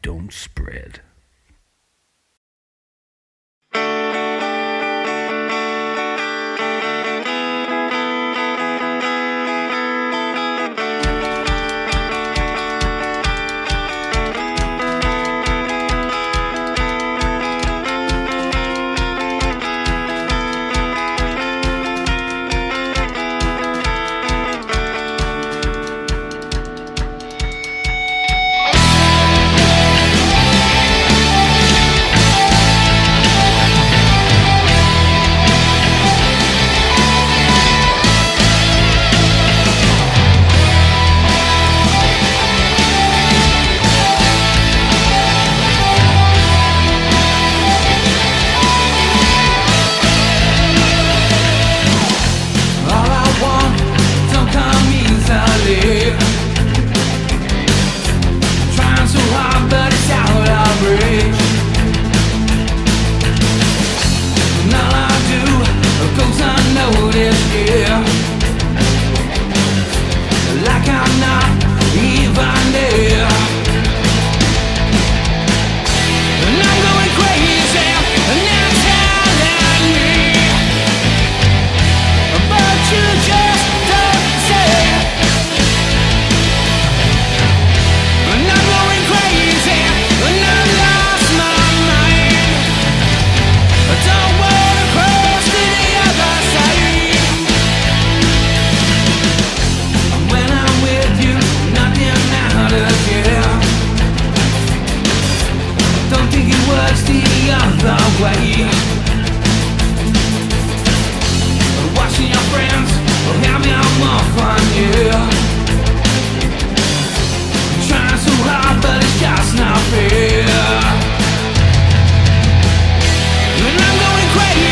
don't spread. Going crazy.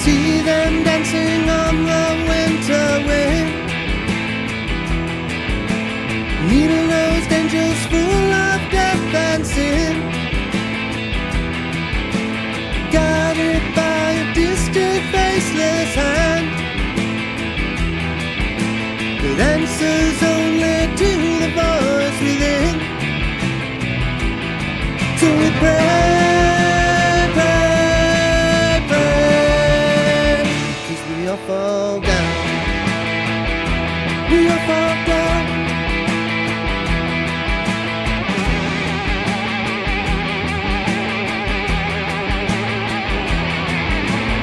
see them dancing on the winter wind, needle-nosed angels full of death and sin, guided by a distant faceless hand that answers only to the voice within. So we pray, pray, pray, 'cause we all fall down. We all fall down.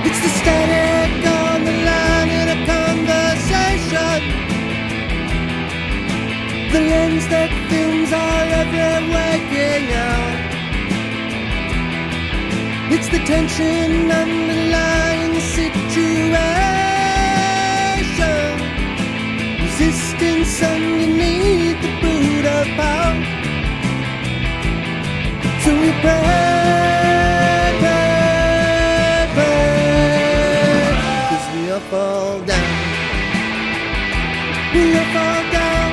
It's the static on the line in a conversation, the lens that films our every waking hour. It's the tension underlying the situation, resistance underneath the boot of power. So we pray, pray, pray, 'cause we all fall down. We all fall down.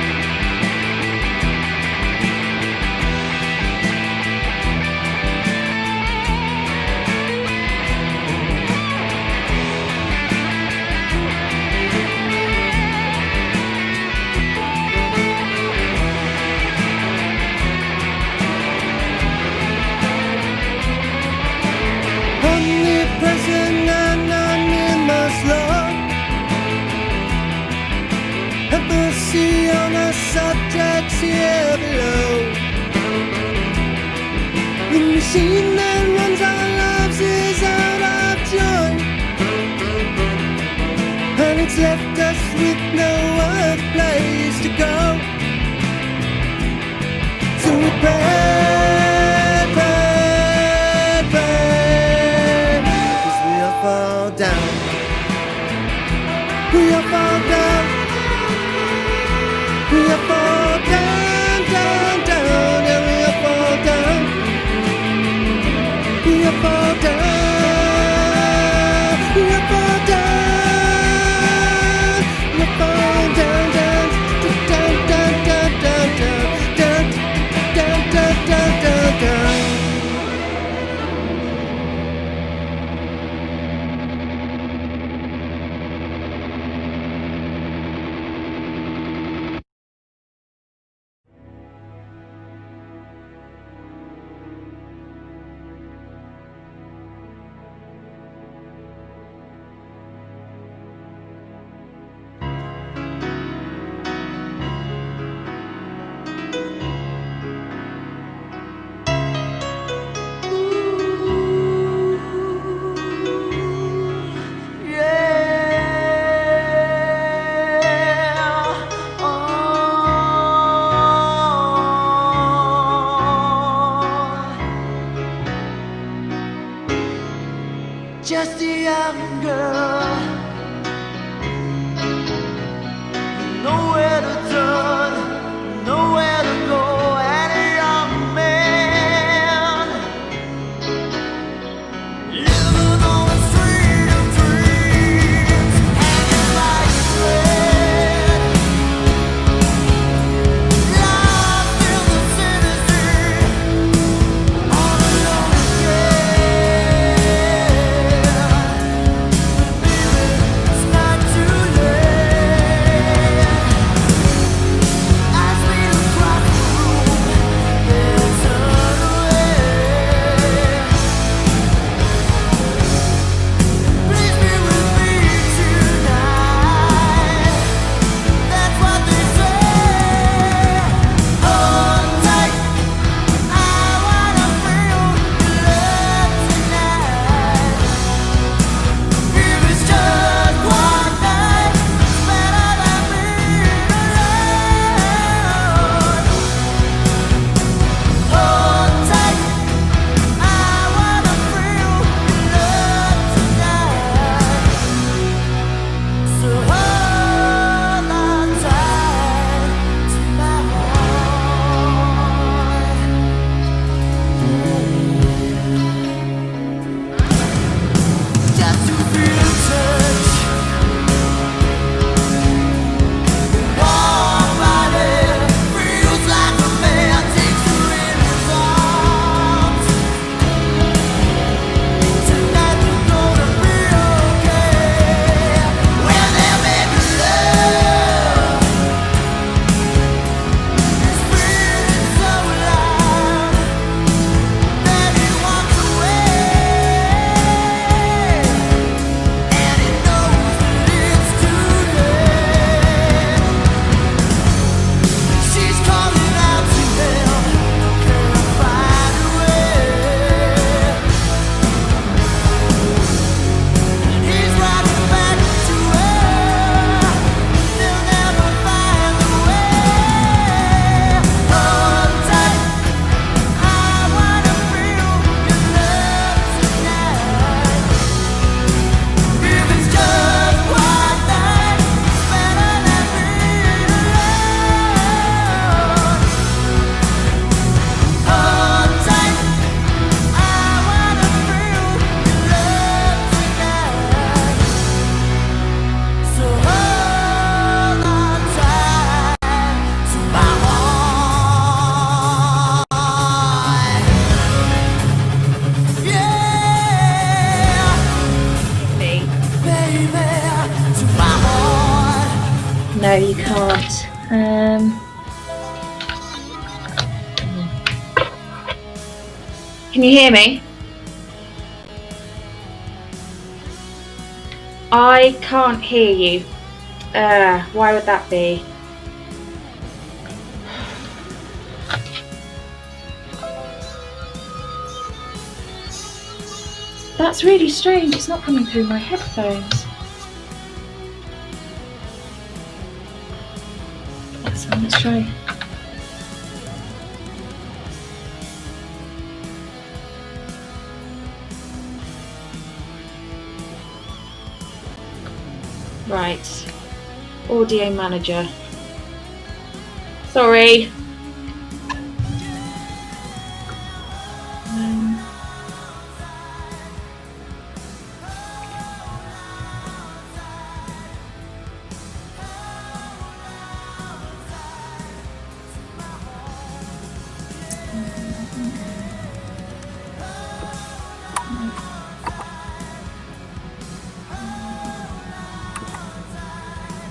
Omnipresent anonymous love, empathy on the subjects here below. The machine that runs our lives is out of joint, and it's left us with no other place to go. So we pray, pray, pray, 'cause we all fall down. We all fall down. We all fall down, down, down. Yeah, we all fall down. We all fall down. We all fall down. We all fall down, down, down, down, down, down, down, down, down, down, down, down. Just a young girl, nowhere to turn, nowhere to go, and a young man living on the street of dreams, hanging like a thread, lost in the city street, all alone again. Baby, No, you can't. Can you hear me? I can't hear you. Why would that be? That's really strange. It's not coming through my headphones. Let's try. Right. Audio manager. Sorry.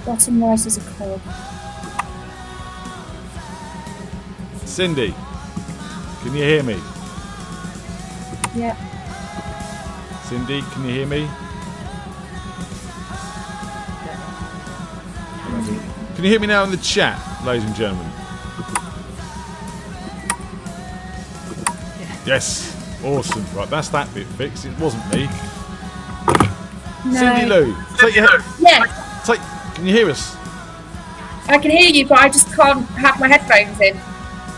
Bottom right is a cog. Cindi, can you hear me? Yeah. Cindi, can you hear me? Can you hear me now in the chat, ladies and gentlemen? Yes. Awesome. Right, that's that bit fixed. It wasn't me. No. Cindi Lou, take your Yes, can you hear us? I can hear you, but I just can't have my headphones in.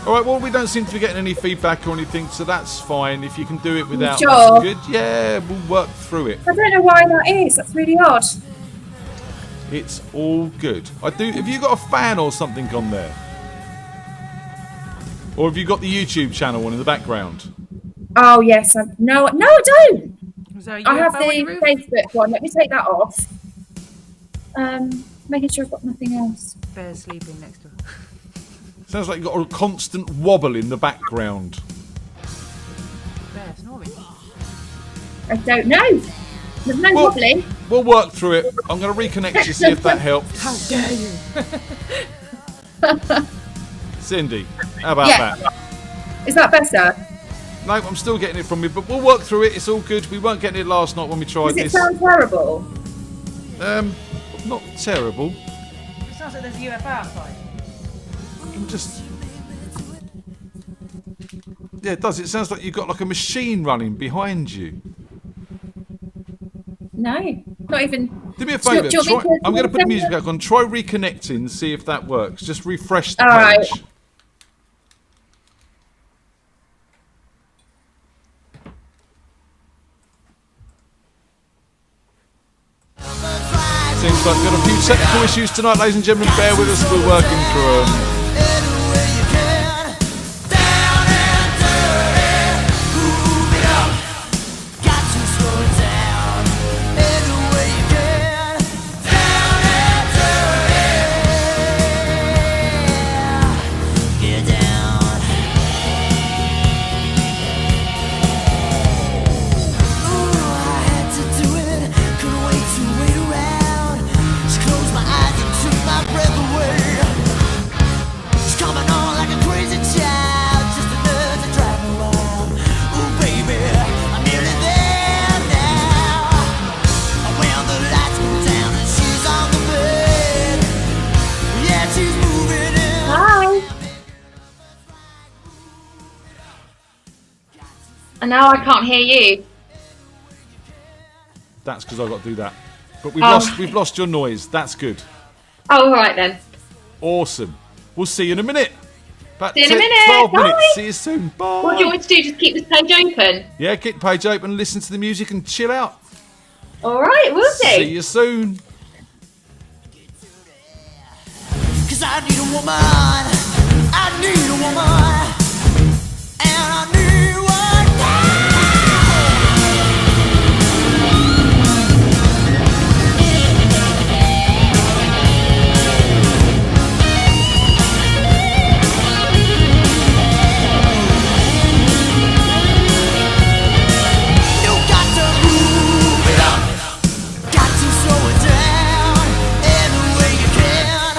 Alright, well, we don't seem to be getting any feedback or anything, so that's fine. If you can do it without, Sure. that's good. Yeah, we'll work through it. I don't know why that is. That's really odd. It's all good. Have you got a fan or something on there? Or have you got the YouTube channel on in the background? Oh yes, no, I don't. Was there a I have UFO the on your roof? Facebook one. Let me take that off. Making sure I've got nothing else. Bear's sleeping next to her. Sounds like you've got a constant wobble in the background. Bear snoring. I don't know. There's no Well- wobbling. We'll work through it. I'm going to reconnect you, see if that helps. How dare you? Cindi, how about Yeah. that? Is that better? No, I'm still getting it from you, but we'll work through it. It's all good. We weren't getting it last night when we tried Does it this. sound terrible? Not terrible. It sounds like there's a UFO outside. I'm just... Yeah, it does. It sounds like you've got like a machine running behind you. No, not even. Do me a Do you- favour. do you want me to- I'm going to put the music back on. Try reconnecting and see if that works. Just refresh the All page. right. Seems like we've got a few technical issues tonight, ladies and gentlemen. Bear with us. We're working through them. Anywhere you can, down and dirty, move it up. Got to slow it down. Anywhere you can, down and dirty, get down. Ooh, I had to do it. Couldn't wait to wait around. Just closed my eyes and took my breath away. It's coming on like a crazy child, just enough to drive me wild. Ooh, baby, I'm nearly there now. When the lights go down and she's on the bed, yeah, she's moving in. Hi. And now I can't hear you. That's because I've got to do that. But we've Oh. we've lost your noise. That's good. Oh, all right then. Awesome. We'll see you in a minute. About See you in a minute. 12 minutes. Bye. See you soon. Bye. What do you want me to do? Just keep this page open? Yeah, keep the page open, listen to the music and chill out. All right, we'll See see. you soon. Cause I need a woman, I need a woman, and I need one now. You got to move it up, got to slow it down, any way you can.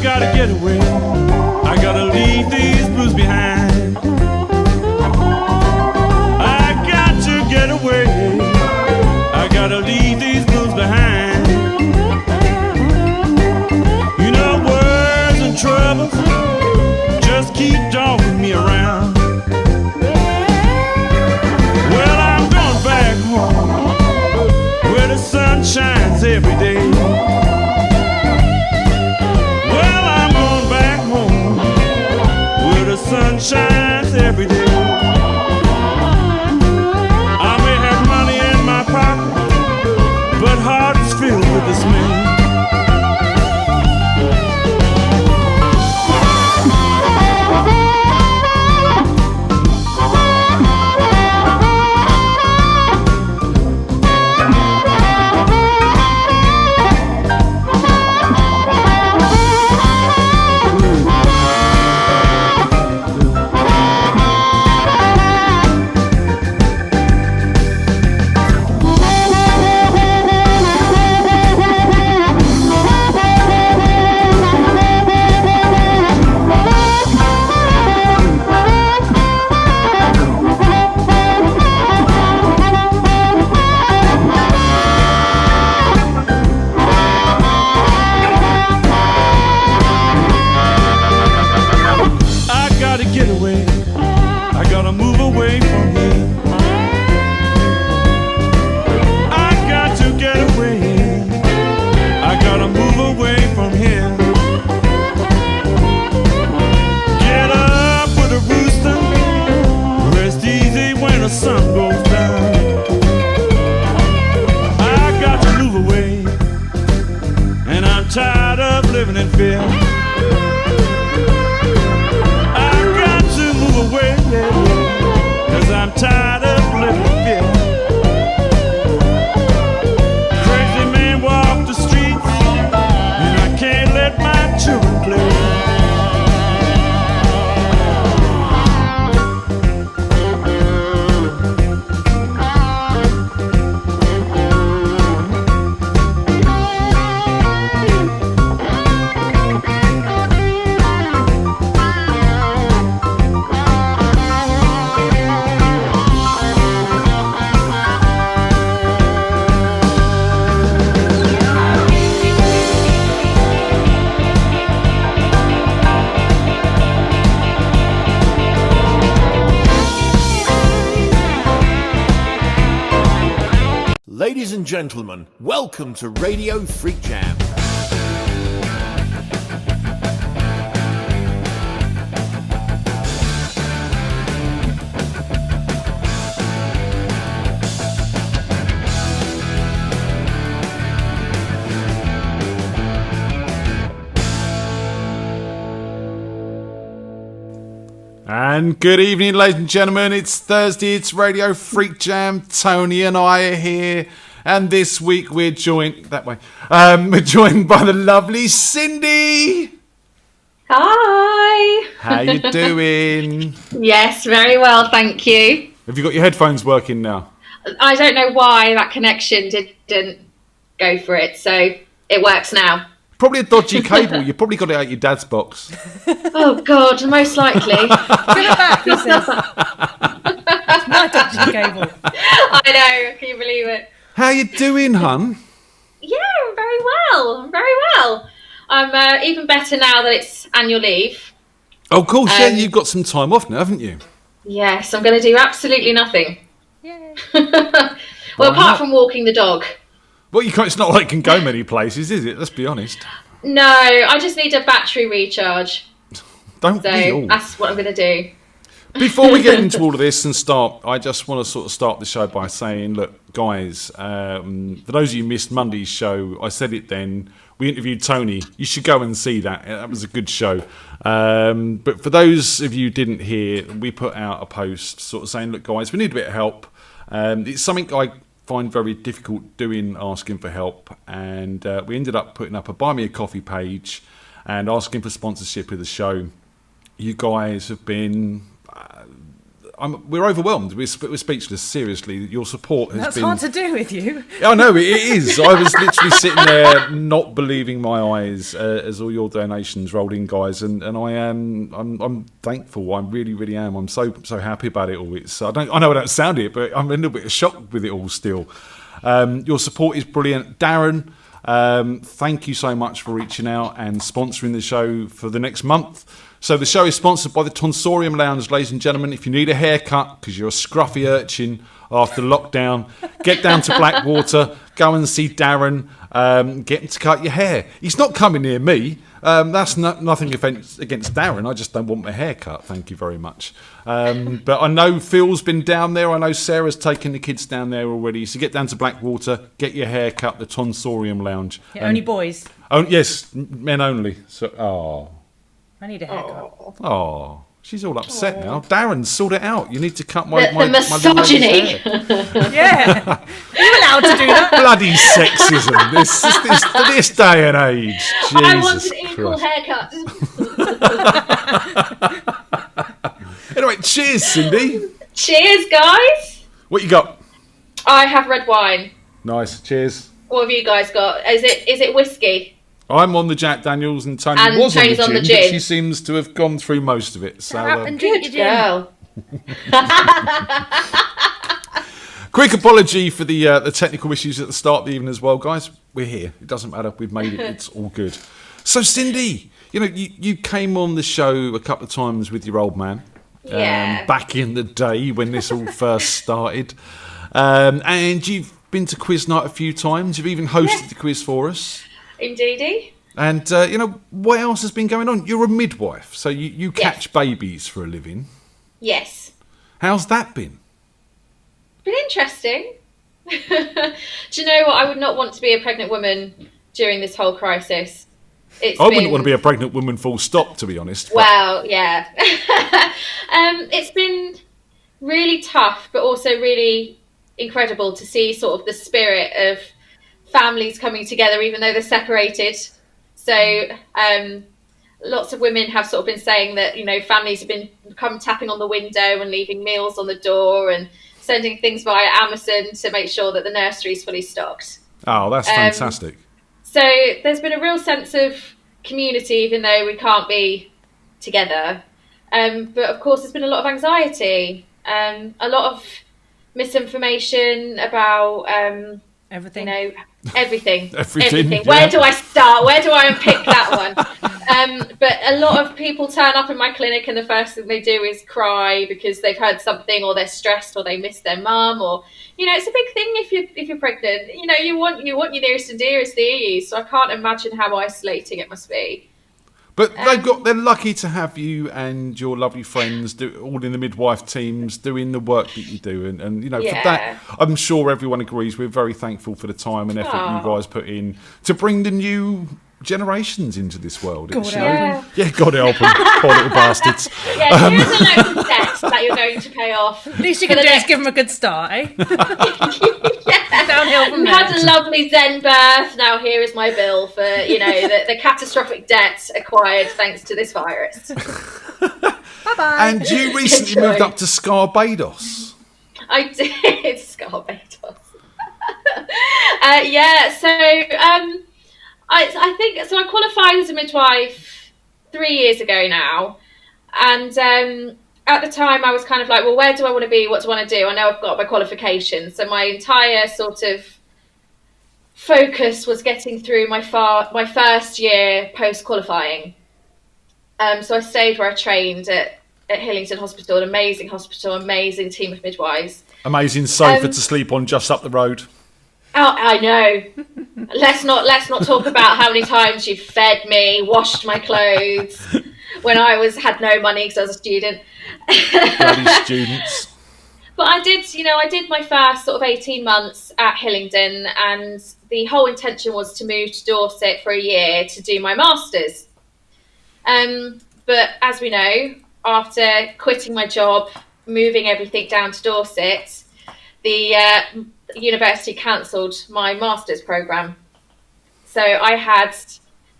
gotta get away. I gotta leave these blues behind. I got to get away. I gotta leave these blues behind. You know, worries and troubles just keep dogging me around. Well, I'm going back home where the sun shines every day. Well, I'm going back home where the sun shines every day. I may have money in my pocket, but heart is filled with dismay. Ladies and gentlemen, welcome to Radio FreakJam. And good evening, ladies and gentlemen. It's Thursday. It's Radio FreakJam. Tony and I are here, and this week we're joined that way. We're joined by the lovely Cindi. Hi. How you doing? Yes, very well, thank you. Have you got your headphones working now? I don't know why that connection didn't go for it, so it works now. Probably a dodgy cable. You probably got it out your dad's box. Oh God, most likely. Bring it back, he says. It's my dodgy cable. I know. Can you believe it? How you doing, hun? Yeah, I'm very well. I'm very well. I'm even better now that it's annual leave. Oh, of course, yeah. You've got some time off now, haven't you? Yes, I'm going to do absolutely nothing. Yay. Well, apart from walking the dog. Well, you can't, it's not like you can go many places, is it? Let's be honest. No, I just need a battery recharge. Don't be all. So that's what I'm going to do. Before we get into all of this and start, I just want to sort of start the show by saying, look, guys, for those of you who missed Monday's show, I said it then, we interviewed Tony. You should go and see that. That was a good show. But for those of you who didn't hear, we put out a post sort of saying, look, guys, we need a bit of help. It's something I find very difficult doing, asking for help. And we ended up putting up a Buy Me a Coffee page and asking for sponsorship of the show. You guys have been... we're overwhelmed. We're speechless. Seriously, your support has That's been. hard to do with you. Oh no, it is. I was literally sitting there, not believing my eyes as all your donations rolled in, guys. And I'm thankful. I really, really am. I'm so happy about it all. I know I don't sound it, but I'm a little bit shocked with it all still. Your support is brilliant, Darren. Thank you so much for reaching out and sponsoring the show for the next month. So the show is sponsored by the Tonsorium Lounge, ladies and gentlemen. If you need a haircut because you're a scruffy urchin after lockdown, get down to Blackwater, go and see Darren, get him to cut your hair. He's not coming near me. That's nothing against Darren. I just don't want my hair cut. Thank you very much. But I know Phil's been down there. I know Sarah's taken the kids down there already. So get down to Blackwater, get your hair cut, the Tonsorium Lounge. Yeah, only boys. Oh yes, men only. So I need a haircut. Oh, she's all upset now. Darren, sort it out. You need to cut my The misogyny. Yeah. Are you allowed to do that? Bloody sexism. This day and age. Jesus I want an equal Christ. haircut. Anyway, cheers, Cindy. Cheers, guys. What you got? I have red wine. Nice. Cheers. What have you guys got? Is it whiskey? I'm on the Jack Daniels and Tony And was Tony's on the on the gin, but gin. she seems to have gone through most of it. So, Shut up and drink Good your gin. girl. quick apology for the technical issues at the start of the evening as well, guys. We're here. It doesn't matter. We've made it. It's all good. So, Cindy, you came on the show a couple of times with your old man. Yeah. Back in the day when this all first started. And you've been to quiz night a few times. You've even hosted the quiz for us. Indeedy. And, what else has been going on? You're a midwife, so you catch babies for a living. Yes. How's that been? Been interesting. Do you know what? I would not want to be a pregnant woman during this whole crisis. I wouldn't want to be a pregnant woman full stop, to be honest. But... Well, yeah. It's been really tough, but also really incredible to see sort of the spirit of families coming together, even though they're separated. So lots of women have sort of been saying that, families have been tapping on the window and leaving meals on the door and sending things via Amazon to make sure that the nursery is fully stocked. Oh, that's fantastic. So there's been a real sense of community, even though we can't be together. But of course, there's been a lot of anxiety, a lot of misinformation about, Everything. Everything. Everything. Where do I start? Where do I unpick that one? But a lot of people turn up in my clinic and the first thing they do is cry because they've heard something, or they're stressed, or they miss their mum, or it's a big thing if you're pregnant. You want your nearest and dearest near you. So I can't imagine how isolating it must be. But they're lucky to have you and your lovely friends all in the midwife teams doing the work that you do, and for that, I'm sure everyone agrees. We're very thankful for the time and effort you guys put in to bring the new generations into this world. God help 'em. Yeah, God help them, poor little bastards. Yeah, here's a load of debt that you're going to pay off. At least you can do is give them a good start, eh? Downhill from We there. had a lovely Zen birth. Now here is my bill for the catastrophic debt acquired thanks to this virus. Bye-bye. And you recently moved up to Scarbados. I did, Scarbados. So I think so. I qualified as a midwife 3 years ago now, and at the time I was kind of like, well, where do I want to be? What do I want to do? I know I've got my qualifications, so my entire sort of focus was getting through my first year post qualifying. So I stayed where I trained at Hillington Hospital, an amazing hospital, amazing team of midwives. Amazing sofa to sleep on just up the road. Oh, I know. Let's not talk about how many times you fed me, washed my clothes when I had no money because I was a student. Bloody students. But I did my first sort of 18 months at Hillingdon, and the whole intention was to move to Dorset for a year to do my master's. But as we know, after quitting my job, moving everything down to Dorset, the university cancelled my master's programme. So I had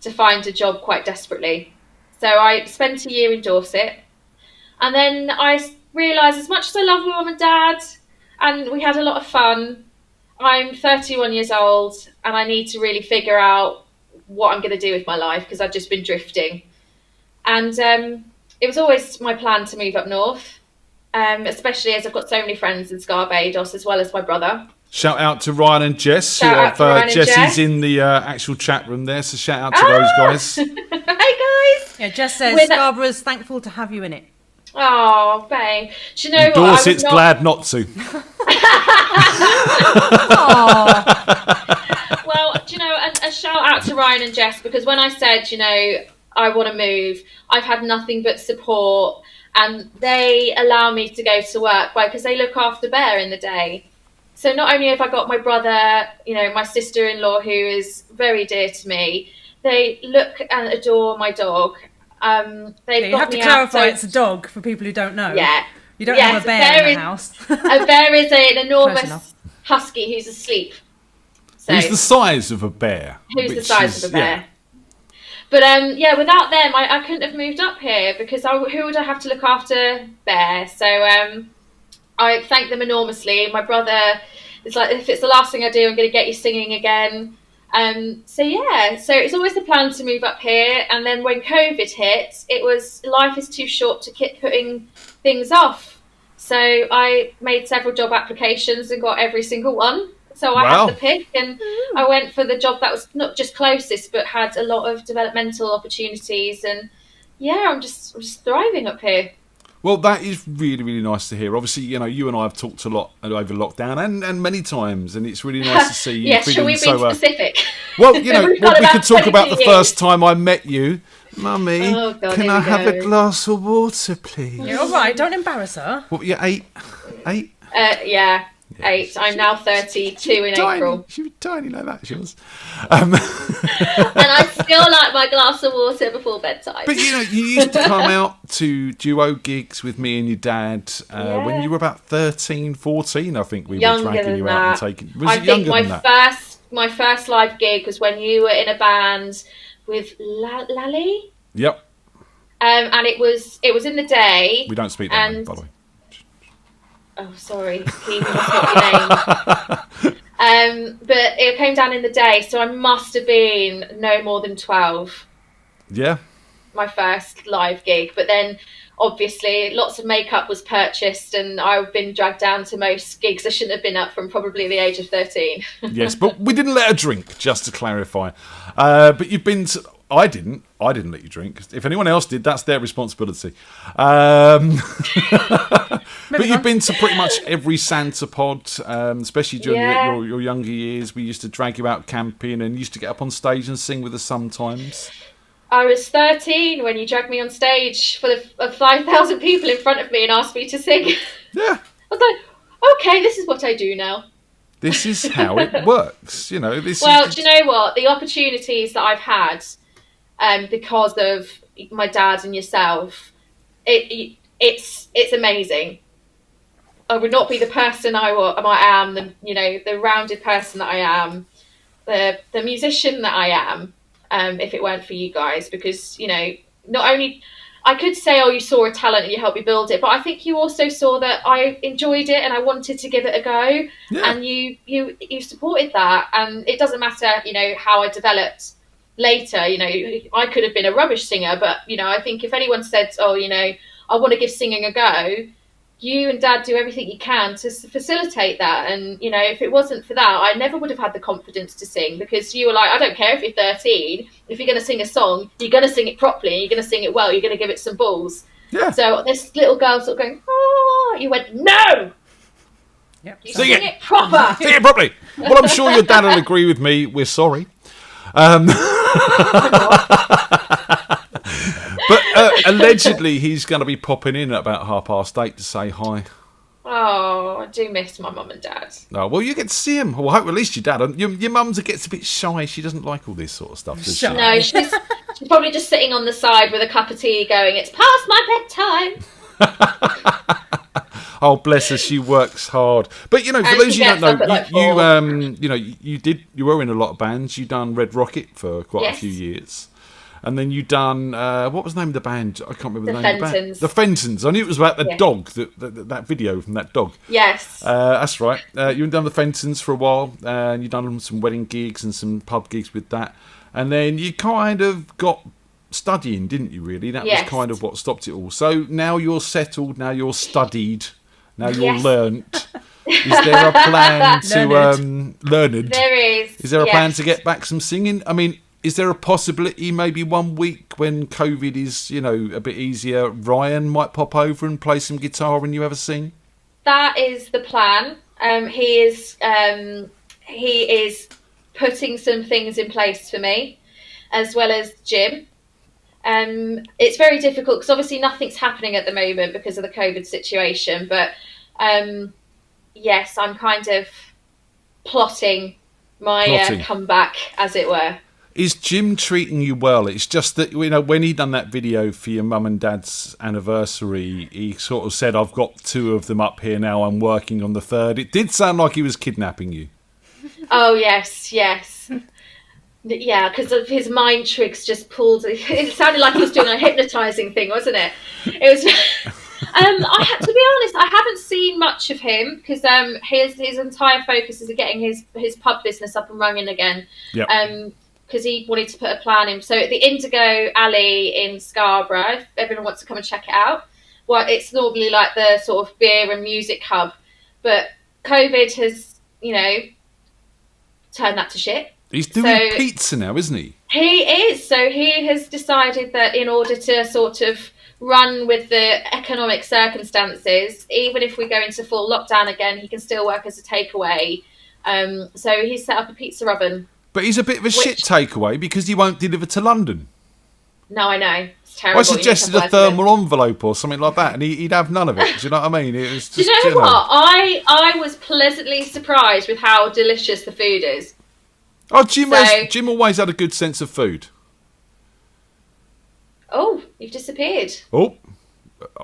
to find a job quite desperately. So I spent a year in Dorset, and then I realised as much as I love my mum and dad, and we had a lot of fun, I'm 31 years old and I need to really figure out what I'm going to do with my life because I've just been drifting. And it was always my plan to move up north, especially as I've got so many friends in Barbados as well as my brother. Shout out to Ryan and Jess. Shout out to Ryan and Jesse's Jess. in the actual chat room there, so shout out to those guys. Hey guys! Yeah, Jess says Scarborough's thankful to have you in it. Oh, babe. Do you know what? Dorset's glad not to. Well, do you know, a shout out to Ryan and Jess, because when I said, you know, I want to move, I've had nothing but support, and they allow me to go to work because they look after Bear in the day. So not only have I got my brother, you know, my sister-in-law who is very dear to me, they look and adore my dog. You have to clarify it's a dog for people who don't know. Yeah. You don't have a bear in the house. A bear is an enormous husky who's asleep. So, Who's the size of a bear? Who's the size of a bear? Yeah. But without them, I couldn't have moved up here because who would I have to look after Bear? So I thank them enormously. My brother is like, if it's the last thing I do, I'm going to get you singing again. So it's always the plan to move up here. And then when COVID hit, it was life is too short to keep putting things off. So I made several job applications and got every single one. So I had the pick, and I went for the job that was not just closest, but had a lot of developmental opportunities. And I'm just thriving up here. Well, that is really, really nice to hear. Obviously, you know, you and I have talked a lot over lockdown and many times, and it's really nice to see you. Yes, shall we be specific? Well, you know, we could talk about the first time I met you. Mummy, can I have a glass of water, please? You're all right. Don't embarrass her. What were you, 8? 8? Yeah. 8. I'm now 32 in April. She was tiny like that, she was. And I still like my glass of water before bedtime. But, you know, you used to come out to duo gigs with me and your dad when you were about 13, 14, I think we were dragging you out and taking... Was it younger than that? My first live gig was when you were in a band with Lally. Yep. And it was in the day. We don't speak that way, by the way. Oh, sorry, Keith, that's not your name. But it came down in the day, so I must have been no more than 12. Yeah. My first live gig. But then, obviously, lots of makeup was purchased, and I've been dragged down to most gigs I shouldn't have been at from probably the age of 13. Yes, but we didn't let her drink, just to clarify. But you've been to... I didn't let you drink. If anyone else did, that's their responsibility. But you've been to pretty much every Santa pod, especially during your younger years. We used to drag you out camping and used to get up on stage and sing with us sometimes. I was 13 when you dragged me on stage full of 5,000 people in front of me and asked me to sing. Yeah. I was like, okay, this is what I do now. This is how it works, you know. Do you know what? The opportunities that I've had because of my dad and yourself, it's amazing. I would not be the person I am, the rounded person that I am, the musician that I am, if it weren't for you guys. Because, you know, not only I could say, oh, you saw a talent and you helped me build it, but I think you also saw that I enjoyed it and I wanted to give it a go, and you supported that. And it doesn't matter, you know, how I developed later. You know, I could have been a rubbish singer, but, you know, I think if anyone said, oh, you know, I want to give singing a go, you and Dad do everything you can to facilitate that. And, you know, if it wasn't for that, I never would have had the confidence to sing, because you were like, I don't care if you're 13, if you're going to sing a song, you're going to sing it properly, you're going to sing it well, you're going to give it some balls. Yeah. So this little girl sort of going, oh, you went, no! Yep. You sing it proper! Sing it properly! Well, I'm sure your dad will agree with me, we're sorry. But allegedly he's going to be popping in at about 8:30 to say hi. Oh, I do miss my mum and dad. Oh, well, you get to see him. Well, I hope at least your dad. Your mum's gets a bit shy. She doesn't like all this sort of stuff, does she? No, she's probably just sitting on the side with a cup of tea going, it's past my bedtime. Oh, bless her, she works hard. But, you know, for those you don't know, you were in a lot of bands. You done Red Rocket for quite a few years. And then you done what was the name of the band? I can't remember the name of the band. Fentons. The Fentons. I knew it was about the dog. That video from that dog. Yes. That's right. You've done the Fentons for a while, and you've done some wedding gigs and some pub gigs with that. And then you kind of got studying, didn't you? Really, that was kind of what stopped it all. So now you're settled. Now you're studied. Now you're learnt. Is there a plan to learned? There is. Is there a plan to get back some singing? I mean, is there a possibility maybe one week when COVID is, a bit easier, Ryan might pop over and play some guitar and you ever sing? That is the plan. He is putting some things in place for me, as well as Jim. It's very difficult because obviously nothing's happening at the moment because of the COVID situation. But yes, I'm kind of plotting my comeback, as it were. Is Jim treating you well? It's just that, when he done that video for your mum and dad's anniversary, he sort of said, I've got 2 of them up here now, I'm working on the 3rd. It did sound like he was kidnapping you. Oh, yes. Yeah, because of his mind tricks just pulled. It sounded like he was doing a hypnotising thing, wasn't it? It was. To be honest, I haven't seen much of him because his entire focus is getting his pub business up and running again. Yep. Because he wanted to put a plan in. So at the Indigo Alley in Scarborough, if everyone wants to come and check it out, well, it's normally like the sort of beer and music hub, but COVID has, turned that to shit. He's doing pizza now, isn't he? He is. So he has decided that in order to sort of run with the economic circumstances, even if we go into full lockdown again, he can still work as a takeaway. So he's set up a pizza oven. But he's a bit of a shit takeaway because he won't deliver to London. No, I know. It's terrible. I suggested a thermal envelope or something like that, and he'd have none of it. Do you know what I mean? It was just, do you know what? I was pleasantly surprised with how delicious the food is. Oh, Jim always had a good sense of food. Oh, you've disappeared. Oh,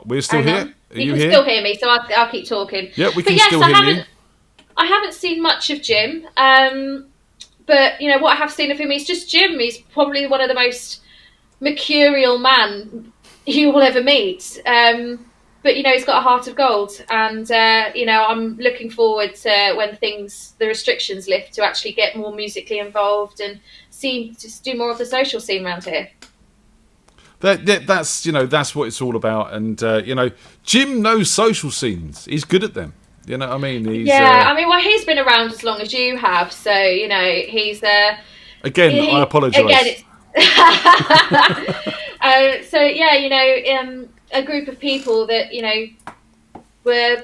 we're still here. Are you can here? Still hear me, so I'll keep talking. Yeah, we can still hear you. I haven't seen much of Jim, but what I have seen of him, he's just Jim. He's probably one of the most mercurial man you will ever meet. But he's got a heart of gold, and I'm looking forward to when the restrictions lift, to actually get more musically involved and just do more of the social scene around here. That's what it's all about, and Jim knows social scenes. He's good at them. You know what I mean? He's been around as long as you have, so he's again. I apologise. Again, a group of people that were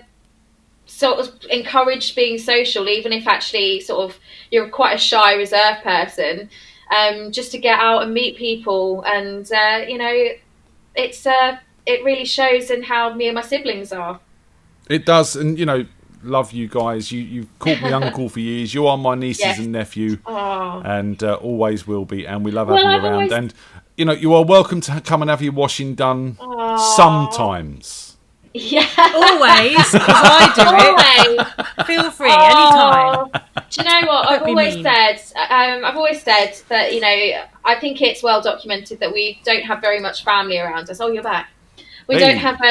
sort of encouraged being social, even if actually sort of you're quite a shy, reserved person, just to get out and meet people, and it really shows in how me and my siblings are. It does, and love you guys. You've called me uncle for years. You are my nieces and nephew, and always will be, and we love having you around. And you are welcome to come and have your washing done sometimes. Yeah, always, because I do it. Feel free anytime. Do you know what? I've always said that I think it's well documented that we don't have very much family around us. Oh, you're back. We don't have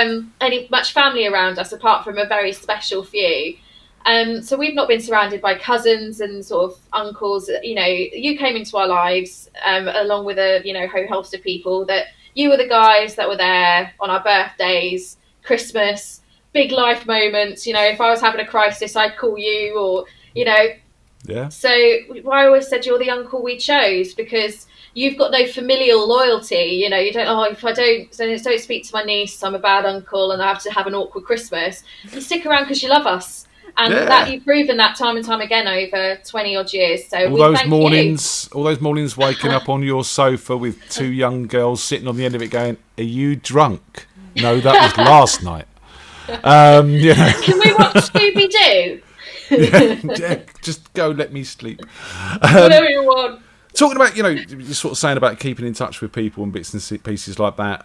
much family around us apart from a very special few. So we've not been surrounded by cousins and sort of uncles. You came into our lives along with a whole host of people. That you were the guys that were there on our birthdays, Christmas, big life moments. If I was having a crisis, I'd call you, or Yeah. So I always said you're the uncle we chose because you've got no familial loyalty. You don't. If I don't speak to my niece, I'm a bad uncle, and I have to have an awkward Christmas. You stick around because you love us, and that you've proven that time and time again over 20 odd years. So all those mornings waking up on your sofa with 2 young girls sitting on the end of it, going, "Are you drunk?" No, that was last night. Can we watch Scooby Doo? Yeah, just go, let me sleep. Whatever you want. Talking about, you're sort of saying about keeping in touch with people and bits and pieces like that.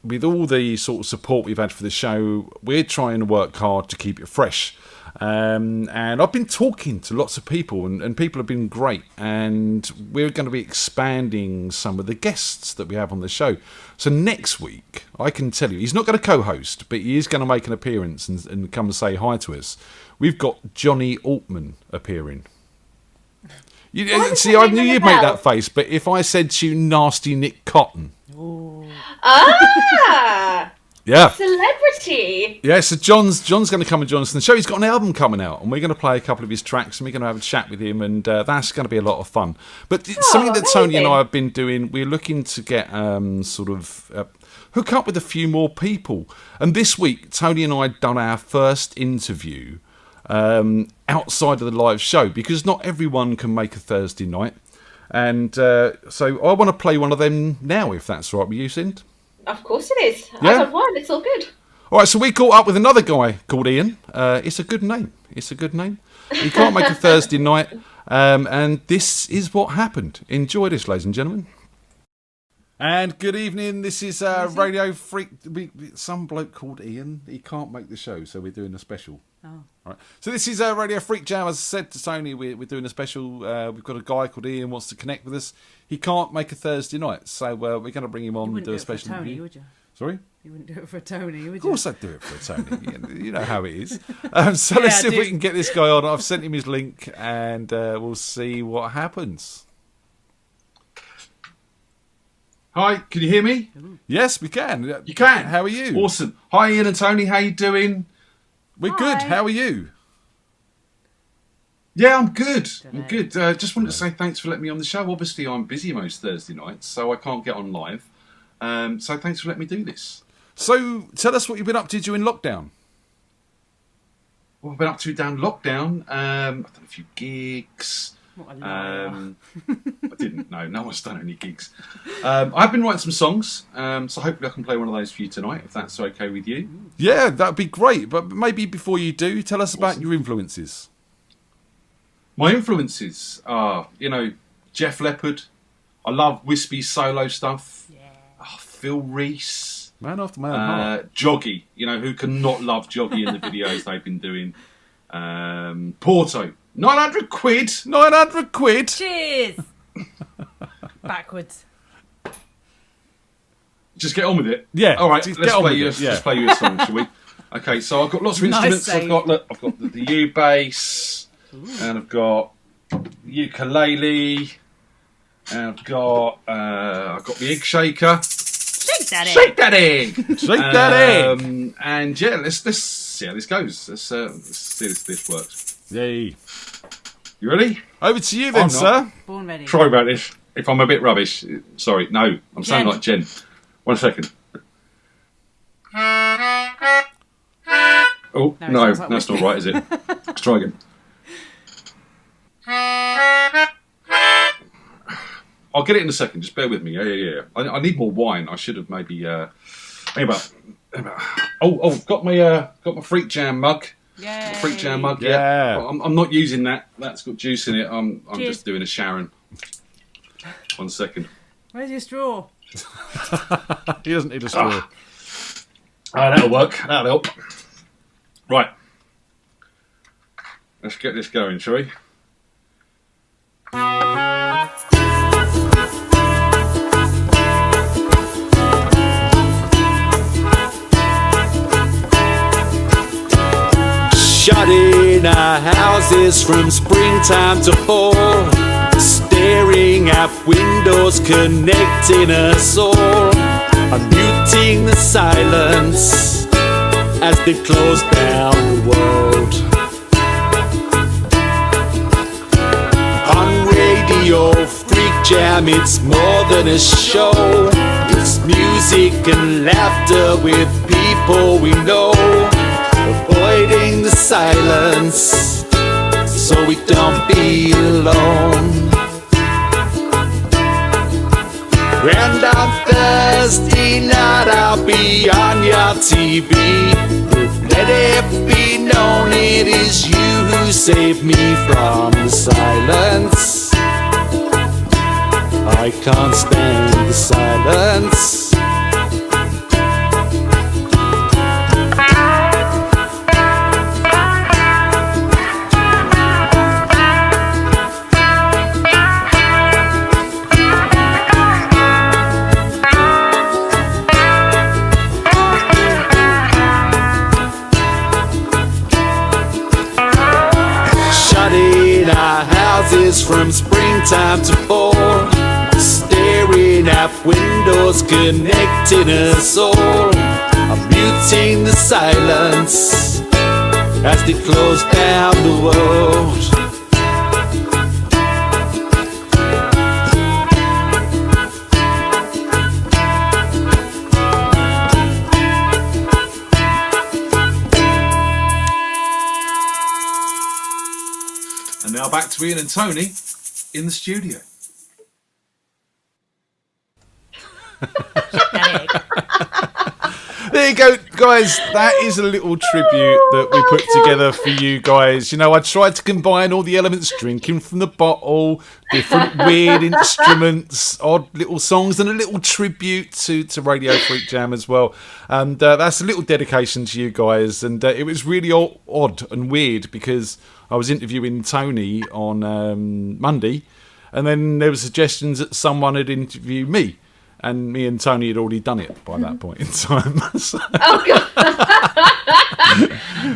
With all the sort of support we've had for the show, we're trying to work hard to keep it fresh. And I've been talking to lots of people, and people have been great. And we're going to be expanding some of the guests that we have on the show. So next week, I can tell you, he's not going to co-host, but he is going to make an appearance and come and say hi to us. We've got Johnny Altman appearing. See, I knew you'd make that face, but if I said to you, Nasty Nick Cotton. Ah! Yeah. Celebrity! Yeah, so John's going to come and join us on the show. He's got an album coming out, and we're going to play a couple of his tracks, and we're going to have a chat with him, and that's going to be a lot of fun. But it's something that Tony and I have been doing. We're looking to get hook up with a few more people. And this week, Tony and I had done our first interview outside of the live show, because not everyone can make a Thursday night. And so I want to play one of them now, if that's all right with you, Cindi. Of course it is. Yeah? I don't mind. It's all good. All right, so we caught up with another guy called Ian. It's a good name. It's a good name. He can't make a Thursday night. And this is what happened. Enjoy this, ladies and gentlemen. And good evening. This is Radio Freak. Some bloke called Ian. He can't make the show, so we're doing a special. Oh. All right. So this is Radio FreakJam. As I said to Tony, we're doing a special. We've got a guy called Ian wants to connect with us. He can't make a Thursday night, so we're going to bring him on and do a special Tony, interview. would you? Sorry? You wouldn't do it for Tony, would you? Of course I'd do it for Tony. You know how it is. So let's see if we can get this guy on. I've sent him his link, and we'll see what happens. Hi, can you hear me? Yes, we can. You can. How are you? Awesome. Hi, Ian and Tony. How you doing? We're good. How are you? Yeah, I'm good. I'm good. Just wanted to say thanks for letting me on the show. Obviously, I'm busy most Thursday nights, so I can't get on live. So thanks for letting me do this. So tell us what you've been up to during lockdown. What I've been up to down lockdown. I've done a few gigs. I didn't. No one's done any gigs. I've been writing some songs, so hopefully I can play one of those for you tonight, if that's okay with you. Yeah, that'd be great. But maybe before you do, tell us about your influences. My influences are, Jeff Leppard. I love wispy solo stuff. Yeah. Phil Reese. Man after man. Joggy. Who can not love Joggy in the videos they've been doing. Porto. 900 quid. 900 quid. Cheers. Backwards. Just get on with it. Yeah. All right. Let's play you a song, shall we? Okay. So I've got lots of instruments. I've got the U bass, and I've got ukulele, and I've got the egg shaker. Shake that egg. Shake that egg. Shake that egg. And yeah, let's see how this goes. Let's see if this works. Yay. You ready? Over to you then, sir. Born ready. Sorry about this. If I'm a bit rubbish, sorry. No, I'm sounding like Jen. 1 second. Oh, no, that's not right, is it? Let's try again. I'll get it in a second. Just bear with me. Yeah. I need more wine. I should have maybe about. Oh, got my FreakJam mug. Yay. FreakJam mug. Yeah. I'm not using that. That's got juice in it. I'm just doing a Sharon. 1 second. Where's your straw? He doesn't need a straw. That'll work. That'll help. Right. Let's get this going, shall we? Shut in our houses from springtime to fall, staring at windows connecting us all, unmuting the silence as they close down the world. On Radio FreakJam, it's more than a show. It's music and laughter with people we know, avoiding the silence so we don't be alone. And on Thursday night I'll be on your TV. Let it be known it is you who saved me from the silence. I can't stand the silence. from springtime to fall, staring out windows connecting us all. I'm muting the silence as they close down the world. And now back to Ian and Tony in the studio. There you go, guys. That is a little tribute that we put together for you guys. You know, I tried to combine all the elements, drinking from the bottle, different weird instruments, odd little songs, and a little tribute to Radio Freak Jam as well. And that's a little dedication to you guys. And it was really odd and weird because I was interviewing Tony on Monday, and then there were suggestions that someone had interviewed me. And me and Tony had already done it by that point in time. So. Oh, God.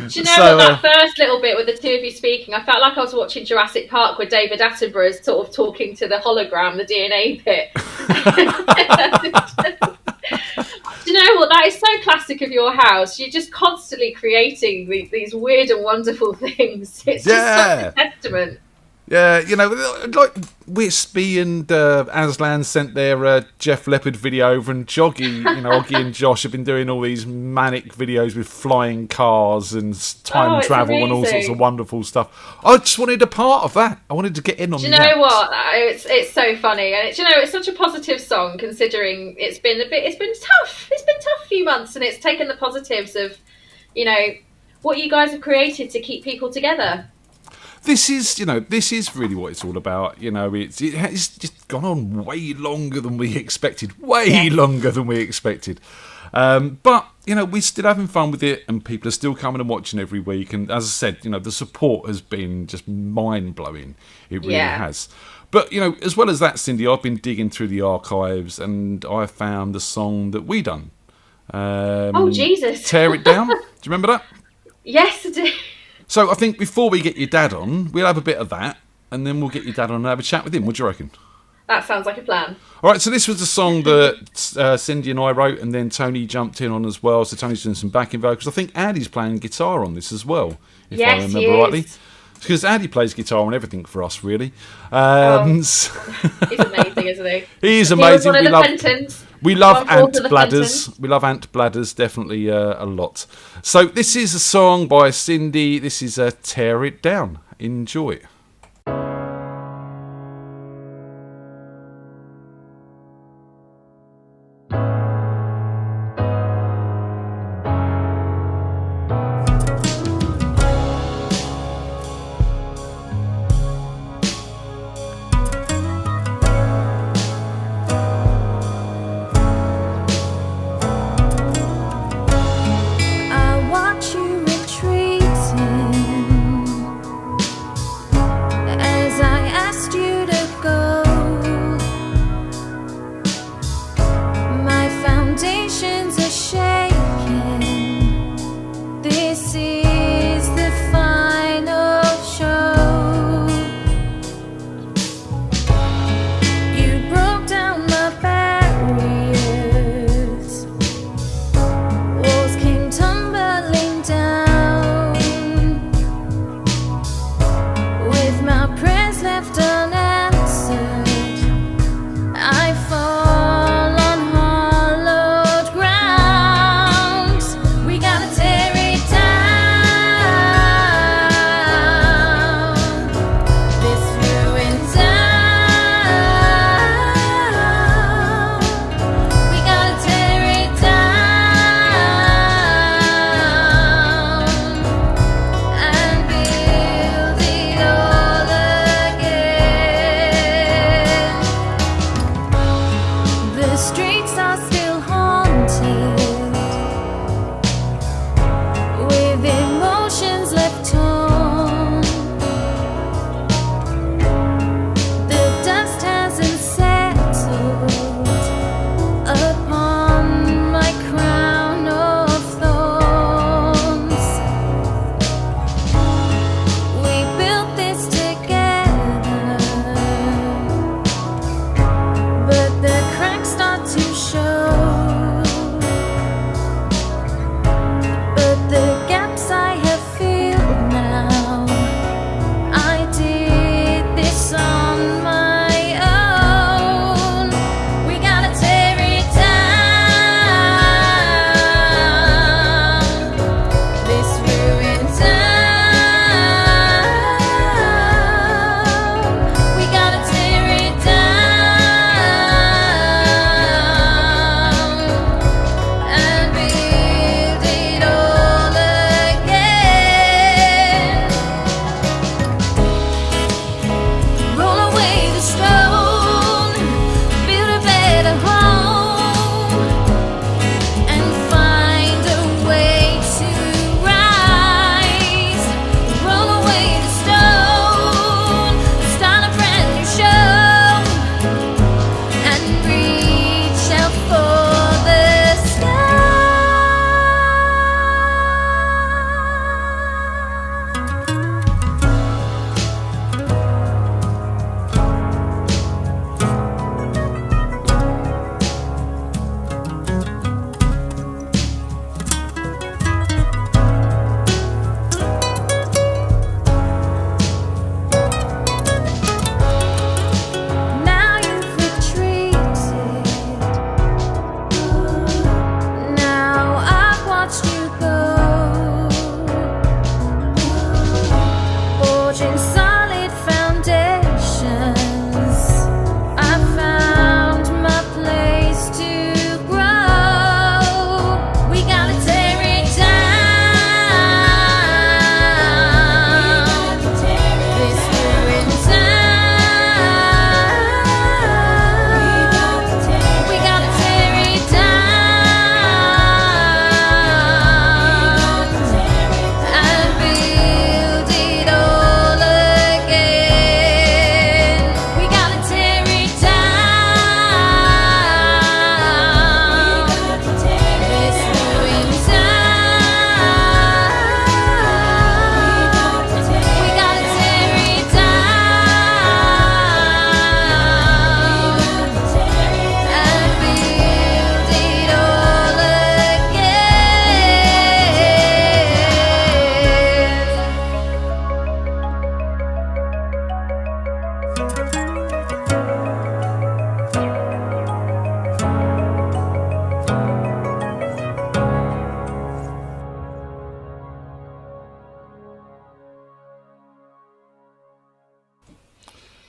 Do you know what, that first little bit with the two of you speaking, I felt like I was watching Jurassic Park with David Attenborough's sort of talking to the hologram, the DNA bit. Do you know what? That is so classic of your house. You're just constantly creating these weird and wonderful things. It's just such a testament. Yeah, you know, like Wispy and Aslan sent their Jeff Leppard video over, and Joggy, you know, Oggy and Josh have been doing all these manic videos with flying cars and time travel and all sorts of wonderful stuff. I just wanted a part of that. I wanted to get in on that. Do you know what? It's so funny, and it's such a positive song considering it's been tough. It's been tough few months, and it's taken the positives of, you know, what you guys have created to keep people together. This is really what it's all about. You know, it has just gone on way longer than we expected. Longer than we expected. But, you know, we're still having fun with it, and people are still coming and watching every week. And as I said, you know, the support has been just mind-blowing. It really has. But, you know, as well as that, Cindi, I've been digging through the archives, and I found the song that we done. Oh, Jesus. Tear It Down. Do you remember that? Yes, I do. So I think before we get your dad on, we'll have a bit of that, and then we'll get your dad on and have a chat with him. What do you reckon? That sounds like a plan. All right, so this was a song that Cindi and I wrote, and then Tony jumped in on as well. So Tony's doing some backing vocals. I think Andy's playing guitar on this as well, if I remember rightly. Because Andy plays guitar on everything for us, really. He's amazing, isn't he? He's amazing. We love ant bladders. We love ant bladders, definitely a lot. So this is a song by Cindi. This is Tear It Down. Enjoy.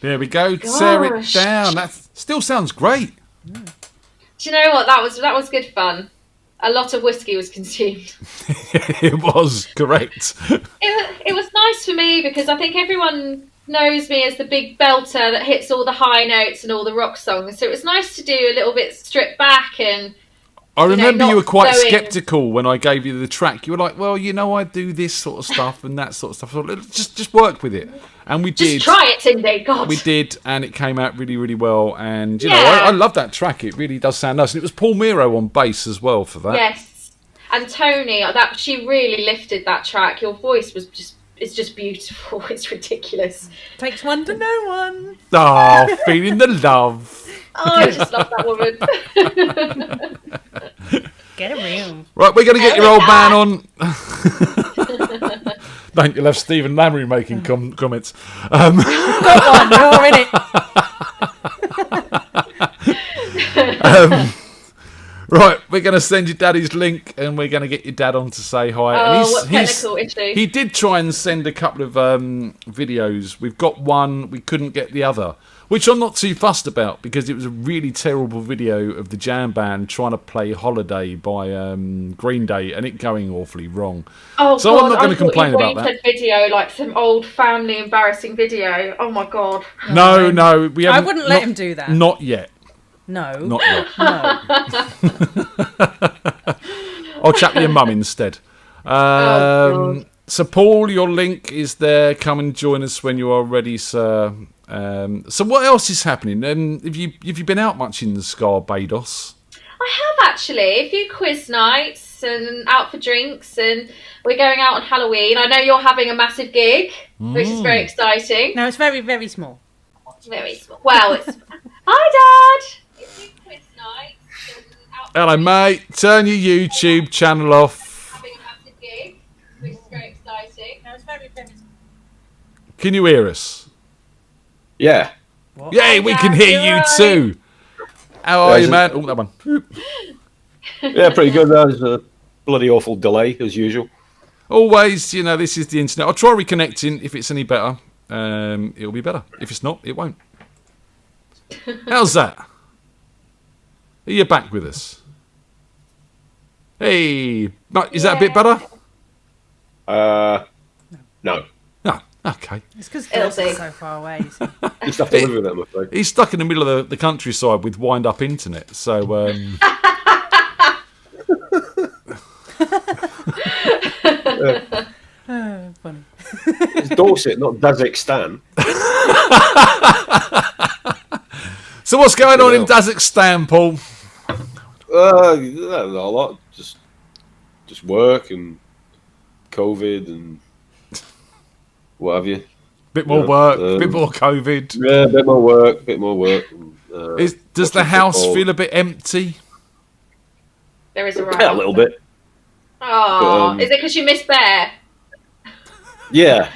There we go. Tear it Gosh. down. That still sounds great. Do you know what? That was good fun. A lot of whiskey was consumed. It was correct. It was nice for me because I think everyone knows me as the big belter that hits all the high notes and all the rock songs. So it was nice to do a little bit stripped back and. I remember you were quite going- sceptical when I gave you the track. You were like, "Well, I do this sort of stuff and that sort of stuff. So just work with it." And we did. Just try it, Cindi. God. We did, and it came out really, really well. And you know, Yeah. I love that track. It really does sound nice. And it was Paul Miro on bass as well for that. Yes, and Tony, she really lifted that track. Your voice was it's just beautiful. It's ridiculous. Takes one to know one. Oh, feeling the love. Oh, I just love that woman. Get a room. Right, we're going to get your old man on. Don't you love Stephen Lamry making comments? Got one. You're in it. Right, we're going to send your daddy's link, and we're going to get your dad on to say hi. Oh, And what technical issue. He did try and send a couple of videos. We've got one, we couldn't get the other, which I'm not too fussed about because it was a really terrible video of the jam band trying to play Holiday by Green Day and it going awfully wrong. Oh, So God, I'm not going to complain about you that. said video, like some old family embarrassing video. Oh, my God. No, we haven't. I wouldn't let him do that. Not yet. No. Not yet. No. I'll chat with your mum instead. God. So, Paul, your link is there. Come and join us when you are ready, sir. So, what else is happening? Have you been out much in Barbados? I have actually a few quiz nights and out for drinks, and we're going out on Halloween. I know you're having a massive gig, which is very exciting. No, it's very, very small. Very small. Well, it's hi, Dad. A few quiz nights and out for Hello, mate. Turn your YouTube channel off. having a massive gig, which is very exciting. No, it's very, very small. Can you hear us? Yeah. Yay, we can Dad, hear you're you right. too. How are you, man? Oh, that one. Yeah, pretty good. That was a bloody awful delay, as usual. Always, this is the internet. I'll try reconnecting. If it's any better, it'll be better. If it's not, it won't. How's that? Are you back with us? Hey, is that a bit better? No. No, okay. It's because It'll Phil's be. so far away. You see. Just have to live with it, I'm afraid. He's stuck in the middle of the countryside with wind-up internet, so... Funny. It's Dorset, not Kazakhstan. So what's going on in Kazakhstan, Paul? Not a lot. Just work and COVID and what have you. Bit more work, bit more COVID. Yeah, a bit more work, Does the house feel a bit empty? There is a right. Yeah, a little bit. Oh, is it because you miss Bear? Yeah.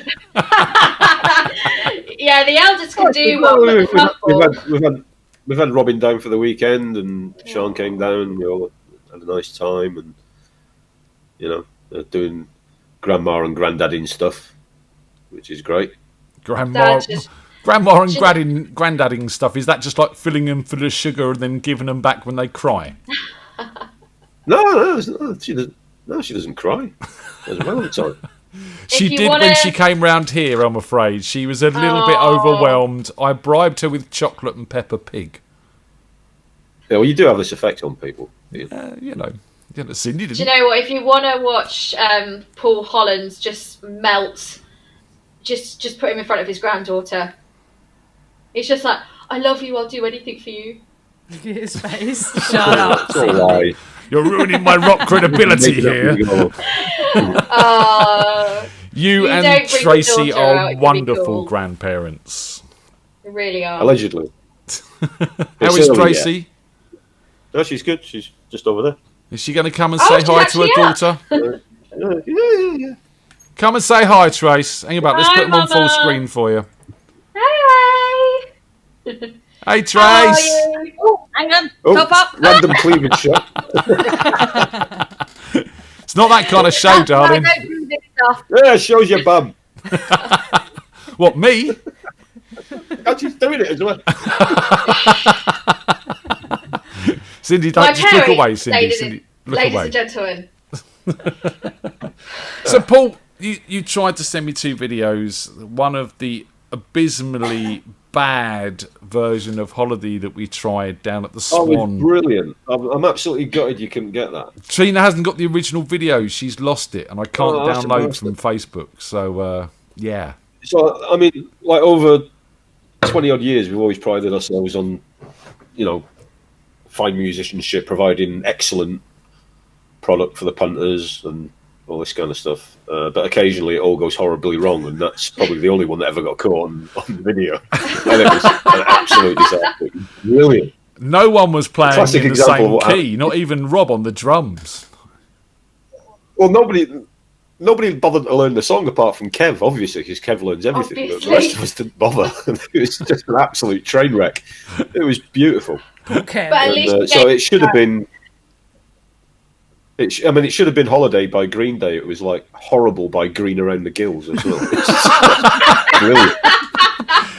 Yeah, the eldest can do one, but the couple. We've had Robin down for the weekend, and Sean came down. We all had a nice time, and doing grandma and granddaddy stuff, which is great. Grandma Dad just- and granddadding stuff, is that just like filling them full of sugar and then giving them back when they cry? No, she doesn't. No, she doesn't cry. As well, sorry. She you did wanna- when she came round here, I'm afraid. She was a little bit overwhelmed. I bribed her with chocolate and Peppa Pig. Yeah, well, you do have this effect on people. Cindy didn't. Do you know what? If you want to watch Paul Holland just melt, just put him in front of his granddaughter. He's just like, I love you, I'll do anything for you. Look at his face. Shut up. It's all lie. You're ruining my rock credibility here. You and don't bring your Tracy daughter out, are it'd be wonderful cool. grandparents. You really are. Allegedly. How is Tracy? No, she's good. She's just over there. Is she going to come and Oh, say she's hi to her actually daughter? Yeah. Come and say hi, Trace. Hang about, let's Hi, put them on full Mama. screen for you. Hey! Hey, How are Trace. you? Oh, hang on. Oh, Top up. random cleavage shot. It's not that kind of show, I darling. don't do this stuff. Yeah, shows your bum. What, me? And she's doing it as well. Cindy, don't just look away, Cindy. Cindy, look ladies away. and gentlemen. So, Paul, you tried to send me 2 videos. One of the abysmally bad version of Holiday that we tried down at the Swan. Oh, it's brilliant. I'm absolutely gutted you couldn't get that. Trina hasn't got the original video. She's lost it, and I can't download that's from Facebook. So, yeah. So, I mean, like over 20-odd years, we've always prided ourselves on, you know, fine musicianship, providing excellent product for the punters and all this kind of stuff. But occasionally it all goes horribly wrong, and that's probably the only one that ever got caught on the video. And it was an absolute disaster. Brilliant. No one was playing Classic in the example same of key, not even Rob on the drums. Well, nobody bothered to learn the song apart from Kev, obviously, because Kev learns everything. But the rest of us didn't bother. It was just an absolute train wreck. It was beautiful. Okay. But at least So it should have been. It should have been Holiday by Green Day. It was like Horrible by Green Around the Gills as well. It's brilliant.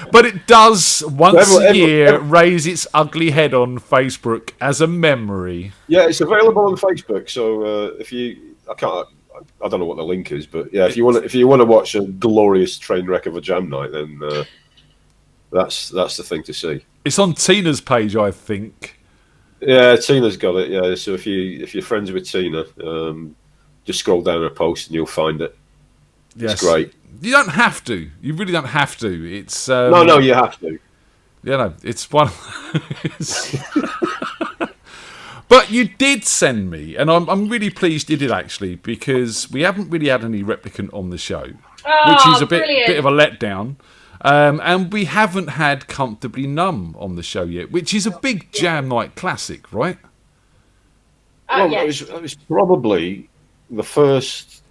But it does once a year raise its ugly head on Facebook as a memory. Yeah, it's available on Facebook. So I don't know what the link is, but yeah, if you want to watch a glorious train wreck of a jam night, then that's the thing to see. It's on Tina's page, I think. Yeah, Tina's got it. Yeah, so if you're friends with Tina, just scroll down her post and you'll find it. Yes. It's great. You don't have to. You really don't have to. It's no, you have to. Yeah, no, it's one. But you did send me, and I'm really pleased you did actually, because we haven't really had any Replicant on the show, which is a bit of a letdown. And we haven't had Comfortably Numb on the show yet, which is a big jam night classic, right? Well, it was probably the first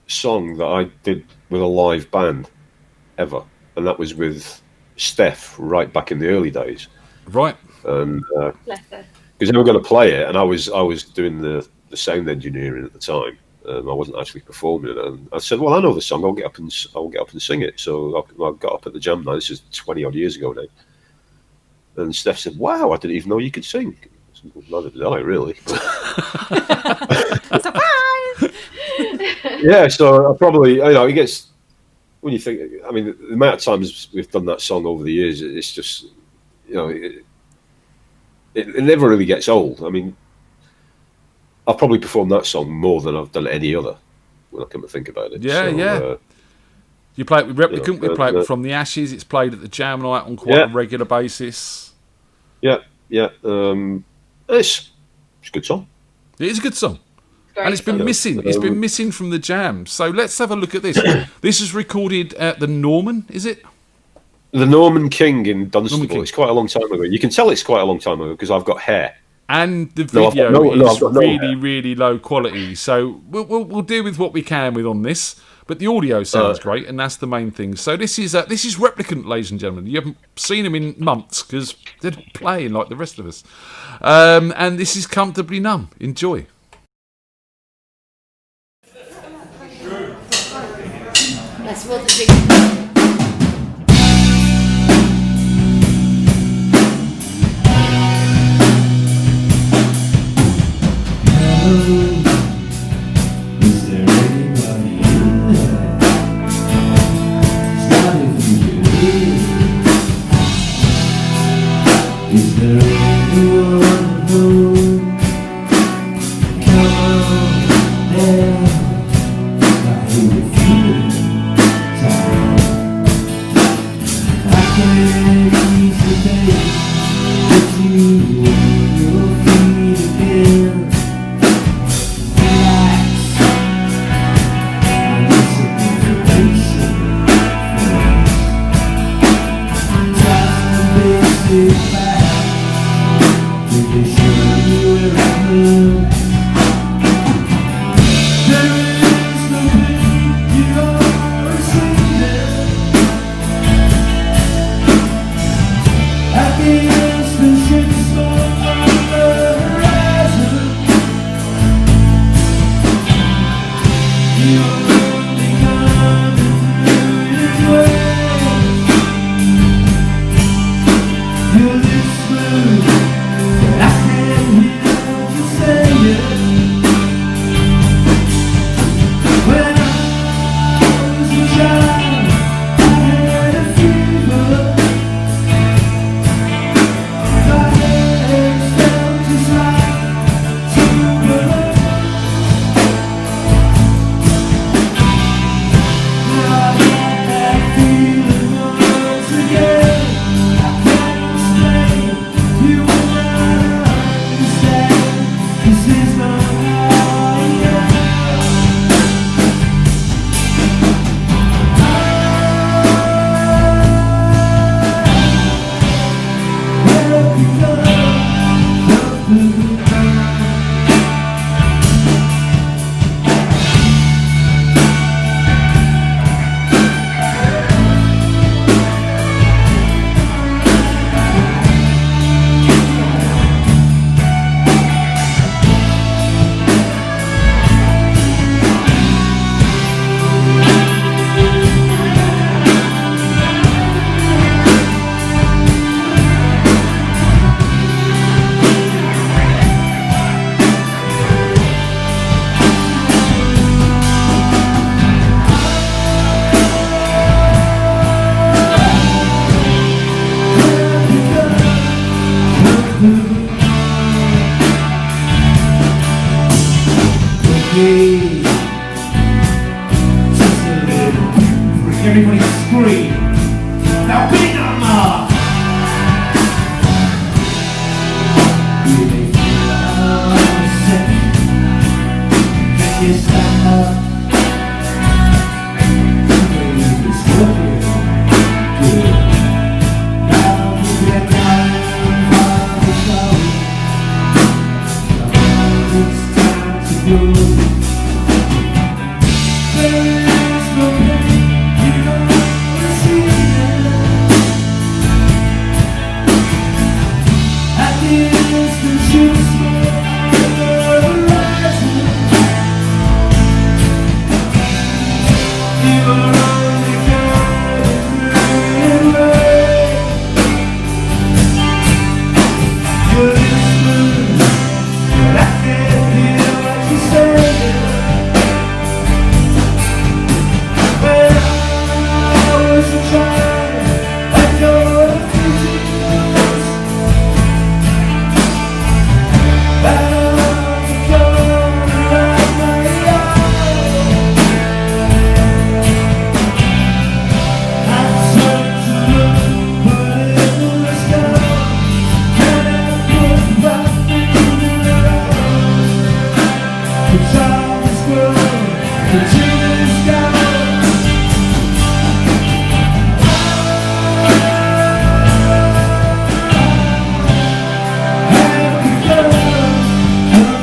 song that I did with a live band ever, and that was with Steph right back in the early days. Right. And because they were going to play it, and I was doing the sound engineering at the time. I wasn't actually performing it, and I said, "Well, I know the song. I'll get up and sing it." So I got up at the jam night. This is 20-odd years ago now. And Steph said, "Wow, I didn't even know you could sing." I said, well, neither did I, really. Surprise! Yeah, so I probably, it gets, when you think, I mean, the amount of times we've done that song over the years, it's just, it never really gets old. I mean, I've probably performed that song more than I've done any other, when I come to think about it. Yeah. You play it with Replicant, we play it with From the Ashes, it's played at the jam night on quite a regular basis. Yeah. It's a good song. It is a good song. And it's been missing. It's been missing from the jam. So let's have a look at this. This is recorded at the Norman, is it? The Norman King in Dunstable. It's quite a long time ago. You can tell it's quite a long time ago because I've got hair. And the video is really, really low quality. So we'll deal with what we can with on this. But the audio sounds great, and that's the main thing. So this is Replicant, ladies and gentlemen. You haven't seen them in months because they're not playing like the rest of us. And this is Comfortably Numb. Enjoy. That's what the Is there anybody in there? Starting for you. Is there anyone home? Come on now. I hear you feeling tired. I can't ease the pain. Put you on your feet again. Hey, just a little. Everybody scream. Now be normal. You may feel sick. Can you stand up? It's working. Good. Now you get down on the show. It's time to go. There's no pain. You don't want to see it. At the instant you smile over the horizon, you are only carrying away. You're listening, but I can't hear what you're saying. When I was a child, I know the future was. Out of the corner of my eye, I turn to look, but it was gone. Can I put my finger out? The child is grown, the dream is gone. Happy birthday.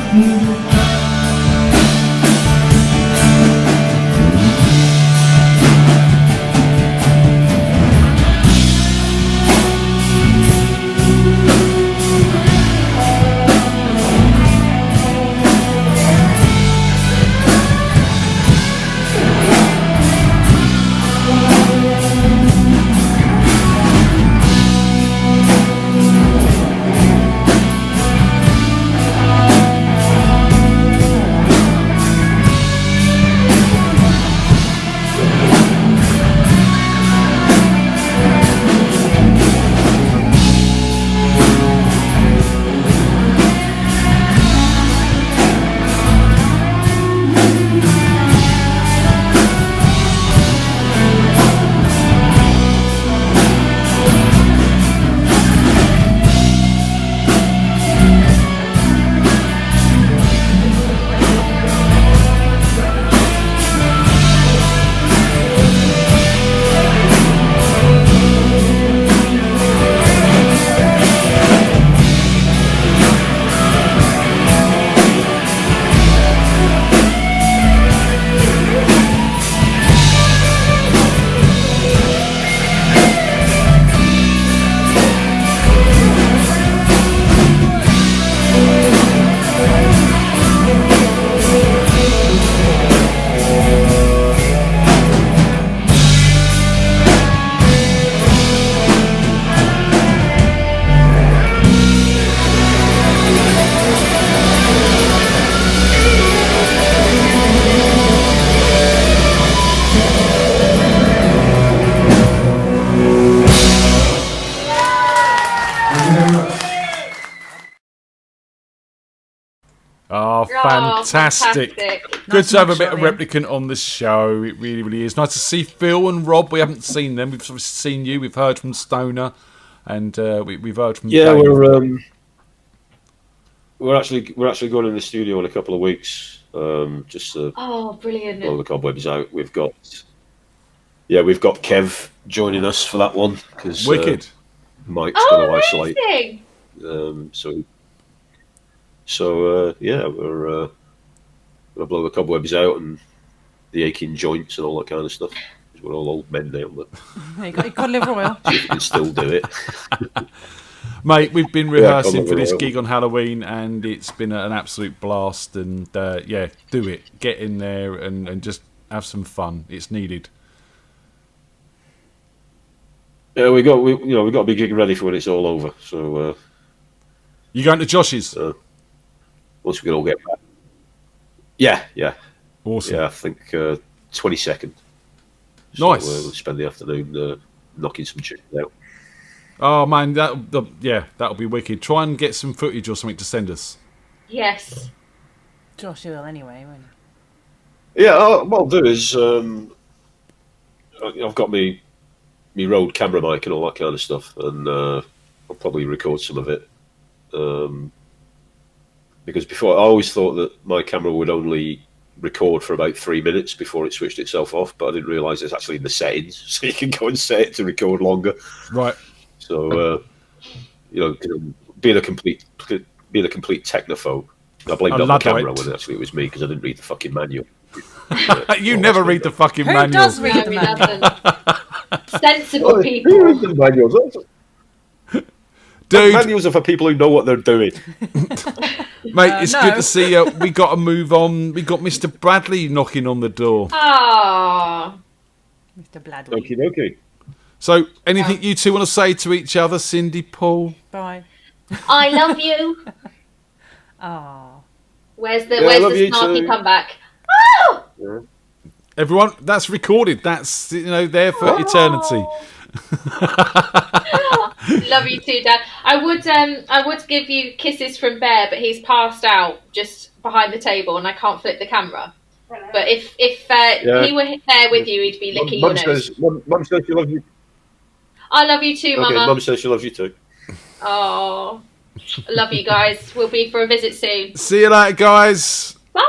Oh, Oh, fantastic. fantastic. Good to have a bit of mugshot, replicant on the show. It really, really is. Nice to see Phil and Rob. We haven't seen them. We've sort of seen you. We've heard from Stoner. And we've heard from Yeah, Dave. we're actually going in the studio in a couple of weeks. Just to Oh, brilliant. blow the cobwebs out. We've got Kev joining us for that one because Wicked. Mike's going to Oh, isolate. amazing. So yeah, we're gonna blow the cobwebs out and the aching joints and all that kind of stuff. 'Cause we're all old men now, but You got to live royal. see if we can still do it. Mate, we've been Yeah, rehearsing come for this on. gig on Halloween and it's been an absolute blast. And yeah, do it. Get in there and just have some fun. It's needed. Yeah, we got to be getting ready for when it's all over. So You going to Josh's? once we can all get back. Yeah. Awesome. Yeah, I think 22nd. Nice. We'll spend the afternoon knocking some chickens out. Oh man, that'll be wicked. Try and get some footage or something to send us. Yes. Josh will anyway, won't Yeah, what I'll do is I've got me Rode camera mic and all that kind of stuff, and I'll probably record some of it. Because before I always thought that my camera would only record for about 3 minutes before it switched itself off, but I didn't realise it's actually in the settings, so you can go and set it to record longer. Right. So being a complete technophobe, I blamed it on the camera when actually it was me because I didn't read the fucking manual. You never read the fucking manual. Who does read the manual? Sensible people. Who reads the manuals? Dude, manuals are for people who know what they're doing. Mate, it's good to see you. We got to move on. We got Mr. Bradley knocking on the door. Ah, Mr. Bladley. Okay. So, anything you two want to say to each other, Cindy, Paul? Bye. I love you. Ah. Where's the love you snarky too. comeback? Yeah. Everyone, that's recorded. That's there for eternity. Love you too, Dad. I would give you kisses from Bear, but he's passed out just behind the table, and I can't flip the camera. But if he were there with you, he'd be licking your nose. Mum says she loves you. I love you too, Okay, Mama. Mum says she loves you too. Oh, I love you guys. We'll be for a visit soon. See you later, guys. Bye.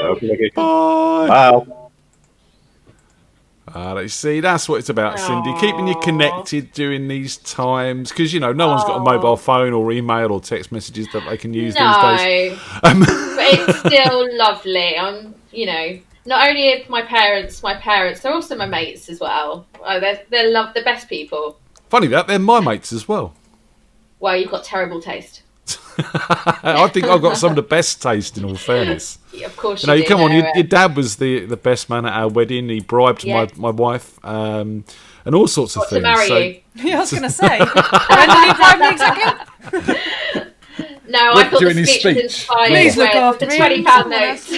Okay. Bye. Bye. You see, that's what it's about, Cindy. Keeping you connected during these times. Because, no one's got a mobile phone or email or text messages that they can use these days. But it's still lovely. Not only are my parents, they're also my mates as well. They're the best people. Funny that, they're my mates as well. Well, you've got terrible taste. I think I've got some of the best taste, in all fairness. Yeah, of course you do. Come on, your dad was the best man at our wedding. He bribed my wife and all sorts of things. To marry you. Yeah, I was going to say. When did he bribe me exactly? No, I thought during the his speech was speech. inspired Please look after the me. £20 notes.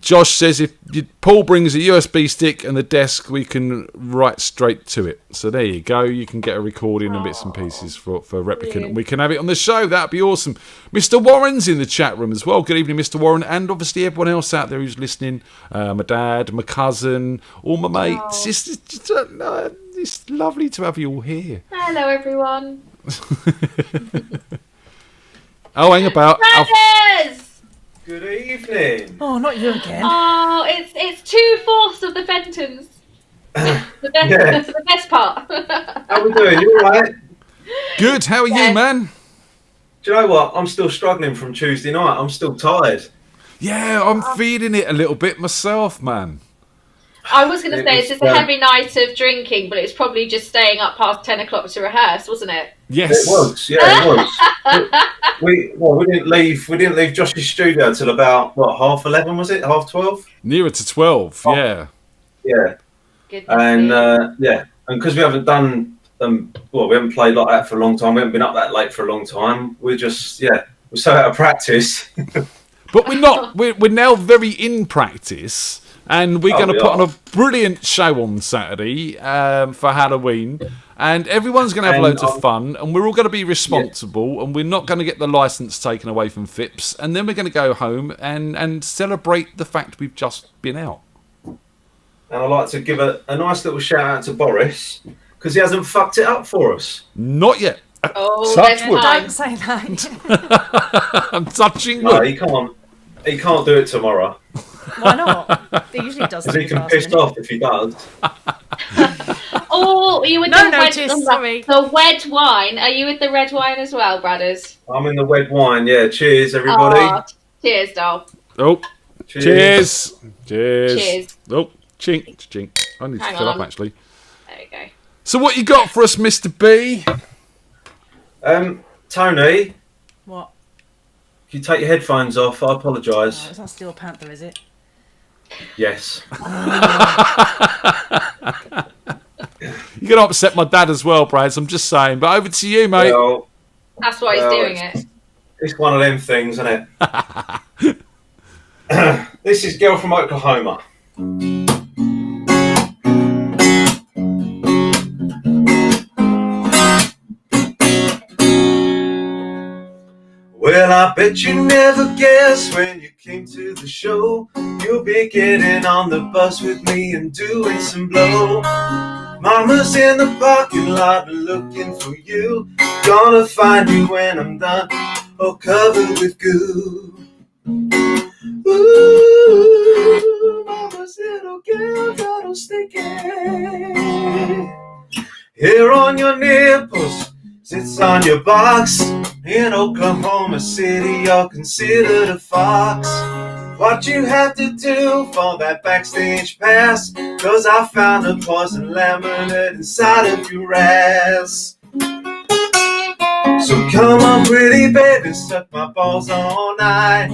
Josh says if Paul brings a USB stick and the desk, we can write straight to it. So there you go. You can get a recording and bits and pieces for Replicant, and we can have it on the show. That'd be awesome. Mr. Warren's in the chat room as well. Good evening, Mr. Warren, and obviously everyone else out there who's listening. My dad, my cousin, all my mates. It's lovely to have you all here. Hello, everyone. Hang about. Brothers! Good evening. Oh, not you again. Oh, it's 2/4 of the Fentons. The best part. How we doing? You all right? Good. How are you, man? Do you know what? I'm still struggling from Tuesday night. I'm still tired. Yeah, I'm feeling it a little bit myself, man. I was going to say it's just a heavy night of drinking, but it's probably just staying up past 10 o'clock to rehearse, wasn't it? Yes, it was. Yeah, it was. we didn't leave Josh's studio till about 11:30, was it? 12:30? Nearer to 12. Yeah. Yeah. And and because we haven't done we haven't played like that for a long time. We haven't been up that late for a long time. We're just we're so out of practice. But we're not. We're now very in practice. And we're going to put on a brilliant show on Saturday for Halloween. And everyone's going to have loads of fun. And we're all going to be responsible. And we're not going to get the licence taken away from Phipps. And then we're going to go home and celebrate the fact we've just been out. And I'd like to give a nice little shout out to Boris. Because he hasn't fucked it up for us. Not yet. Touch wood. Don't say that. I'm touching wood. No, he can't. He can't do it tomorrow. Why not? He usually does. Because he can piss off if he does. Oh, are you with the wed wine? Are you with the red wine as well, brothers? I'm in the red wine, yeah. Cheers, everybody. Oh, cheers, doll. Oh, cheers. Cheers. Oh, chink. I need to fill up, actually. There we go. So what you got for us, Mr. B? Tony. What? If you take your headphones off, I apologise. Oh, is that Steel Panther, is it? Yes. You're going to upset my dad as well, Brad. I'm just saying. But over to you, mate. Well, that's why he's doing it. It's one of them things, isn't it? This is Girl from Oklahoma. Well, Well, I bet you never guessed when you came to the show, you'll be getting on the bus with me and doing some blow. Mama's in the parking lot looking for you. Gonna find you when I'm done, all covered with goo. Ooh, mama's little girl got all sticky. Hair on your nipples, sits on your box. In Oklahoma City, you're considered a fox. What you have to do for that backstage pass, 'cause I found a poison lemonade inside of your ass. So come on, pretty baby, suck my balls all night.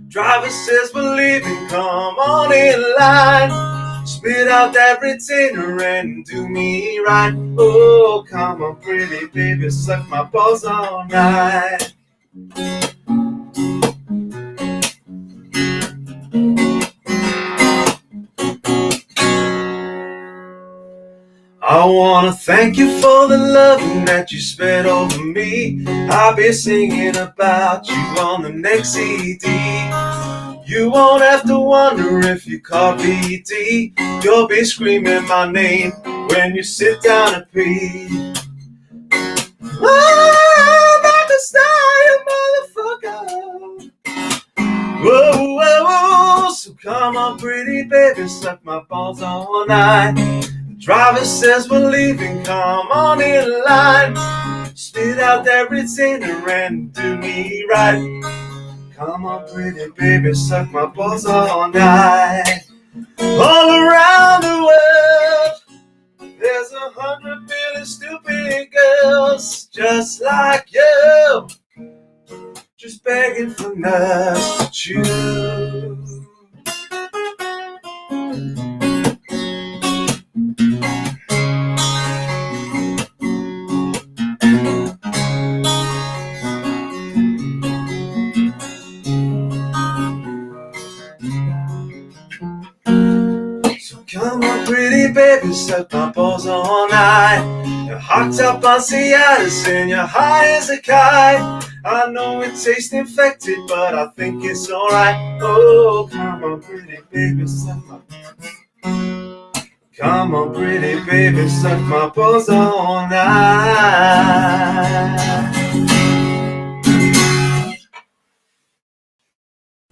Driver says we're leaving, come on in line. Spit out that retainer and do me right. Oh, come on, pretty baby, suck my balls all night. I wanna thank you for the loving that you spread over me. I'll be singing about you on the next CD. You won't have to wonder if you call BD. You'll be screaming my name when you sit down and pee. Oh, I'm a star, you motherfucker. Whoa, whoa, whoa. So come on, pretty baby, suck my balls all night. Driver says we're leaving, come on in line. Spit out that retainer and do me right. Come on, pretty baby, suck my balls all night. All around the world, there's 100 million stupid girls just like you, just begging for nuts to chew. Come on, pretty baby, suck my balls all night. You're hocked up on Cialis and you're high as a kite. I know it tastes infected, but I think it's alright. Oh, come on, pretty baby, suck my... Come on, pretty baby, suck my balls all night.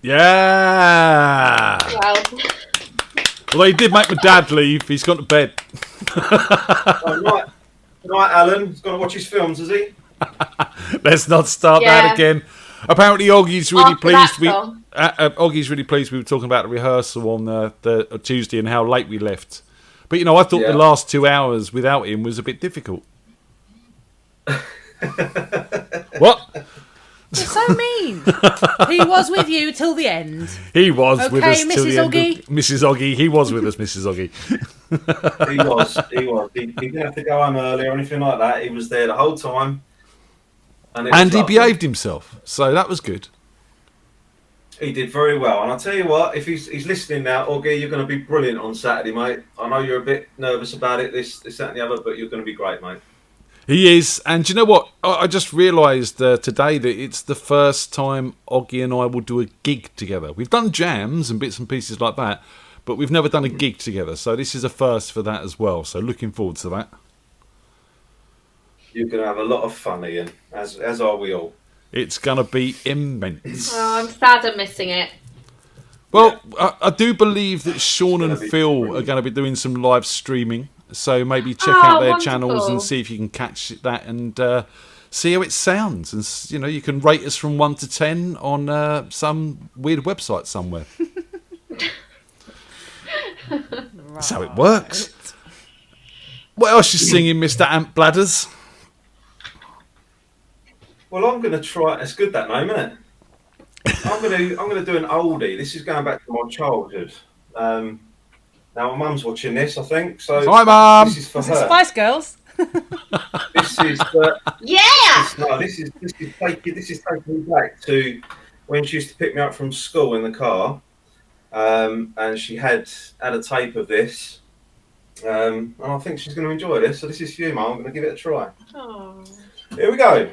Yeah. Wow. Although he did make my dad leave, he's gone to bed. Right, Alan. He's going to watch his films, has he? Let's not start that again. Apparently, Oggie's really pleased. Oggie's really pleased. We were talking about the rehearsal on the Tuesday and how late we left. But I thought the last 2 hours without him was a bit difficult. What? You're so mean. He was with you till the end. He was with us till Mrs. the end. Oggie. Mrs. Oggie. He was with us, Mrs. Oggie. He was. He didn't have to go home early or anything like that. He was there the whole time. And he behaved himself. So that was good. He did very well. And I'll tell you what, if he's listening now, Oggie, you're going to be brilliant on Saturday, mate. I know you're a bit nervous about it, this, that and the other, but you're going to be great, mate. He is, and do you know what? I just realised today that it's the first time Oggie and I will do a gig together. We've done jams and bits and pieces like that, but we've never done a gig together. So this is a first for that as well. So looking forward to that. You're going to have a lot of fun, Ian, as are we all. It's going to be immense. Oh, I'm sad I'm missing it. Well, I do believe that Sean and Phil are going to be doing some live streaming. So maybe check out their channels and see if you can catch that and see how it sounds. And you can rate us from 1 to 10 on some weird website somewhere. That's how it works. What else you singing, Mr. Ant Bladders? Well, I'm going to try. It's good, that name, isn't it? I'm going to do an oldie. This is going back to my childhood. Now, my mum's watching this, I think. So hi, Mum. This is for Is her. it Spice Girls? This is This is taking me back to when she used to pick me up from school in the car, and she had a tape of this, and I think she's going to enjoy this. So this is for you, Mum. I'm going to give it a try. Aww. Here we go.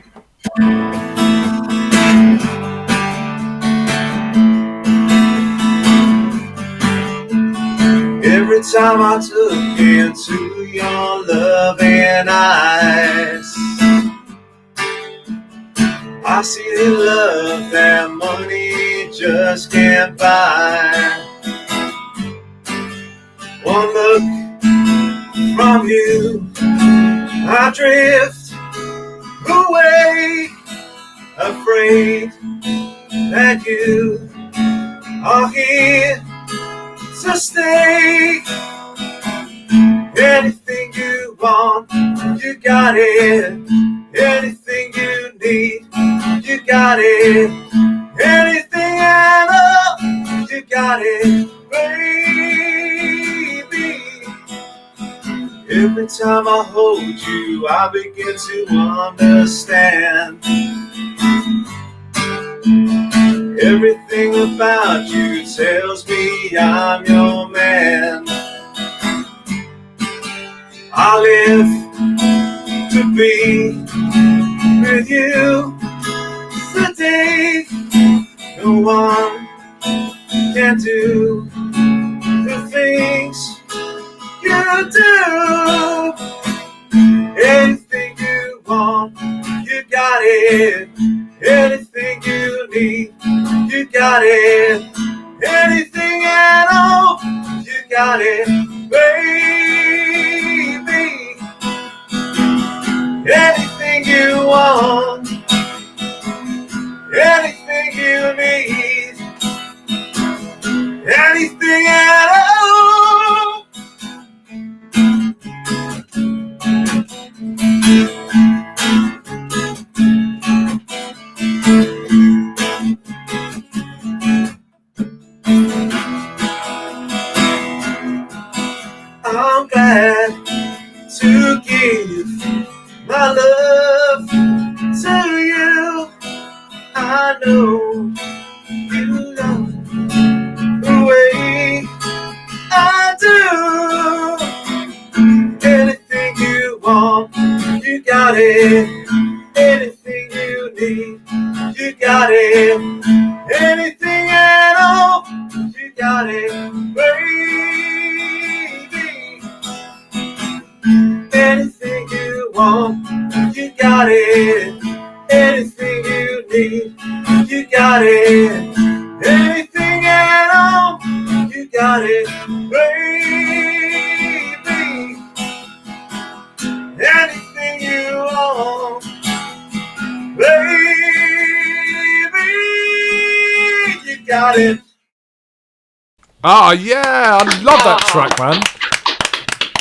time I took into your loving eyes, I see the love that money just can't buy. One look from you, I drift away, afraid that you are here to stay. Anything you want, you got it. Anything you need, you got it. Anything at all, you got it, baby. Every time I hold you, I begin to understand. Everything about you tells me I'm your man. I live to be with you the day no one can do the things you do. Anything you want, you got it. Anything you need, you got it. Anything at all, you got it, baby. Anything you want, anything you need, anything at all. I'm glad to give my love to you. I know you love the way I do. Anything you want, you got it. Anything you need, you got it. Anything at all, you got it, baby. Anything you want, you got it. Anything you need, you got it. Anything at all, you got it, baby. Anything you want, baby, you got it. Ah, yeah, I love that track, man.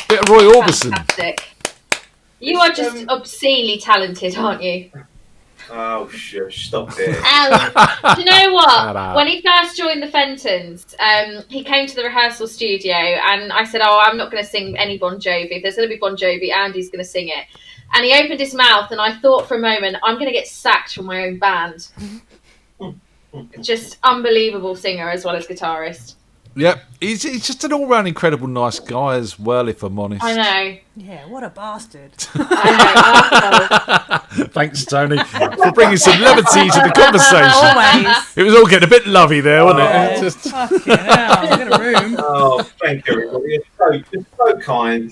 Bit of Roy Orbison. Fantastic. You are just obscenely talented, aren't you? Oh, shush, stop it. Do you know what? Shut up. When he first joined the Fentons, he came to the rehearsal studio and I said, oh, I'm not going to sing any Bon Jovi. If there's going to be Bon Jovi, Andy's going to sing it. And he opened his mouth and I thought for a moment, I'm going to get sacked from my own band. Just unbelievable singer as well as guitarist. Yep, he's just an all-round incredible nice guy as well, if I'm honest. I know. Yeah, what a bastard. Thanks, Tony, for bringing some levity to the conversation. Always. It was all getting a bit lovey there, wasn't it? Just... Fucking hell, I've got a room. Oh, thank you, everybody. You're so kind.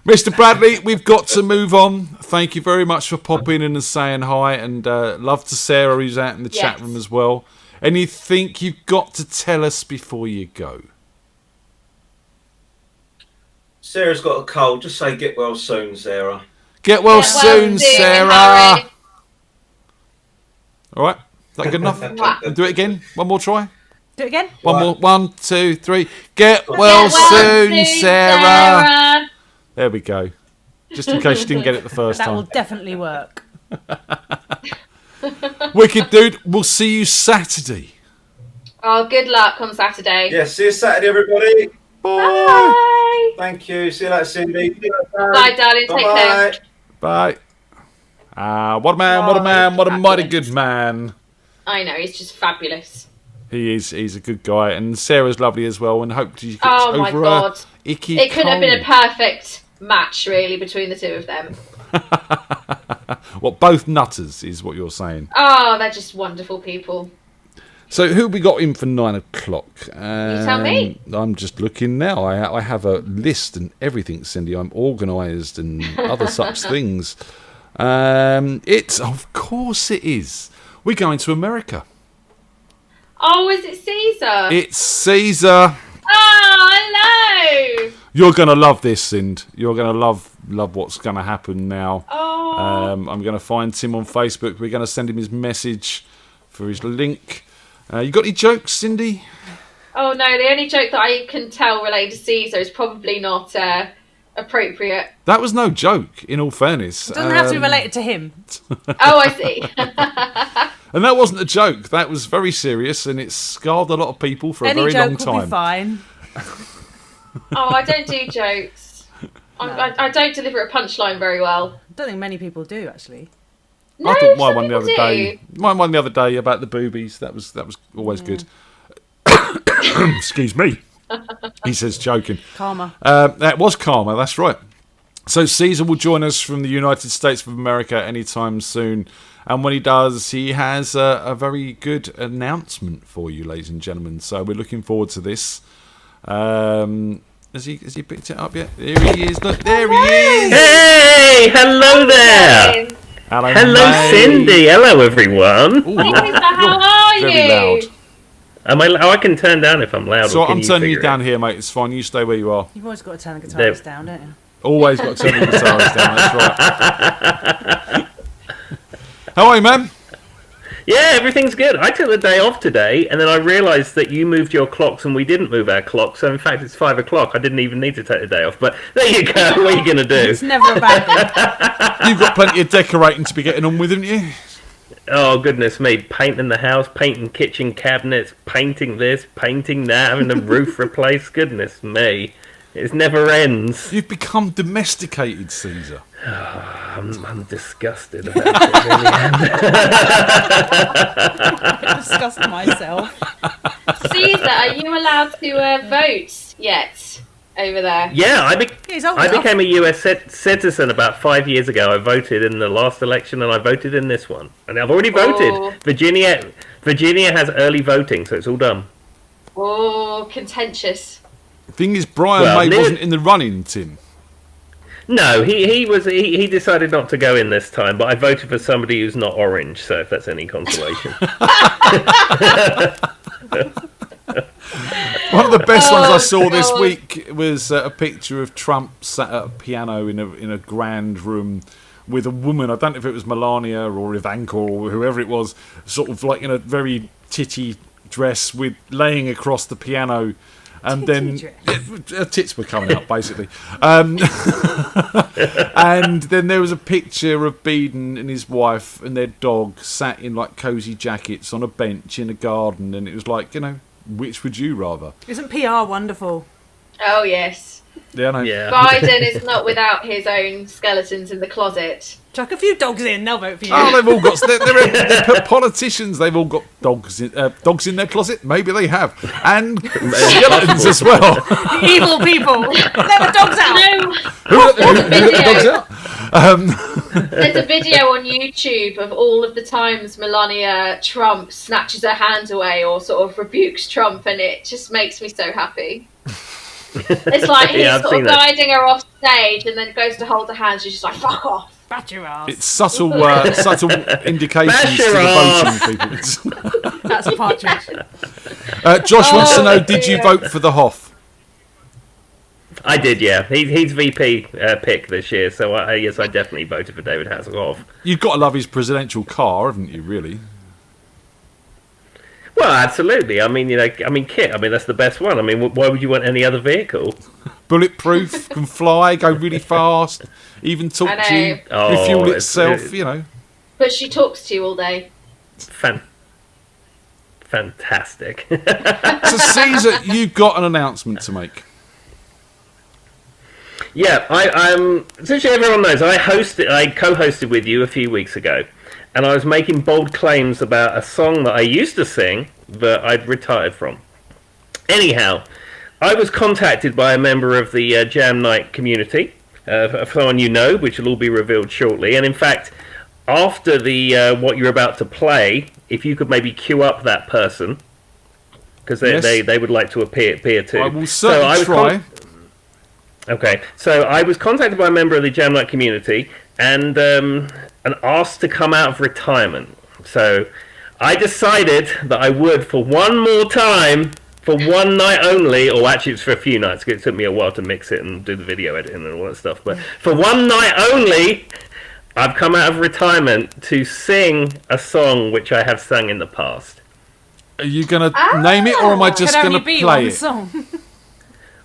Mr. Bradley, we've got to move on. Thank you very much for popping in and saying hi, and love to Sarah, who's out in the chat room as well. Anything you've got to tell us before you go? Sarah's got a cold. Just say get well soon, Sarah. Get well soon, Sarah. All right, is that good enough? Do it again. One more try. Do it again. One more. 1, 2, 3. Get well soon, Sarah. There we go. Just in case you didn't get it the first time. That will definitely work. Wicked, dude. We'll see you Saturday. Oh, good luck on Saturday. Yeah, see you Saturday, everybody. Bye. Thank you. See you later, Cindy. Bye, darling. Take care. Bye. What a man, what a man, what a mighty good man. I know, he's just fabulous. He is. He's a good guy. And Sarah's lovely as well. And hope you get Oh, my over God. icky It could have cold. been a perfect match, really, between the two of them. What, both nutters is what you're saying? Oh, they're just wonderful people. So who we got in for 9 o'clock? You tell me. I'm just looking now. I have a list and everything, Cindy. I'm organised and other such things. Of course it is. We're going to America. Oh, is it Caesar? It's Caesar. Oh, hello. You're going to love this, Sind. You're going to love what's going to happen now. Oh. I'm going to find Tim on Facebook. We're going to send him his message for his link. You got any jokes, Cindy? Oh, no. The only joke that I can tell related to Caesar is probably not appropriate. That was no joke, in all fairness. It doesn't have to be related to him. Oh, I see. And that wasn't a joke. That was very serious, and it scarred a lot of people for a very long time. Any joke will be fine. Oh, I don't do jokes. I don't deliver a punchline very well. I don't think many people do, actually. No, I thought my one the some other people day. do. My one the other day about the boobies. That was always good. Excuse me. He says joking. Karma. That was karma. That's right. So Caesar will join us from the United States of America anytime soon. And when he does, he has a very good announcement for you, ladies and gentlemen. So we're looking forward to this. Has he picked it up yet? There he is. Look, there he is. Hey, hello there. Hello, mate. Cindy. Hello, everyone. Ooh, How are you? very loud. Am I? Oh, I can turn down if I'm loud. So or can I'm turning you figure down here, mate. It's fine. You stay where you are. You've always got to turn the guitarist down, don't you? Always got to turn the guitarist down. That's right. How are you, man? Yeah, everything's good. I took the day off today, and then I realised that you moved your clocks and we didn't move our clocks. So in fact, it's 5 o'clock. I didn't even need to take the day off. But there you go. What are you going to do? It's never a bad thing. You've got plenty of decorating to be getting on with, haven't you? Oh, goodness me. Painting the house, painting kitchen cabinets, painting this, painting that, having the roof replaced. Goodness me. It never ends. You've become domesticated, Caesar. I'm disgusted about it, really. I disgust myself. Caesar, are you allowed to vote yet over there? Yeah, He's old I enough. became a US citizen about 5 years ago. I voted in the last election and I voted in this one. And I've already voted. Oh. Virginia has early voting, so it's all done. Oh, contentious. The thing is, Brian May wasn't in the running, Tim. No, he decided not to go in this time, but I voted for somebody who's not orange, so if that's any consolation. One of the best ones I saw this week was a picture of Trump sat at a piano in a grand room with a woman. I don't know if it was Melania or Ivanka or whoever it was, sort of like in a very titty dress with laying across the piano. And then her tits were coming out, basically. And then there was a picture of Biden and his wife and their dog sat in like cosy jackets on a bench in a garden. And it was like, which would you rather? Isn't PR wonderful? Oh, yes. Yeah, I know. Yeah. Biden is not without his own skeletons in the closet. Chuck a few dogs in, they'll vote for you. Oh, they've all got. They're politicians. They've all got dogs in their closet. Maybe they have, and skeletons as well. Evil people. Let the dogs out. Who let the dogs out? There's a video on YouTube of all of the times Melania Trump snatches her hand away or sort of rebukes Trump, and it just makes me so happy. It's like he's sort of guiding her off stage and then goes to hold her hand. She's just like, fuck off. Bat your ass. It's subtle indications to the voting people. That's a partridge. Josh wants to know, did you vote for the Hoff? I did, yeah. He's VP pick this year, so yes, I definitely voted for David Hasselhoff. You've got to love his presidential car, haven't you, really? Well, absolutely. I mean, Kit. I mean, that's the best one. I mean, why would you want any other vehicle? Bulletproof, can fly, go really fast, even talk to you, refuel itself. But she talks to you all day. Fantastic. So, Caesar, you've got an announcement to make. Yeah, essentially everyone knows I co-hosted with you a few weeks ago. And I was making bold claims about a song that I used to sing that I'd retired from. Anyhow, I was contacted by a member of the Jam Night community, someone you know, which will all be revealed shortly. And in fact, after the what you're about to play, if you could maybe queue up that person, because they would like to appear too. I will certainly try. Okay, so I was contacted by a member of the Jam Night community and asked to come out of retirement. So I decided that I would, for one more time, for one night only, or actually it's for a few nights, because it took me a while to mix it and do the video editing and all that stuff, but for one night only, I've come out of retirement to sing a song which I have sung in the past. Are you going to name it, or am I just going to play it? Song.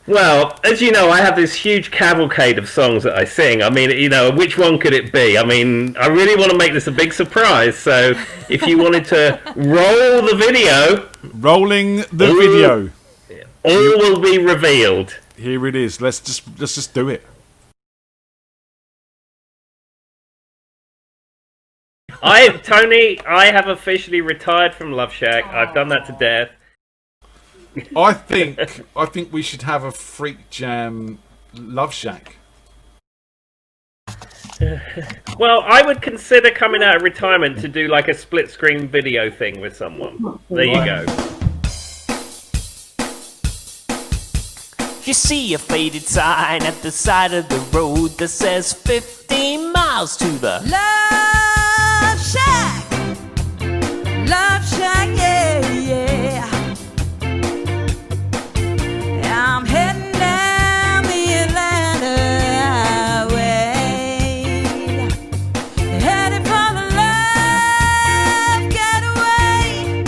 Well, as you know, I have this huge cavalcade of songs that I sing. I mean, you know, which one could it be? I mean, I really want to make this a big surprise, so if you wanted to roll the video... Rolling the video. All will be revealed. Here it is. Let's just do it. Tony, I have officially retired from Love Shack. I've done that to death. I think we should have a Freak Jam Love Shack. Well, I would consider coming out of retirement to do like a split screen video thing with someone. There you go. You see a faded sign at the side of the road that says 15 miles to the Love Shack. Love Shack, yeah, yeah. I'm heading down the Atlanta highway, headed for the love getaway,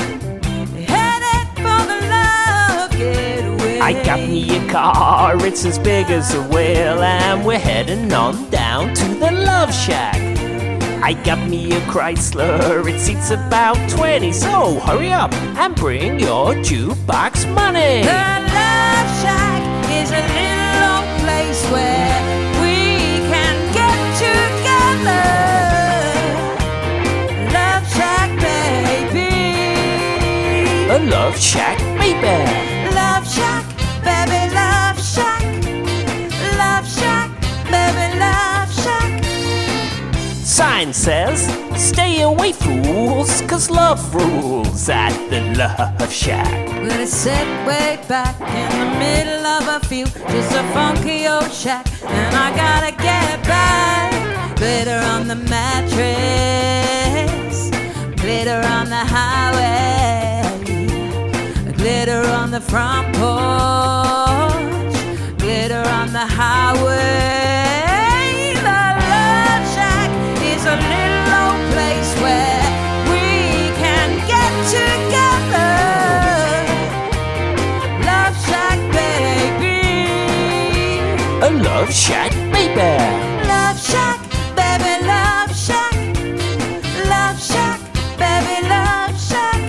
headed for the love getaway. I got me a car, it's as big as a whale, and we're heading on down to the Love Shack. I got me a Chrysler, it seats about 20, so hurry up and bring your jukebox money. The Love Shack is a little old place where we can get together. Love Shack, baby. A Love Shack, baby. Love Shack, baby, Love Shack. Love Shack, baby, Love Shack. Sign says, stay away fools, 'cause love rules at the Love Shack. Well, it's set way back in the middle of a field, just a funky old shack, and I gotta get back. Glitter on the mattress, glitter on the highway, glitter on the front porch, glitter on the highway. A little old place where we can get together. Love Shack, baby. A Love Shack, baby. Love Shack, baby, Love Shack. Love Shack, baby, Love Shack.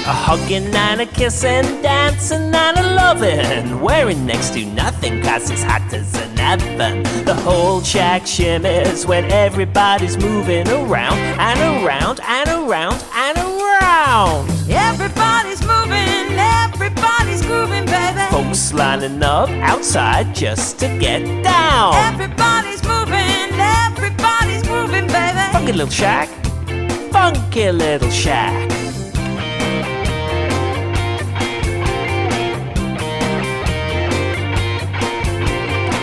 A hugging and a kissing, dancing and a loving, wearing next to nothing 'cause it's hot as an oven. The whole shack shimmers when everybody's moving around and around and around and around. Everybody's moving, everybody's grooving, baby. Folks lining up outside just to get down. Everybody's moving, everybody's grooving, baby. Funky little shack, funky little shack.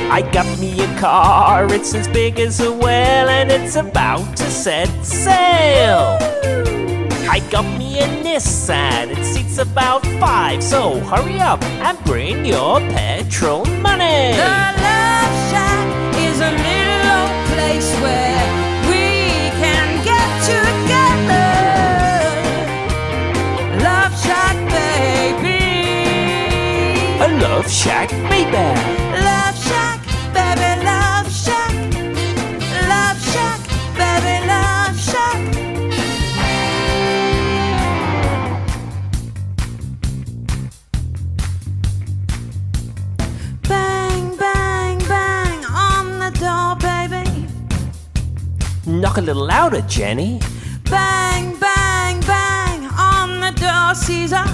I got me a car, it's as big as a whale, and it's about to set sail. I got me a Nissan, it seats about 5, so hurry up and bring your petrol money. The Love Shack is a little old place where we can get together. Love Shack, baby. A Love Shack, baby. Love Shack, baby, Love Shack. Love Shack, baby, Love Shack. Bang, bang, bang on the door, baby. Knock a little louder, Jenny. Bang, bang, bang on the door, Caesar.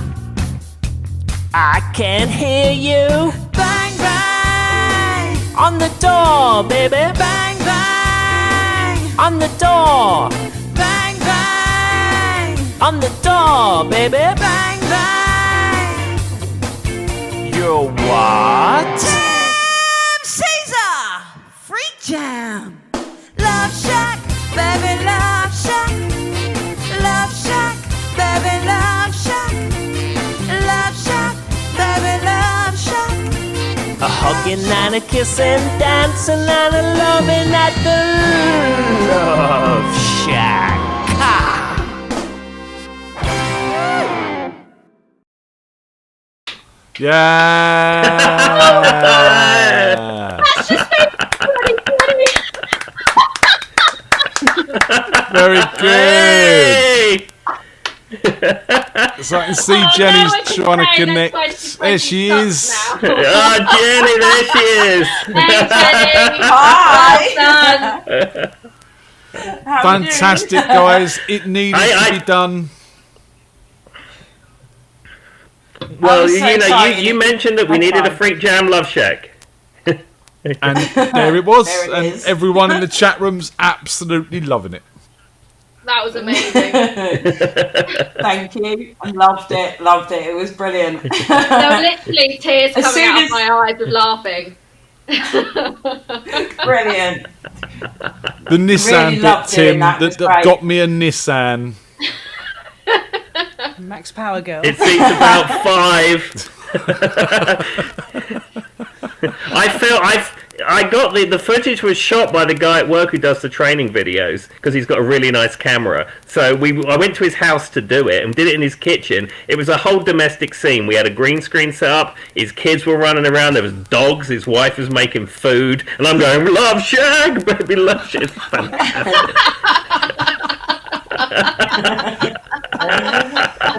I can't hear you. Bang, bang on the door, baby. Bang, bang On the door, bang bang. On the door, baby, bang bang. You're what? Jam Caesar, Freak Jam. Love Shack, baby, Love Shack. Love Shack, baby, Love Shack. Love Shack, baby, Love Shack. A hugging and a kissing, dancing and a loving at the Love Shack. Ha! Yeah. That's just very funny. Very good. So I can see Jenny's trying to connect. There she is. Oh, Jenny, there she is. Hey, Jenny. Hi. Fantastic, guys. It needed to be done. Well, so you mentioned that we needed a Freak Jam Love Shack. And there it was. There it and is. everyone in the chat room's absolutely loving it. That was amazing. Thank you. I loved it. It was brilliant. There were literally tears As coming soon out as- of my eyes with laughing. Brilliant. The Nissan Really bit, loved Tim, doing that. It was that great. got me a Nissan. Max Power Girl. It seats about 5. I got the footage was shot by the guy at work who does the training videos because he's got a really nice camera. So I went to his house to do it and did it in his kitchen. It was a whole domestic scene. We had a green screen set up. His kids were running around. There was dogs. His wife was making food, and I'm going, "Love Shack, baby, love Shack." It's fantastic.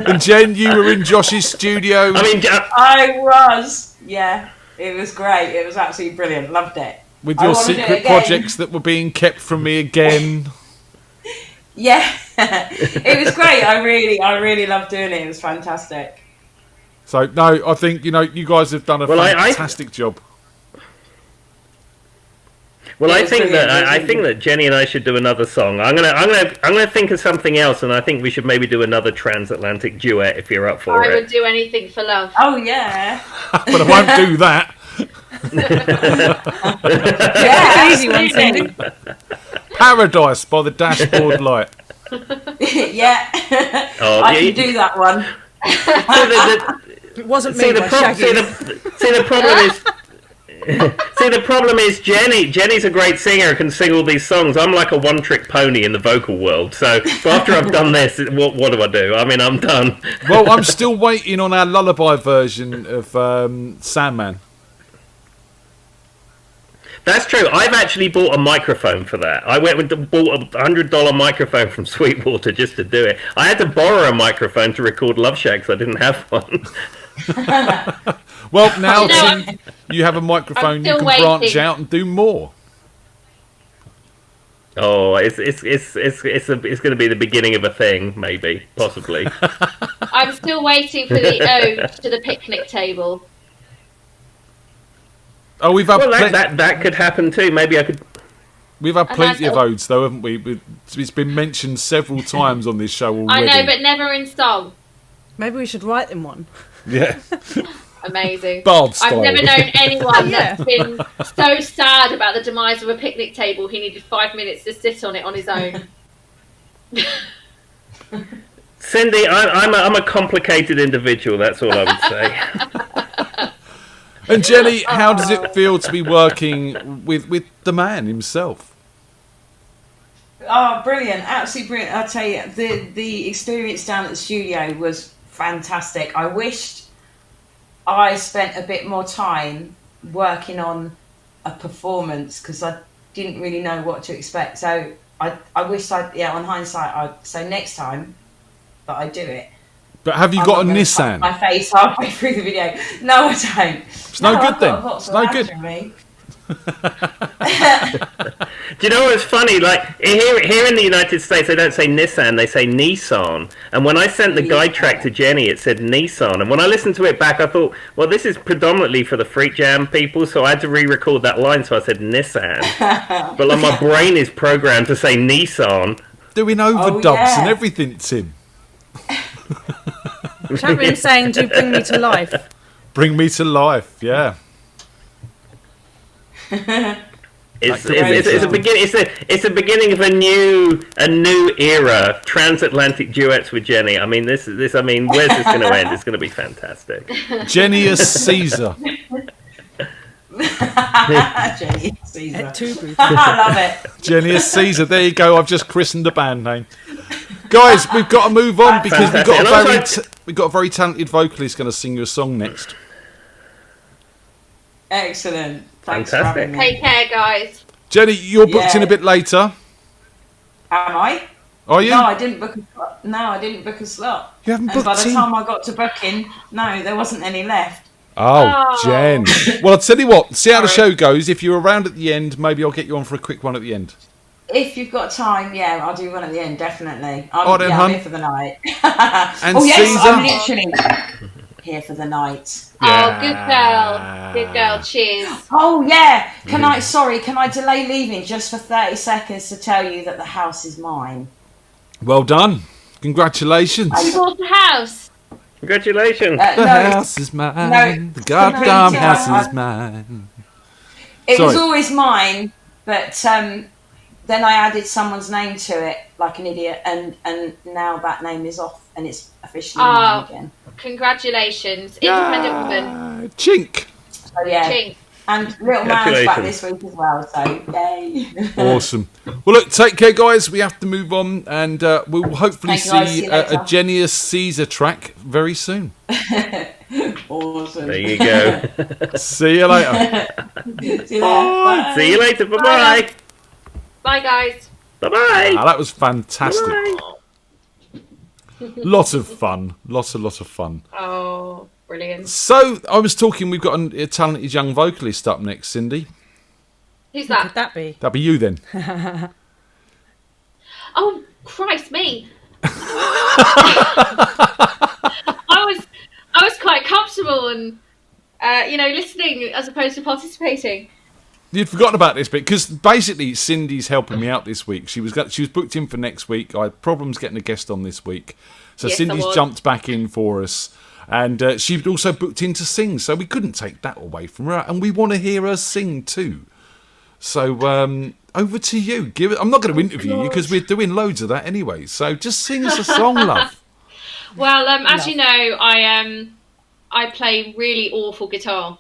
And Jen, you were in Josh's studio. I was. Yeah. It was great. It was absolutely brilliant. Loved it. With I your wanna do it secret again. projects that were being kept from me again. Yeah. It was great. I really loved doing it. It was fantastic. So no, I think you guys have done a fantastic job. Well, Yeah, I it's think brilliant. that It was I really think that Jenny and I should do another song. I'm gonna think of something else, and I think we should maybe do another transatlantic duet if you're up for I it. would do anything for love. Oh yeah. But I won't do that. Yeah, Easy one, Cindy. Paradise by the Dashboard Light. Yeah. Oh, I yeah, can do that one. It wasn't See me, the, but prob- Shaggy. see the problem is. See, the problem is Jenny's a great singer and can sing all these songs. I'm like a one-trick pony in the vocal world. So after I've done this, what do I do? I mean, I'm done. Well, I'm still waiting on our lullaby version of Sandman. That's true. I've actually bought a microphone for that. I went and bought a $100 microphone from Sweetwater just to do it. I had to borrow a microphone to record Love Shack because I didn't have one. Well, now Tim, you have a microphone. You can branch out and do more. Oh, it's going to be the beginning of a thing, maybe, possibly. I'm still waiting for the ode to the picnic table. Oh, we've had that could happen too. Maybe I could. We've had plenty of odes, though, haven't we? It's been mentioned several times on this show already. I know, but never in song. Maybe we should write them one. Yeah. Amazing. Bard style. I've never known anyone that's been so sad about the demise of a picnic table he needed 5 minutes to sit on it on his own. Cindi, I'm a complicated individual. That's all I would say. And Jenny, how does it feel to be working with the man himself? Oh, brilliant! Absolutely brilliant. I'll tell you, the experience down at the studio was fantastic. I wished I spent a bit more time working on a performance because I didn't really know what to expect. So I wish on hindsight, so next time that I do it. But have you I'm got a not gonna Nissan? My face halfway through the video. No, I don't. It's no good I've then. got lots It's of no lads good. from me. Do you know what's funny? Like here in the United States, they don't say Nissan, they say Nissan. And when I sent the guide track to Jenny, it said Nissan. And when I listened to it back, I thought, well, this is predominantly for the FreakJam people, so I had to re-record that line. So I said Nissan, but like my brain is programmed to say Nissan. Doing overdubs and everything, Tim. Chatroom saying, "Do bring me to life." Bring me to life, yeah. It's a beginning of a new era. Transatlantic duets with Jenny. I mean, where's this going to end? It's going to be fantastic. Genius Caesar. Genius Caesar. I love it. Genius Caesar. There you go. I've just christened the band name. Guys, we've got to move on because we've got a very talented vocalist going to sing you a song next. Excellent. Thanks Fantastic. for having me. Take care, guys. Jenny, you're booked in a bit later. Am I? Are you? No, I didn't book a slot. No, I didn't book a slot. You haven't and by booked the in? time I got to booking, no, there wasn't any left. Oh, Jen. Well, I'll tell you what. See how the show goes. If you're around at the end, maybe I'll get you on for a quick one at the end. If you've got time, yeah, I'll do one at the end, definitely. Oh, then, I'm hun. here for the night. And yes, Caesar? I'm literally here for the night. Oh, good girl. Good girl. Cheers. Oh, yeah. Can I delay leaving just for 30 seconds to tell you that the house is mine? Well done. Congratulations. You bought the house. Congratulations. The house is mine. No, The goddamn no, house I- is mine. It was Sorry. always mine, but then I added someone's name to it, like an idiot, and now that name is off, and it's officially mine again. Congratulations. Independent woman. Chink. So yeah, Chink. and little man's back Congratulations. this week as well. So yay! Awesome. Well, look, take care, guys. We have to move on, and we'll hopefully Thank you, guys. see See you a later. Genius Caesar track very soon. Awesome. There you go. See you later. See you later. Bye. See you later. Bye-bye. Bye, guys. Bye-bye. Ah, that was fantastic. Lot of fun. Lot of fun. Oh, brilliant. So, I was talking, we've got a talented young vocalist up next, Cindy. Who's that? Could that be? That'd be you then. Oh, Christ, me. I was quite comfortable and, listening as opposed to participating. You'd forgotten about this bit because basically Cindy's helping me out this week. She was booked in for next week. I had problems getting a guest on this week, so Yes, Cindy's I was. jumped back in for us, and she'd also booked in to sing. So we couldn't take that away from her, and we want to hear her sing too. So over to you. I'm not going to interview you because we're doing loads of that anyway. So just sing us a song, love. Well, as you know, I play really awful guitar.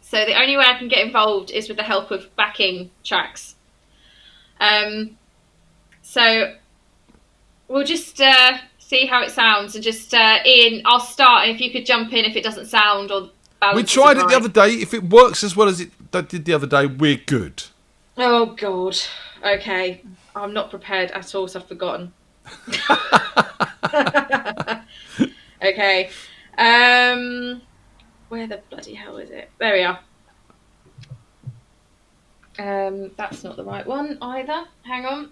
So the only way I can get involved is with the help of backing tracks. So we'll just see how it sounds, and just Ian, I'll start, and if you could jump in if it doesn't sound or balance. We tried it isn't the right. other day. If it works as well as it did the other day, we're good. Oh God. Okay, I'm not prepared at all, so I've forgotten. Okay. Where the bloody hell is it? There we are. That's not the right one either. Hang on.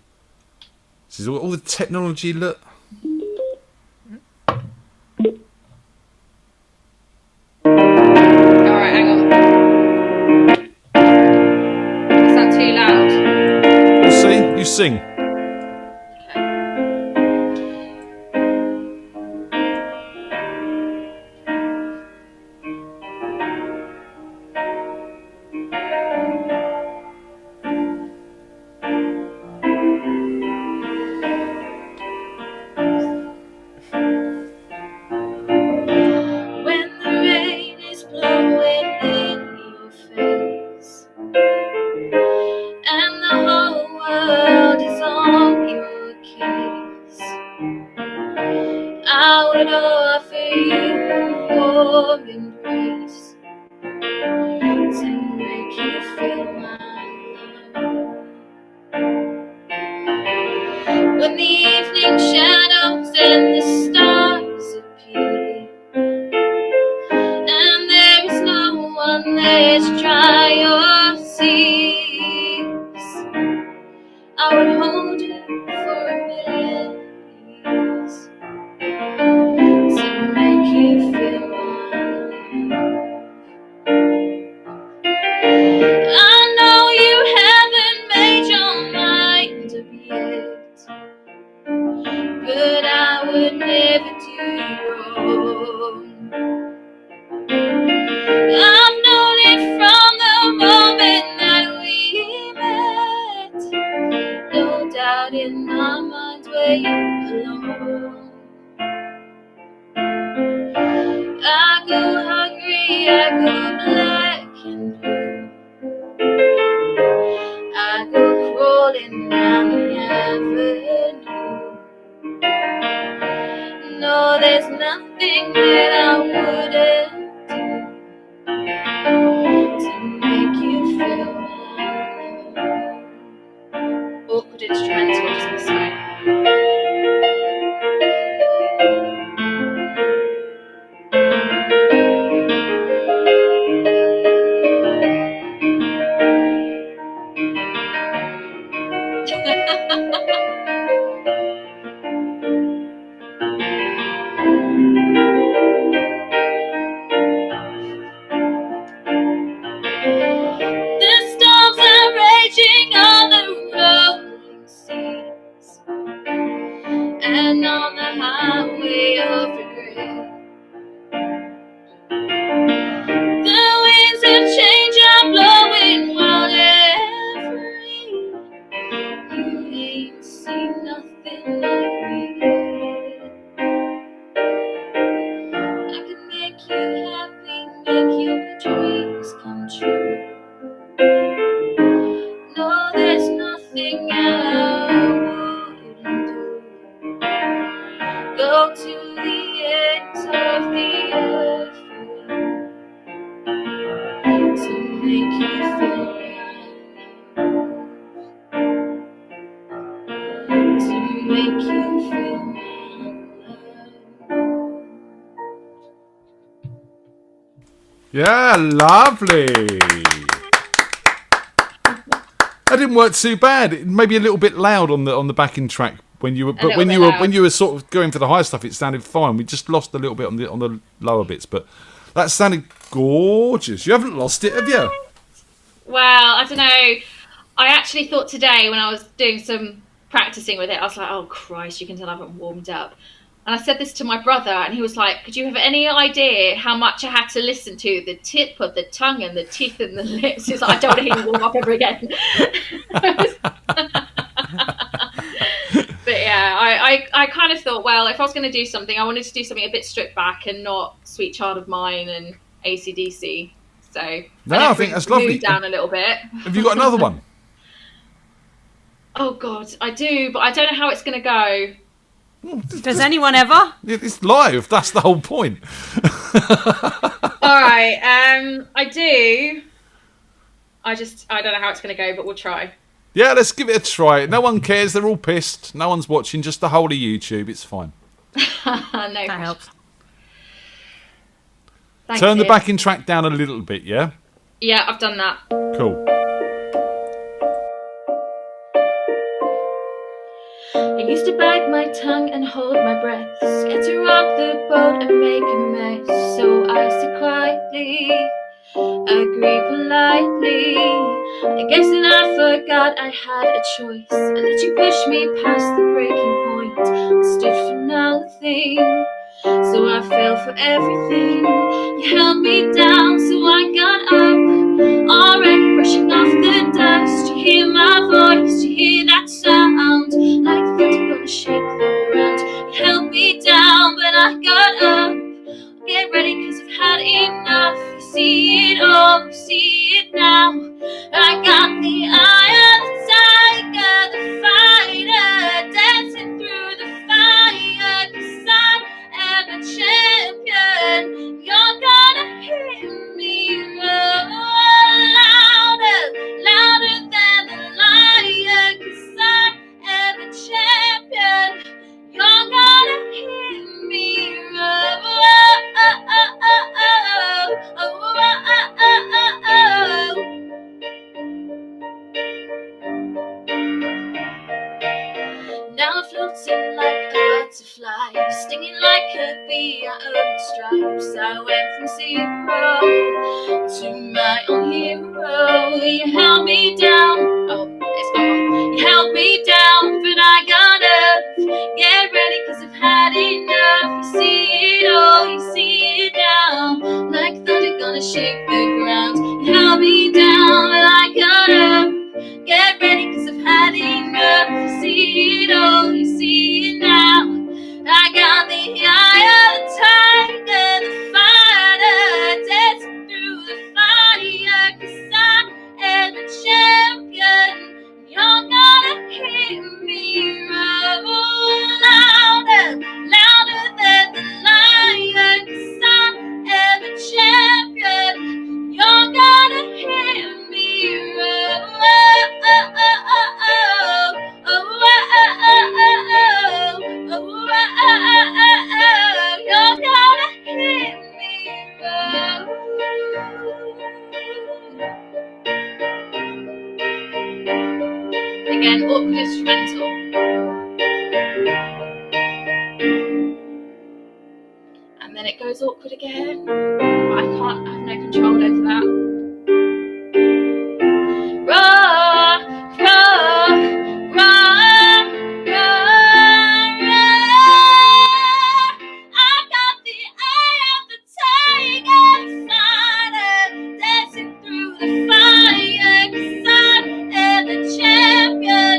This is all the technology. Look. Alright, hang on. Is that too loud? We'll see. You sing. When the rain is blowing in your face and the whole world is on your case, I would offer you a warm embrace to make you feel my love. When the evening shadows and the stars appear, and there is no one there to dry your would never do you wrong. I've known it from the moment that we met. No doubt in my mind where you belong. I go hungry, I go black and blue. I go crawling down the avenue. No, there's nothing that I wouldn't to make you feel my love. Awkward instrumental, just to say. The storms are raging on the rolling seas and on the highway of regret. The winds of change are blowing wild and free. You ain't seen nothing like me. I can make you happy, make your dreams come true. No, there's nothing I wouldn't do. Go to the ends of the earth to make you feel right. To make you feel Yeah, lovely. That didn't work too bad. It maybe a little bit loud on the backing track when you were, but when you were sort of going for the high stuff, it sounded fine. We just lost a little bit on the lower bits, but that sounded gorgeous. You haven't lost it, have you? Well, I don't know. I actually thought today when I was doing some practicing with it, I was like, oh Christ, you can tell I haven't warmed up. And I said this to my brother, and he was like, could you have any idea how much I had to listen to? The tip of the tongue and the teeth and the lips. He's like, I don't want to hear you warm up ever again. But yeah, I kind of thought, well, if I was going to do something, I wanted to do something a bit stripped back and not Sweet Child of Mine and AC/DC. So I think that's lovely. Moved down a little bit. Have you got another one? Oh God, I do, but I don't know how it's going to go. Does anyone ever? It's live. That's the whole point. All right, I do. I don't know how it's going to go, but we'll try. Yeah, let's give it a try. No one cares. They're all pissed. No one's watching. Just the whole of YouTube. It's fine. No, that helps. Turn the backing track down a little bit, yeah? Yeah, I've done that. Cool. I used to bite my tongue and hold my breath, scared to rock the boat and make a mess. So I said quietly, agree politely. I guess that I forgot I had a choice, and that you pushed me past the breaking point. I stood for nothing, so I fell for everything. You held me down, so I got up, already brushing off the dust. You hear my voice, you hear that sound, like thunder gonna shake the ground. You held me down, but I got up. Get ready, cause I've had enough. You see it all, you see it now. I got the eye of the tiger, the fighter, dancing through the fire. Cause I am a champion. You're gonna hear me roar louder, louder than the lion. Cause I am a champion. You're gonna hear me roar. Now I'm floating like a butterfly, stinging like a bee. I earned the stripes. I went from zero to my own hero. You held me down. Oh, it's gone wrong. You held me down, but I got up. Get ready, cause I've had it. instrumental. And then it goes awkward again, but I have no control over that. Run, run, run, run, run. I've got the eye of the tiger, fighter, dancing through the fire, 'cause I am the champion.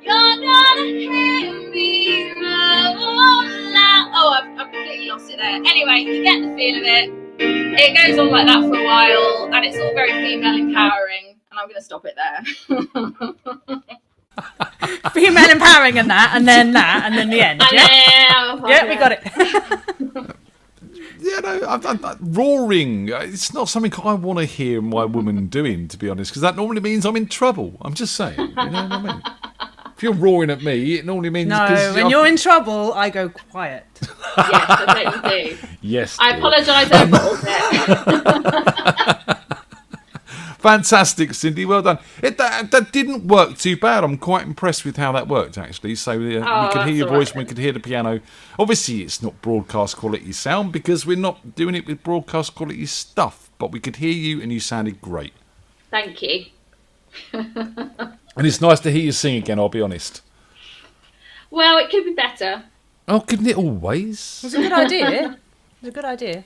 You're gonna hear me roll out. Oh, I've completely lost it there. Anyway, you get the feel of it. It goes on like that for a while, and it's all very female empowering. And I'm going to stop it there. Female empowering and that, and then the end. Yeah, we got it. Yeah, no, I'm roaring. It's not something I want to hear my woman doing, to be honest, because that normally means I'm in trouble. I'm just saying. You know what I mean? If you're roaring at me, it normally means... No, when you're in trouble, I go quiet. Yes, I bet you do. Yes. I apologise over all that. Fantastic, Cindy. Well done. That didn't work too bad. I'm quite impressed with how that worked, actually. So we could hear your voice, we could hear the piano. Obviously, it's not broadcast quality sound because we're not doing it with broadcast quality stuff. But we could hear you, and you sounded great. Thank you. And it's nice to hear you sing again, I'll be honest. Well, it could be better. Oh, couldn't it always? It was a good idea. It was a good idea.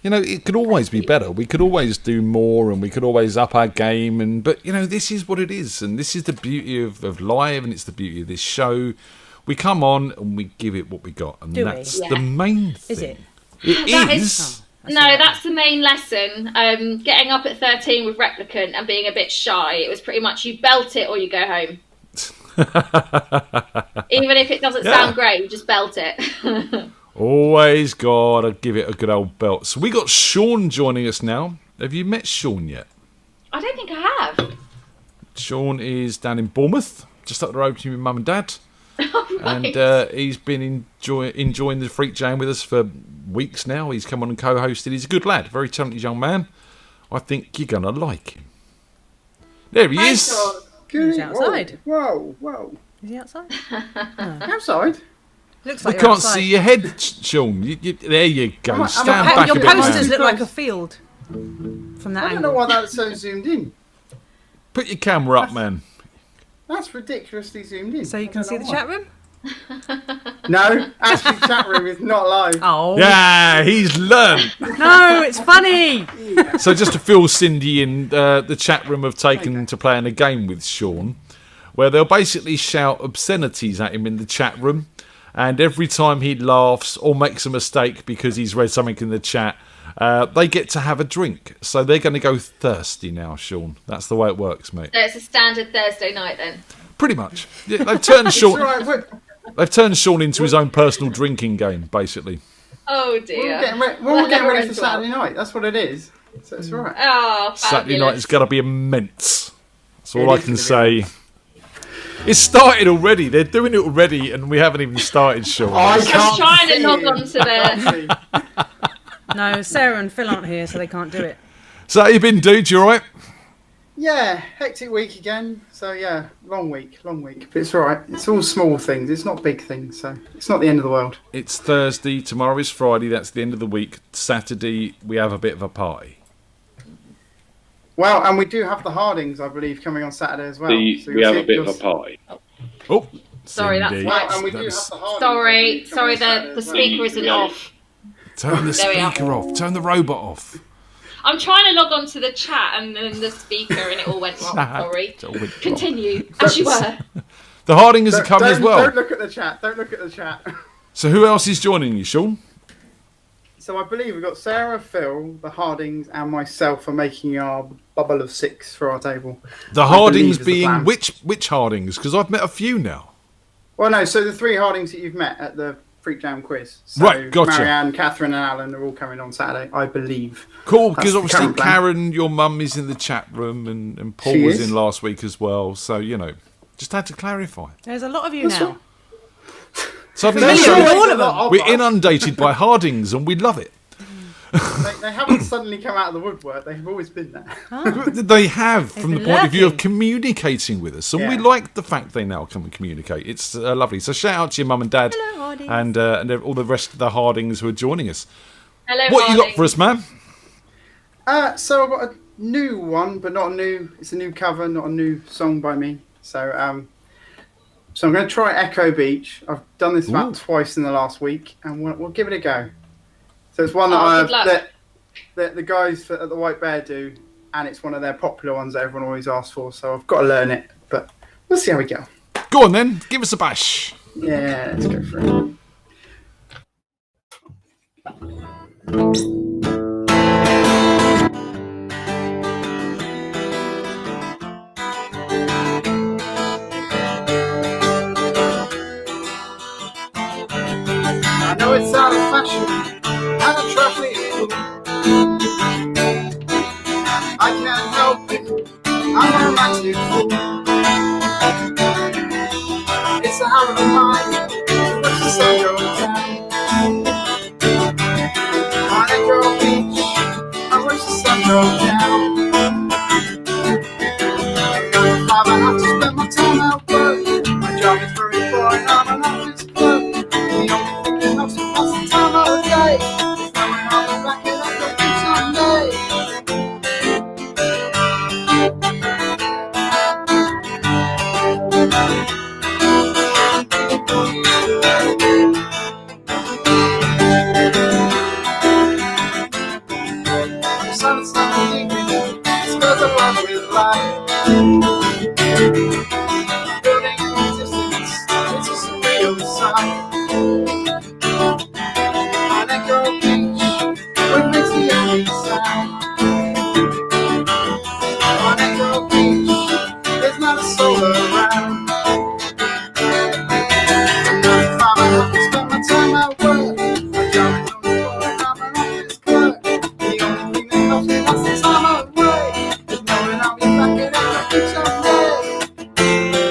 You know, it could always be better. We could always do more, and we could always up our game. But you know, this is what it is, and this is the beauty of live, and it's the beauty of this show. We come on and we give it what we got, and that's the main thing. Is it? It is. No, that's the main lesson. Getting up at 13 with Replicant and being a bit shy, it was pretty much you belt it or you go home. Even if it doesn't sound great, you just belt it. Always gotta give it a good old belt. So we got Sean joining us now. Have you met Sean yet? I don't think I have. Sean is down in Bournemouth, just up the road from your mum and dad. And he's been enjoying the Freak Jam with us for weeks now. He's come on and co-hosted. He's a good lad, very talented young man. I think you're going to like him. There he is. He's outside. Whoa. Is he outside? Outside? Looks We like can't see your head, Sean. There you go. Stand back your a bit, posters man. look like a field from that I don't angle. know why that's so zoomed in. Put your camera up, man. That's ridiculously zoomed in. So you can see the chat room? No, actually, chat room is not live. Oh. Yeah, he's learned. No, it's funny. So just to fill Cindy in, the chat room have taken to playing a game with Sean, where they'll basically shout obscenities at him in the chat room, and every time he laughs or makes a mistake because he's read something in the chat, they get to have a drink. So they're going to go thirsty now, Sean. That's the way it works, mate. So it's a standard Thursday night then. Pretty much. Yeah, they've turned Sean. Right, They've turned Sean into his own personal drinking game, basically. Oh we're dear. all getting ready for Saturday night. That's what it is. So it's all right. Oh, Saturday night is going to be immense. That's all It I is can gonna say. It's started already. They're doing it already, and we haven't even started, Sean. I was trying to log on to the... No, Sarah and Phil aren't here, so they can't do it. So how you been, dude? You all right? Yeah, hectic week again. So yeah, long week. But it's all right. It's all small things. It's not big things. So it's not the end of the world. It's Thursday. Tomorrow is Friday. That's the end of the week. Saturday, we have a bit of a party. Well, and we do have the Hardings, I believe, coming on Saturday as well. So We have a bit of a party. Oh, Sorry, that's Cindy. right. Well, and we do have the Hardings. Sorry, the speaker isn't off. Turn the There we are. speaker off. Turn the robot off. I'm trying to log on to the chat and then the speaker and it all went wrong. Sorry. It all went wrong. Continue, as you were. The Hardingers are coming as well. Don't look at the chat. Don't look at the chat. So who else is joining you, Sean? So I believe we've got Sarah, Phil, the Hardings, and myself are making our bubble of 6 for our table. The I Hardings believe is the being plan. which Hardings? Because I've met a few now. Well, no. So the 3 Hardings that you've met at the Freak Jam quiz. So Right, gotcha. Marianne, Catherine, and Alan are all coming on Saturday, I believe. Cool, That's because the obviously current plan. Karen, your mum, is in the chat room, and Paul She was is. in last week as well. So, you know, just had to clarify. There's a lot of you now. Suddenly, There's we're always a lot of we're us. inundated by Hardings, and we love it. They haven't suddenly come out of the woodwork. They've always been there. They have, from the been point of view of lurking. communicating with us, and we Yeah. like the fact they now come and communicate. It's lovely. So shout out to your mum and dad, Hello, Hardings. and all the rest of the Hardings who are joining us. Hello, What you got Harding. for us, man? So I've got a new one, but not a new. It's a new cover, not a new song by me. So I'm going to try Echo Beach. I've done this about twice in the last week, and we'll give it a go. So it's one Oh, good luck. that the guys at the White Bear do, and it's one of their popular ones that everyone always asks for. So I've got to learn it, but we'll see how we go. Go on then, give us a bash. Yeah, let's go for it. I know it's out of fashion and a traffic fool. I can't help it, I'm a romantic fool. It's a habit of mine to watch the sun go down. On Echo Beach, I watch the sun go down. And I'm have to spend my time at work. My job is very boring, I'm an office clerk. The only thing that helps me pass the time of the day is knowing I'll be back in Echo Beach someday. The sun is not leaving, it's because I love with life. Building an existence, it's a surreal sight. On Echo Beach, what makes the only sound? On Echo Beach, there's not a soul around. And if I have to spend my time at work, my job is only boring, I'm an office clerk. The only thing that helps me pass the time away is knowing I'll be back at Echo Beach someday.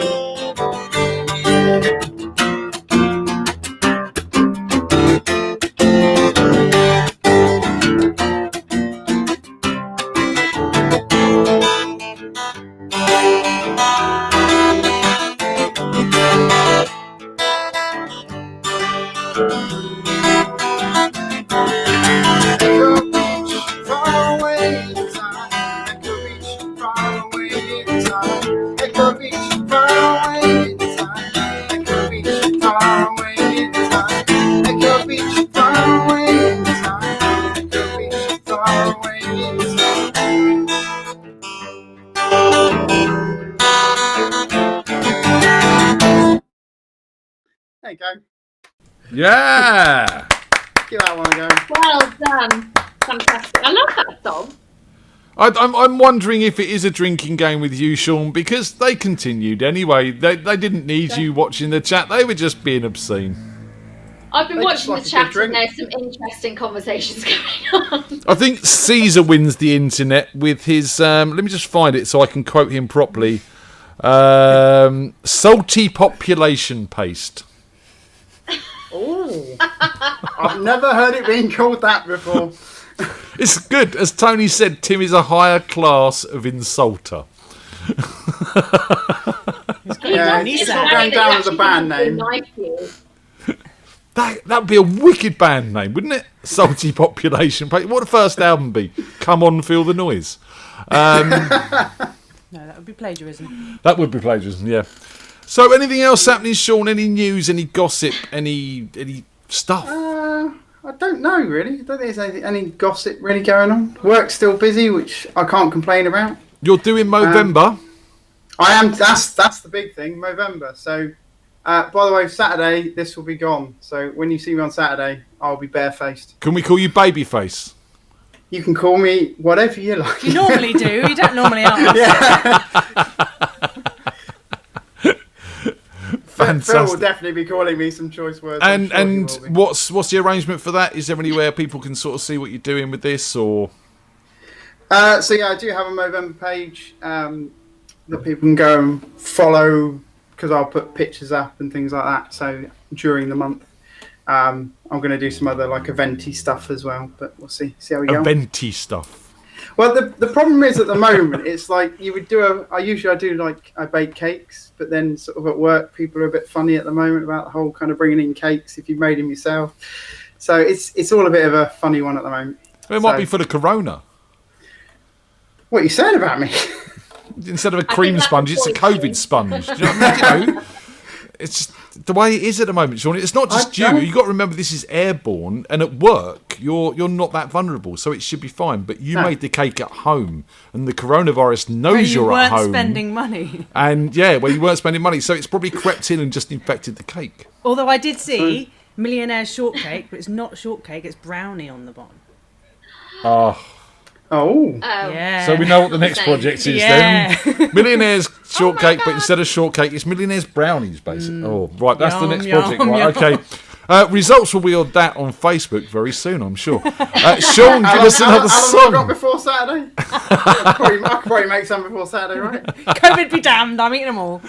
Echo Beach, far away in time. Echo Beach, far away in time. Echo Beach, far away in time. Echo Beach, far away in time. Echo Beach, far away in time. Echo Beach, far away in time. There you go. Yeah. Give that one a go. Well done. Fantastic. I love that song. I'm wondering if it is a drinking game with you, Sean, because they continued anyway. They didn't need you watching the chat. They were just being obscene. I've been They just watching like the a good chat and drink. there's some interesting conversations going on. I think Caesar wins the internet with his. Let me just find it so I can quote him properly. Salty population paste. Oh, I've never heard it being called that before. It's good. As Tony said, Tim is a higher class of insulter. Yeah, it's not going down as a band name. That would be a wicked band name, wouldn't it? Salty population paste. What would the first album be? Come on, feel the noise. No, that would be plagiarism. That would be plagiarism, yeah. So, anything else happening, Sean? Any news? Any gossip? Any stuff? I don't know really. I don't think there's any gossip really going on. Work's still busy, which I can't complain about. You're doing Movember. I am. That's the big thing, Movember. So, by the way, Saturday this will be gone. So when you see me on Saturday, I'll be barefaced. Can we call you Babyface? You can call me whatever you like. You normally do. You don't normally ask. Yeah. Fantastic. Phil will definitely be calling me some choice words. I'm And sure he and will be. what's the arrangement for that? Is there anywhere people can sort of see what you're doing with this, or? So yeah, I do have a Movember page that people can go and follow because I'll put pictures up and things like that. So during the month, I'm going to do some other like eventy stuff as well, but we'll see how we go. Eventy stuff. Well, the problem is at the moment, it's like you would do I bake cakes, but then sort of at work, people are a bit funny at the moment about the whole kind of bringing in cakes if you've made them yourself. So it's all a bit of a funny one at the moment. It might be for the corona. What are you saying about me? Instead of a cream sponge, it's a COVID sponge. Do you know what I mean? You know, it's just the way it is at the moment, Sean. It's not just you. You've got to remember this is airborne, and at work, you're not that vulnerable, so it should be fine. But you made the cake at home, and the coronavirus knows you're at home. You weren't spending money. And you weren't spending money, so it's probably crept in and just infected the cake. Although I did see Millionaire Shortcake, but it's not shortcake, it's brownie on the bottom. Oh. Yeah. So we know what the next project is then. Millionaire's shortcake, but instead of shortcake, it's Millionaire's brownies, basically. Oh, right, that's the next project. Right, okay. Results will be on that on Facebook very soon, I'm sure. Sean, give us another song. Have I got before Saturday? I could probably make some before Saturday, right? COVID be damned, I'm eating them all.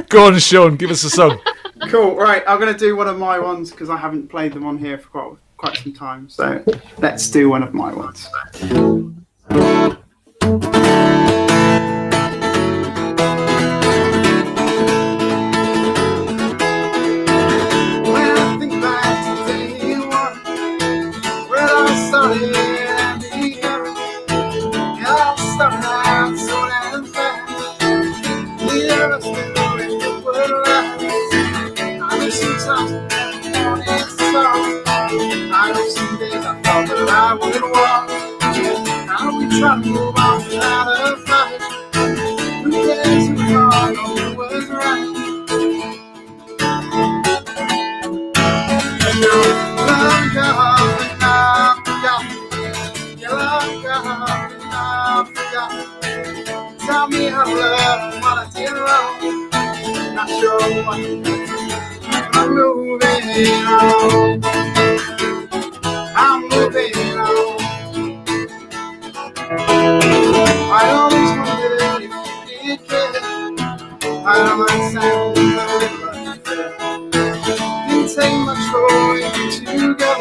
Go on, Sean, give us a song. Cool, right, I'm going to do one of my ones because I haven't played them on here for quite some time, so let's do one of my ones. When I think back to day one, where I started and began, I started out so damn fast. Neither of us knew if it would last. I know sometimes I wanted to stop. I know some days I thought that I would walk. Now we try to move on without a fight. Who cares who was wrong or who was right? And your love gone and I forgot. Your love gone and I forgot. Tell me how to love what I did wrong. Not sure what to do. I'm moving on. I'm moving on. I always wondered if you did care. I don't understand the didn't take much for you to go.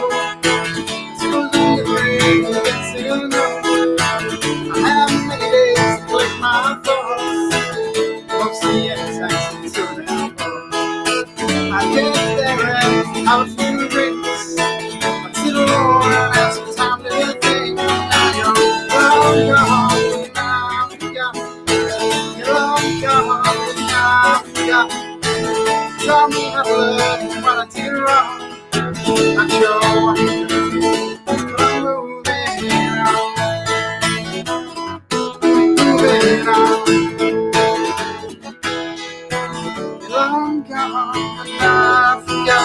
Suppose in the brain you get to know. I have many days to collect my thoughts. Mostly insects to them. I get there and I was in the race. I sit alone and ask for time to think. Now you're gone and I forgot. You're gone and I forgot. Tell me how to love what I did wrong. Not sure what to do, but I'm moving on. Moving on. Long gone and I forgot.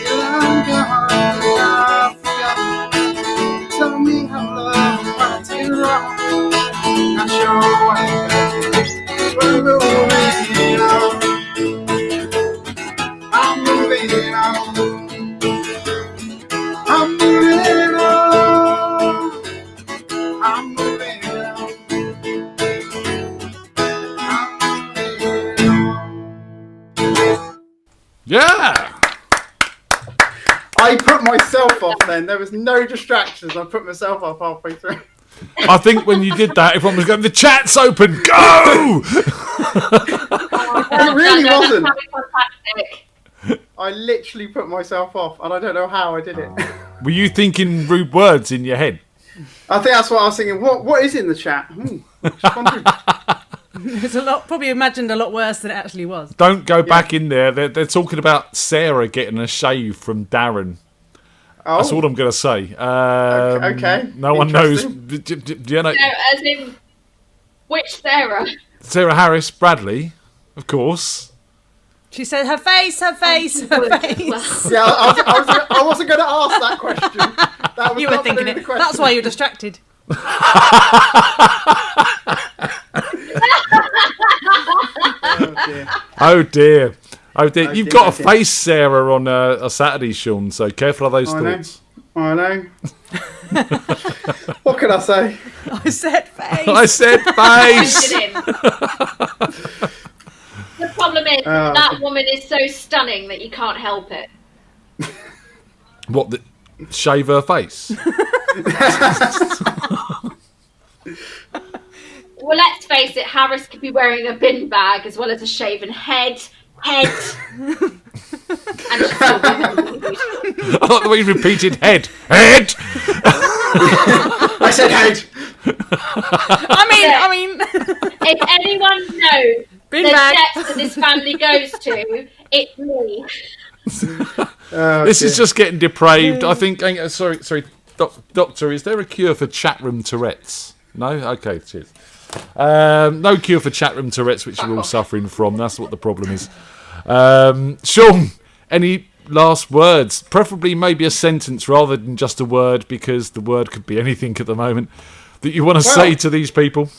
Long gone and I forgot. Tell me how love what I did wrong. Not sure what to do, but I'm moving on. I'm moving on. I'm moving on. I'm moving on. Yeah. I put myself off then. There was no distractions. I put myself off halfway through. I think when you did that, everyone was going, the chat's open, go! It really wasn't. I literally put myself off, and I don't know how I did it. Were you thinking rude words in your head? I think that's what I was thinking. What is in the chat? It's a lot. Probably imagined a lot worse than it actually was. Don't go back in there. They're talking about Sarah getting a shave from Darren. Oh. That's all I'm going to say. Okay. No one knows. Do you know? No, as in, which Sarah? Sarah Harris Bradley, of course. She said her face, her face, her face. Yeah, I wasn't going to ask that question. That was you were thinking it. That's why you're distracted. Oh dear. You've got a face, Sarah, on a Saturday, Sean, so careful of those thoughts. I know. What can I say? I said face. I said face. The problem is that woman is so stunning that you can't help it. What, shave her face? Well, let's face it, Harris could be wearing a bin bag as well as a shaven head. And she's still women. I like the way you repeated head. Head! I said head. I mean. If anyone knows Bin the bag. depths that this family goes to, it's me. This is just getting depraved. I think. Sorry, Doctor. Is there a cure for chat room Tourette's? No. Okay. Cheers. No cure for chat room Tourette's, which you're all suffering from. That's what the problem is. Sean, any last words? Preferably maybe a sentence rather than just a word, because the word could be anything at the moment that you want to say to these people.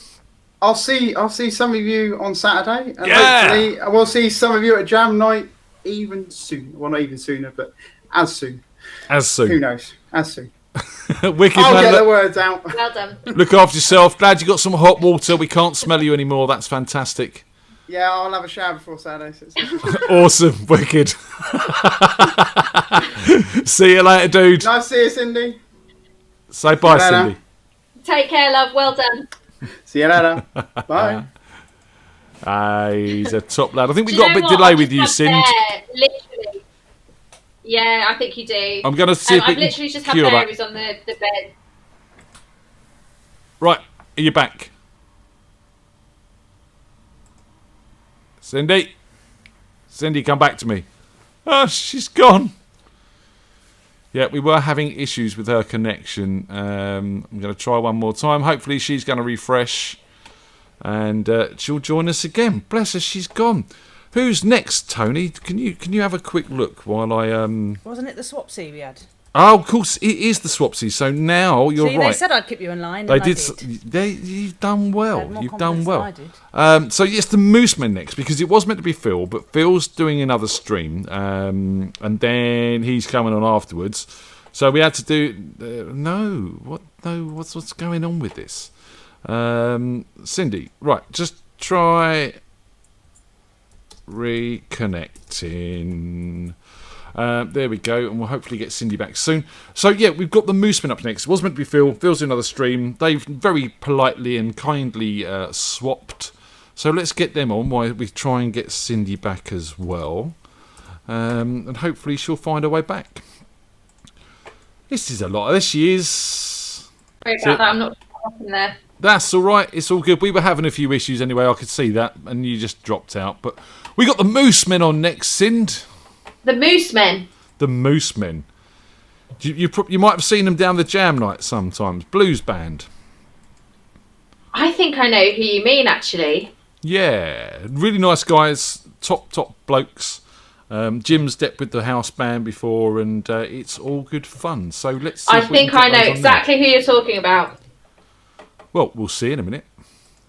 I'll see some of you on Saturday, and Yeah. hopefully I will see some of you at Jam Night even soon. Well, not even sooner, but as soon. As soon. Who knows? As soon. Wicked, I'll man. get the words out. Well done. Look after yourself. Glad you got some hot water. We can't smell you anymore. That's fantastic. Yeah, I'll have a shower before Saturday. So it's Awesome. Wicked. See you later, dude. nice to see you, Cindy. Say bye, See you later. Cindy. Take care, love. Well done. See you later. Bye. He's a top lad. I think Do we've you got a know bit what? delay I with just you, had Sind. hair, literally. Yeah, I think you do. I'm going to see if we I've can literally just had cure that. berries on the bed. Right, are you back? Cindy? Cindy, come back to me. Oh, she's gone. Yeah, we were having issues with her connection. I'm going to try one more time. Hopefully she's going to refresh. And she'll join us again. Bless her, she's gone. Who's next, Tony? Can you have a quick look while I... Wasn't it the Swapsy we had? Oh, of course, it is the Swapsy. So now you're See, right. they said I'd keep you in line. They and did. I You've done well. more You've done confidence than well. I did. So yes, the Mooseman next, because it was meant to be Phil, but Phil's doing another stream, and then he's coming on afterwards. So we had to do. What's going on with this? Cindy, right? Just try reconnecting. There we go, and we'll hopefully get Cindy back soon. So yeah, we've got the Mooseman up next. It was meant to be Phil. Phil's doing another stream. They've very politely and kindly swapped. So let's get them on while we try and get Cindy back as well. And hopefully she'll find her way back. This is a lot. There she is. Sorry about that. I'm not in there. That's all right. It's all good. We were having a few issues anyway. I could see that, and you just dropped out. But we got the Moosemen on next, Sind. The Moosemen. The Moosemen. You might have seen them down the Jam Night sometimes. Blues band. I think I know who you mean, actually. Yeah, really nice guys. Top blokes. Jim's stepped with the house band before, and it's all good fun. So let's see. I if we think can I get know those on exactly who you're talking about. there. Well, we'll see in a minute.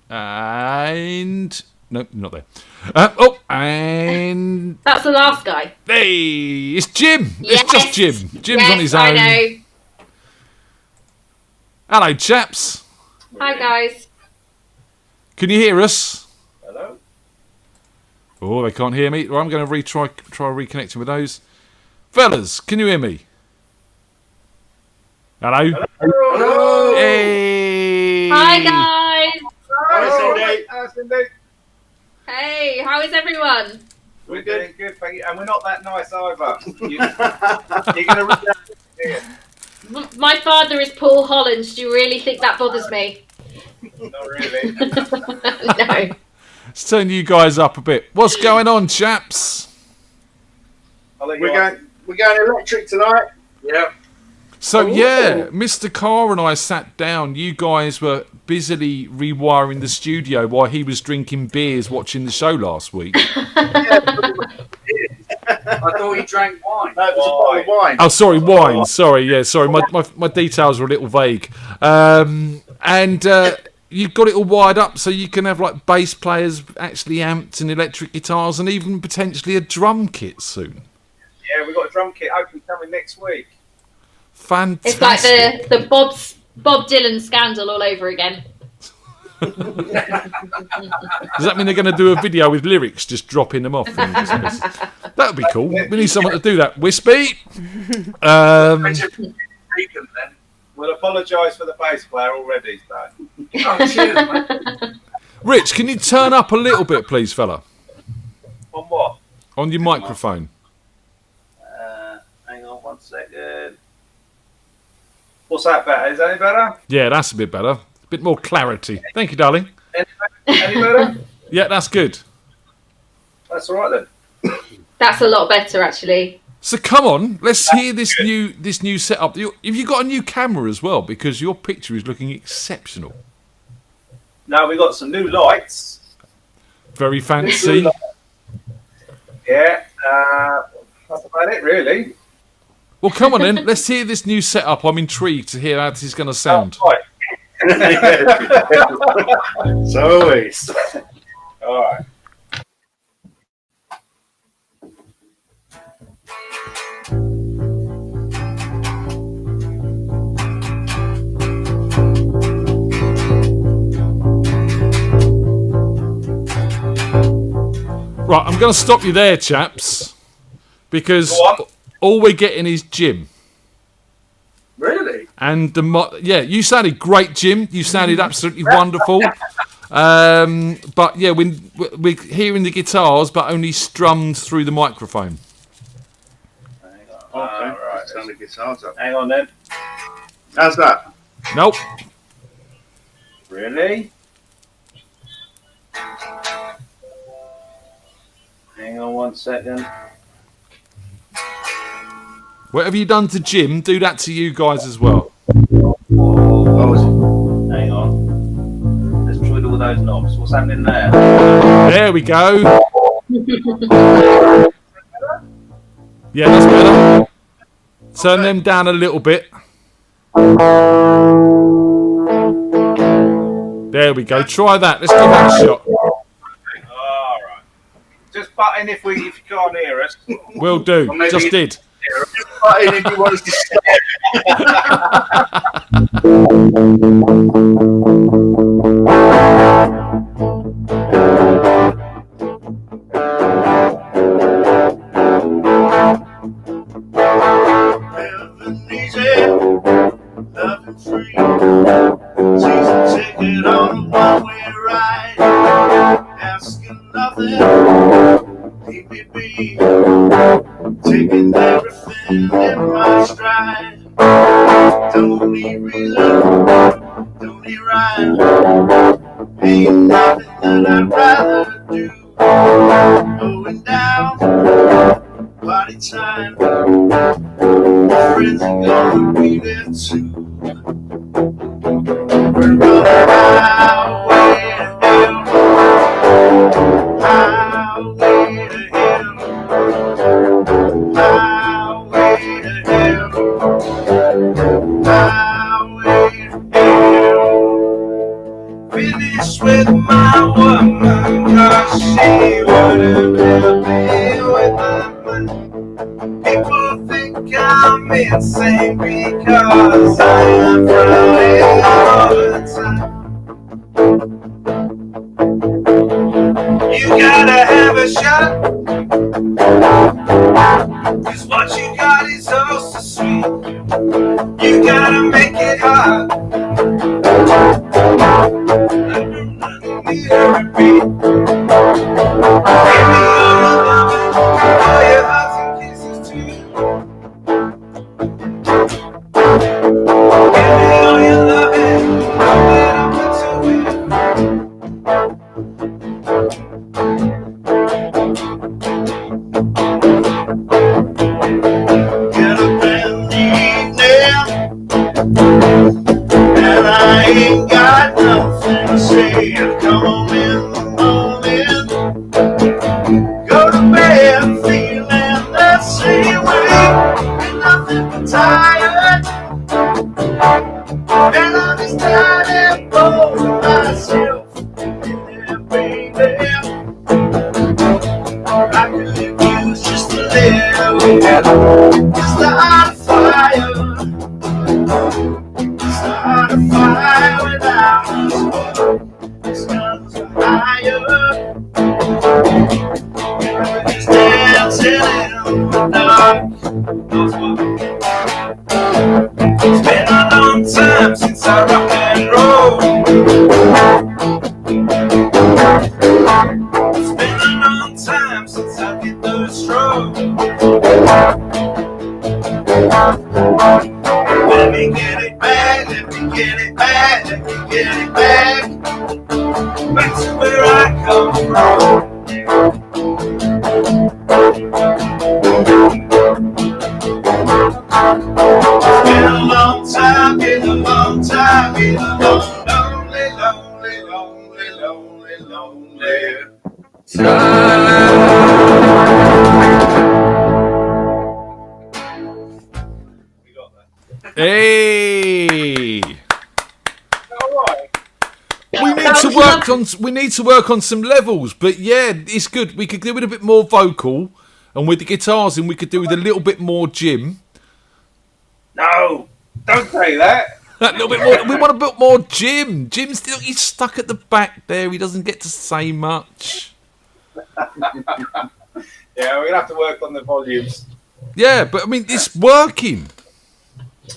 And no, not there. And That's the last guy. hey, it's Jim. Yes. It's just Jim. Jim's Yes, on his I own. know. Hello, chaps. Hi, guys. Can you hear us? Hello? Oh, they can't hear me. Well, I'm going to try reconnecting with those. Fellas, can you hear me? Hello? Hello. Hey! Hi, guys. Hi, Cindy. Hey, how is everyone? We're good, thank you. And we're not that nice either. You're going to read that. My father is Paul Holland. Do you really think that bothers me? Not really. No. Let's turn you guys up a bit. What's going on, chaps? We're going electric tonight. Yep. So, yeah, Mr. Carr and I sat down. You guys were busily rewiring the studio while he was drinking beers watching the show last week. I thought you drank wine. No, it was a bottle of wine. Oh, sorry, wine. Sorry, yeah, sorry. My details were a little vague. And you've got it all wired up so you can have like bass players actually amped and electric guitars and even potentially a drum kit soon. Yeah, we've got a drum kit hopefully coming next week. Fantastic. It's like the Bob Dylan scandal all over again. Does that mean they're going to do a video with lyrics, just dropping them off? That would be cool. We need someone to do that. Wispy. We'll apologise for the bass player already. So. Rich, can you turn up a little bit, please, fella? On what? On your microphone. Hang on 1 second. What's that better? Is that any better? Yeah, that's a bit better. A bit more clarity. Thank you, darling. Any better? Yeah, that's good. That's all right then. That's a lot better, actually. So come on, let's hear this new setup. Have you got a new camera as well? Because your picture is looking exceptional. Now we got some new lights. Very fancy. Yeah, that's about it really. Well, come on then. Let's hear this new setup. I'm intrigued to hear how this is going to sound. Oh, right. So always. All right. Right, I'm going to stop you there, chaps, because all we're getting is Jim. Really? And you sounded great, Jim. You sounded absolutely wonderful. But yeah, we're hearing the guitars, but only strummed through the microphone. Okay, right. Turn the guitars up. Hang on then. How's that? Nope. Really? Hang on 1 second. Whatever you done to Jim, do that to you guys as well. Hang on. Let's try all those knobs. What's happening there? There we go. Yeah, that's better. Turn them down a little bit. There we go. Try that. Let's give that a shot. Just butt in if you can't hear us. Will do. Just did. Just butt in if you want us to stop. Living easy, loving free. Season ticket on a one-way ride. Asking nothing. Leave me be, taking everything in my stride. Don't need reason, don't need rhyme. Ain't nothing that I'd rather do. Going down, party time. My friends are gonna be there too. We're running highway to hell. Highway to hell. Highway to hell. Highway to hell. Finished with my woman, cause she wouldn't help me with my money. People think I'm insane because I'm frowning all the time. You gotta have a shot, cause what you got is oh so sweet. You gotta make it hot. I do not need a repeat. Give me all your loving, all your hugs and kisses too. Give me all your loving, all that I'm into it. Get up in the evening, and I ain't got nothing to say. Come home in the morning, go to bed feeling the same way. Ain't nothing but tired, and I'm just tired and bored of myself. Yeah, baby, I could use just a little bit. Start a fire. Start a fire without a spark. Let me get it back, let me get it back, let me get it back. Back to where I come from. It's been a long time, been a long time, been a long, lonely, lonely, lonely, lonely, lonely Hey! We need to work on some levels, but yeah, it's good. We could do it a bit more vocal, and with the guitars in, we could do with a little bit more Jim. No, don't say that. A little bit more. We want a bit more Jim. Jim's still he's stuck at the back there. He doesn't get to say much. Yeah, we're gonna have to work on the volumes. Yeah, but I mean, it's working.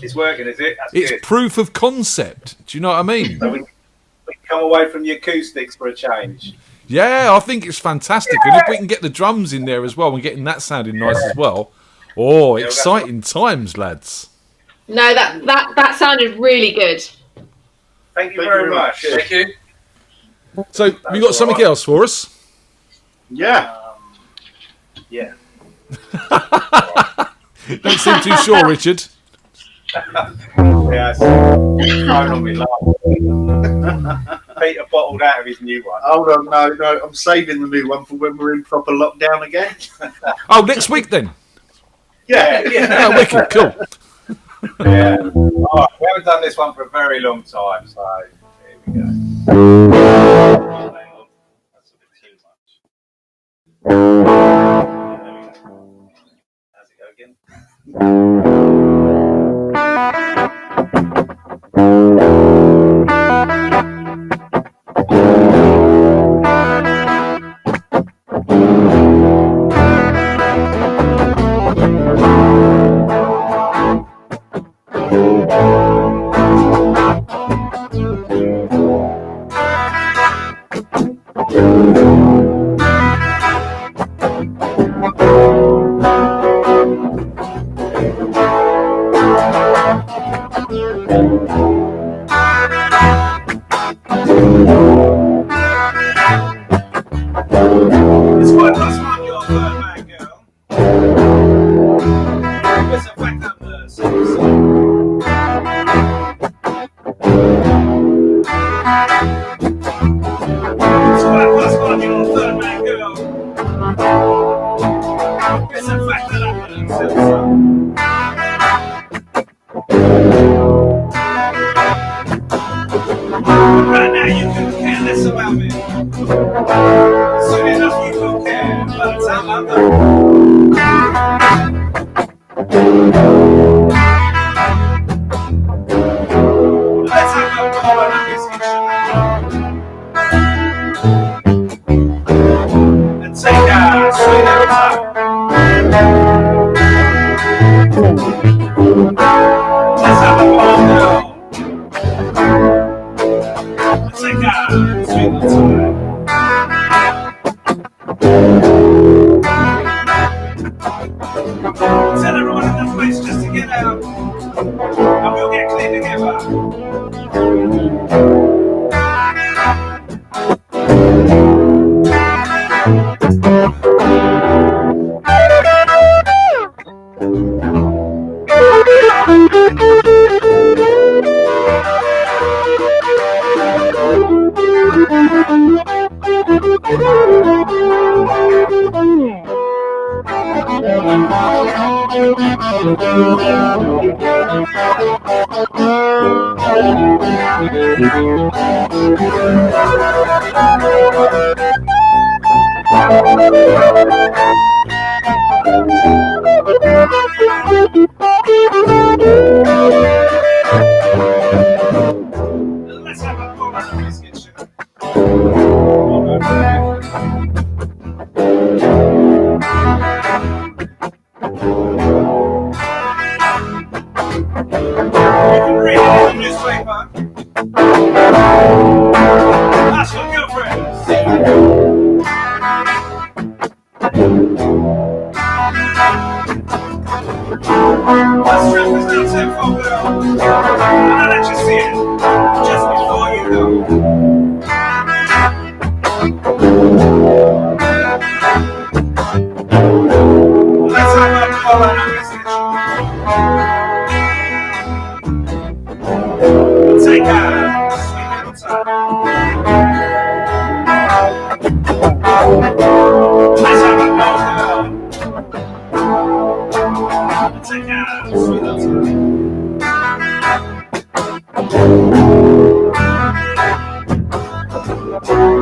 It's working, is it? That's It's good. proof of concept. Do you know what I mean? So we come away from the acoustics for a change. Yeah, I think it's fantastic. And if we can get the drums in there as well and getting that sounding nice as well. Oh, exciting times, lads. No, that sounded really good. Thank you very much. Thank you. So, have you got something else for us? Yeah. Yeah. Don't seem too sure, Richard. Yeah, it's thrown on me laughing. Peter bottled out of his new one. Hold on, no, I'm saving the new one for when we're in proper lockdown again. Oh, next week then? Yeah. Oh, wicked, cool. Yeah. All right, we haven't done this one for a very long time, so here we go. That's a bit too much. How's it go again? It's quite nice one, your man, girl. It's a fact I'm It's quite nice one, your third man, girl. It's a fact that I'm right now you can care less about me. Soon enough you will care by the time I'm done. Let's have a ball and a biscuit and take a sweet every time. Let's have a ball now. Take a sweet little time. Tell everyone in the place just to get out, and we'll get clean together. Let's have a ball and a biscuit, sugar. You can read it in the newspaper. Ask your girlfriend. Let's It's now 10 for girl. And I'll let you see it just before you go. Let's have a call and a message. Take a sweet little time. Let's have a call, girl. Take a sweet little time.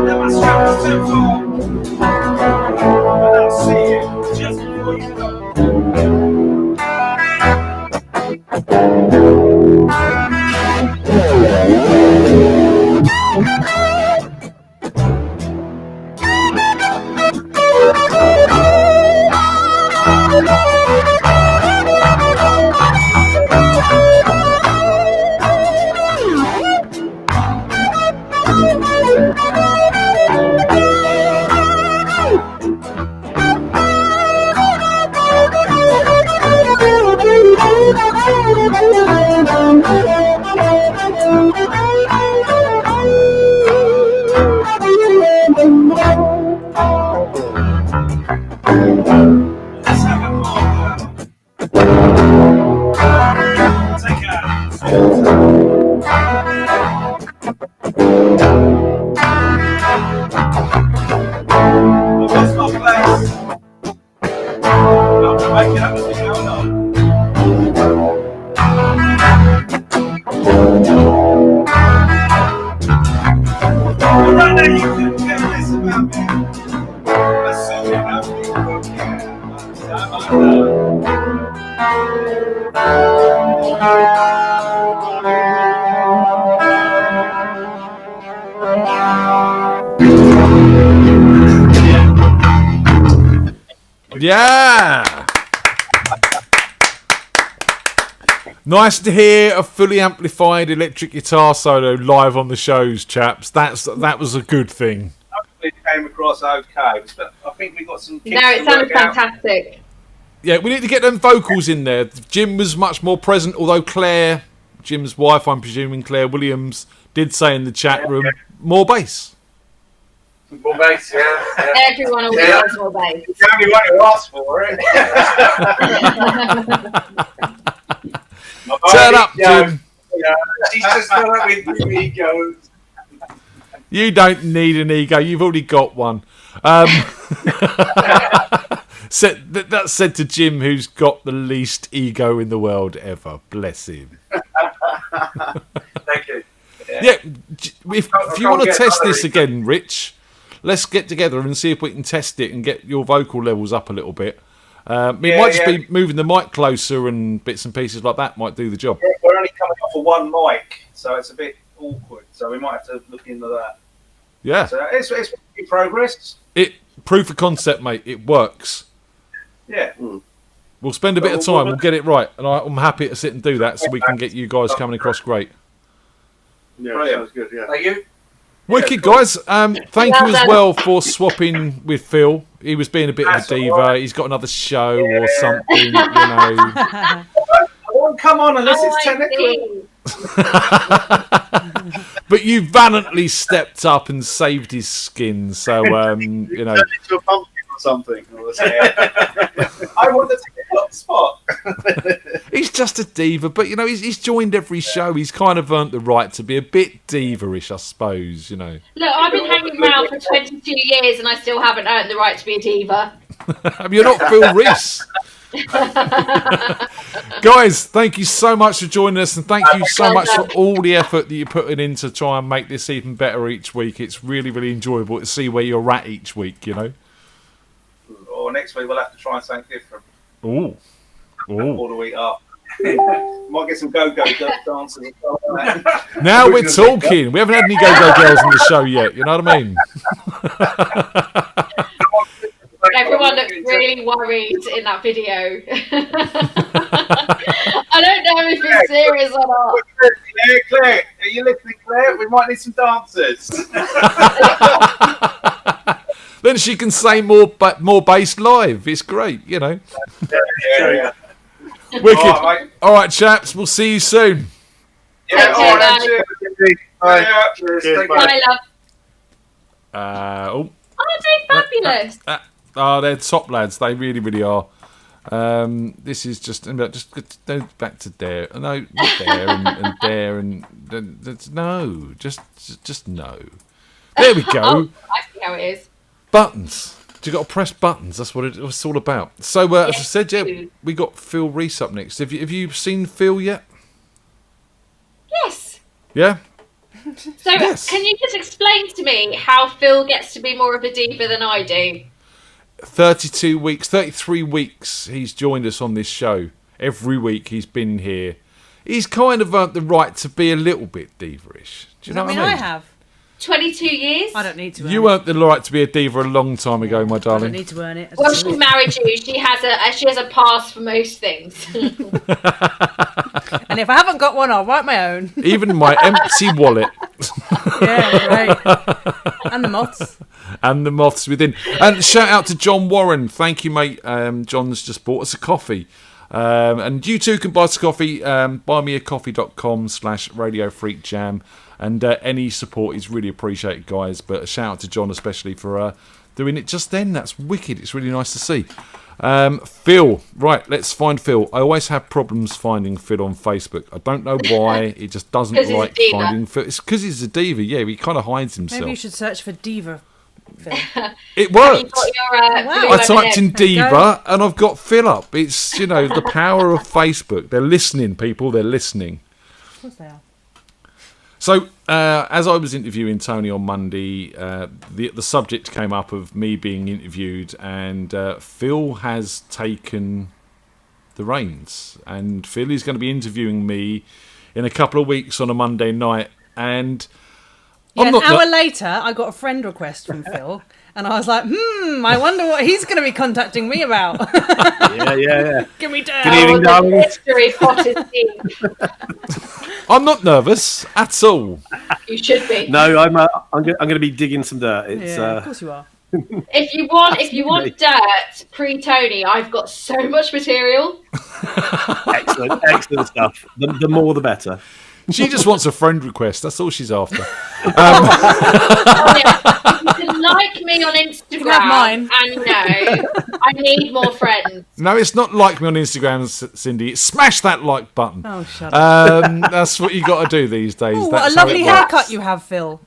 Let my strap is too full. And I'll see you just before you go. Let's have a call, take a sweet well, what's my place? I'm making up as we go along. Well, right now you couldn't care less about me. Assuming I really don't care about the time I love. Yeah. Nice to hear a fully amplified electric guitar solo live on the shows, chaps. That was a good thing. It came across okay. But I think we got some kicks No, it to sounded work out. fantastic. Yeah, we need to get them vocals in there. Jim was much more present, although Claire, Jim's wife, I'm presuming Claire Williams, did say in the chat room, more bass. More bass, yeah. Everyone always wants more bass. It's the only one who asked for it. Turn up, Jim. Yeah, she's just filled up with new egos. You don't need an ego. You've already got one. That's said to Jim, who's got the least ego in the world ever. Bless him. Thank you. Yeah, if you want to test this again, Rich, let's get together and see if we can test it and get your vocal levels up a little bit. It might just be moving the mic closer and bits and pieces like that might do the job. We're only coming off of one mic, so it's a bit awkward. So we might have to look into that. Yeah. So it's in progress. Proof of concept, mate. It works. Yeah. We'll spend a bit of time. We'll get it right, and I'm happy to sit and do that so we can get you guys coming across great. Yeah, brilliant. Sounds good. Yeah. Thank you. Wicked, guys. Thank you as well for swapping with Phil. He was being a bit of a diva. He's got another show or something, you know. I won't come on unless it's technically. But you valiantly stepped up and saved his skin, so you know. Turned into a pumpkin or something. I wanted to get on the spot. He's just a diva, but you know he's joined every show. He's kind of earned the right to be a bit diva-ish, I suppose. You know. Look, I've been hanging around for 22 years and I still haven't earned the right to be a diva. You're not Phil Reese. Guys, thank you so much for joining us, and thank you so much for all the effort that you're putting in to try and make this even better each week. It's really, really enjoyable to see where you're at each week, you know. Or next week we'll have to try something different. Ooh. All the week up. Might get some go-go dancers. Now we're talking. We haven't had any go-go girls on the show yet, you know what I mean? Everyone looked really worried in that video. I don't know if it's serious or not. Claire, are you listening, Claire? We might need some dancers. Then she can say more bass live. It's great, you know. Yeah. Wicked. All right, All right, chaps. We'll see you soon. Yeah, Take all care, right. guys. Cheers. Bye. Cheers. Take care. Bye, love. Oh, Oh, they're fabulous. they're top lads. They really, really are. This is just go back to there. No, not there and there and no. Just no. There we go. Oh, I see how it is. Buttons. You got to press buttons. That's what it's all about. So, as I said, yeah, we got Phil Reese up next. Have you seen Phil yet? Yes. Yeah. So, can you just explain to me how Phil gets to be more of a diva than I do? 32 weeks, 33 weeks he's joined us on this show. Every week he's been here. He's kind of earned the right to be a little bit diva-ish. Do you know what I mean? I have. 22 years? I don't need to earn You it. earned the right to be a diva a long time ago, my I darling. don't need to earn it. Well, she married you. She has a pass for most things. And if I haven't got one, I'll write my own. Even my empty wallet. Yeah, right. And the moths. And the moths within. And shout out to John Warren. Thank you, mate. John's just bought us a coffee. And you too can buy us a coffee. Buymeacoffee.com/Radio FreakJam. And any support is really appreciated, guys. But a shout out to John especially for doing it just then. That's wicked. It's really nice to see. Phil. Right, let's find Phil. I always have problems finding Phil on Facebook. I don't know why. He just doesn't like finding Phil. It's because he's a diva. Yeah, he kind of hides himself. Maybe you should search for diva, Phil. It worked. Wow. I typed in diva and I've got Phil up. It's, the power of Facebook. They're listening, people. They're listening. Of course they are. So, as I was interviewing Tony on Monday, the subject came up of me being interviewed, and Phil has taken the reins. And Phil is going to be interviewing me in a couple of weeks on a Monday night. And an hour later, I got a friend request from Phil, and I was like, I wonder what he's going to be contacting me about. Yeah. Give me down. Good evening, darling. Mystery pot is deep. I'm not nervous at all. You should be. No, I'm going to be digging some dirt. It's, of course you are. If you want dirt pre-Tony, I've got so much material. excellent stuff. The more, the better. She just wants a friend request. That's all she's after. You can like me on Instagram. Have mine. And I need more friends. No, it's not like me on Instagram, Cindy. It's smash that like button. Oh, shut up. That's what you got to do these days. Oh, what That's a how lovely it works. haircut you have, Phil.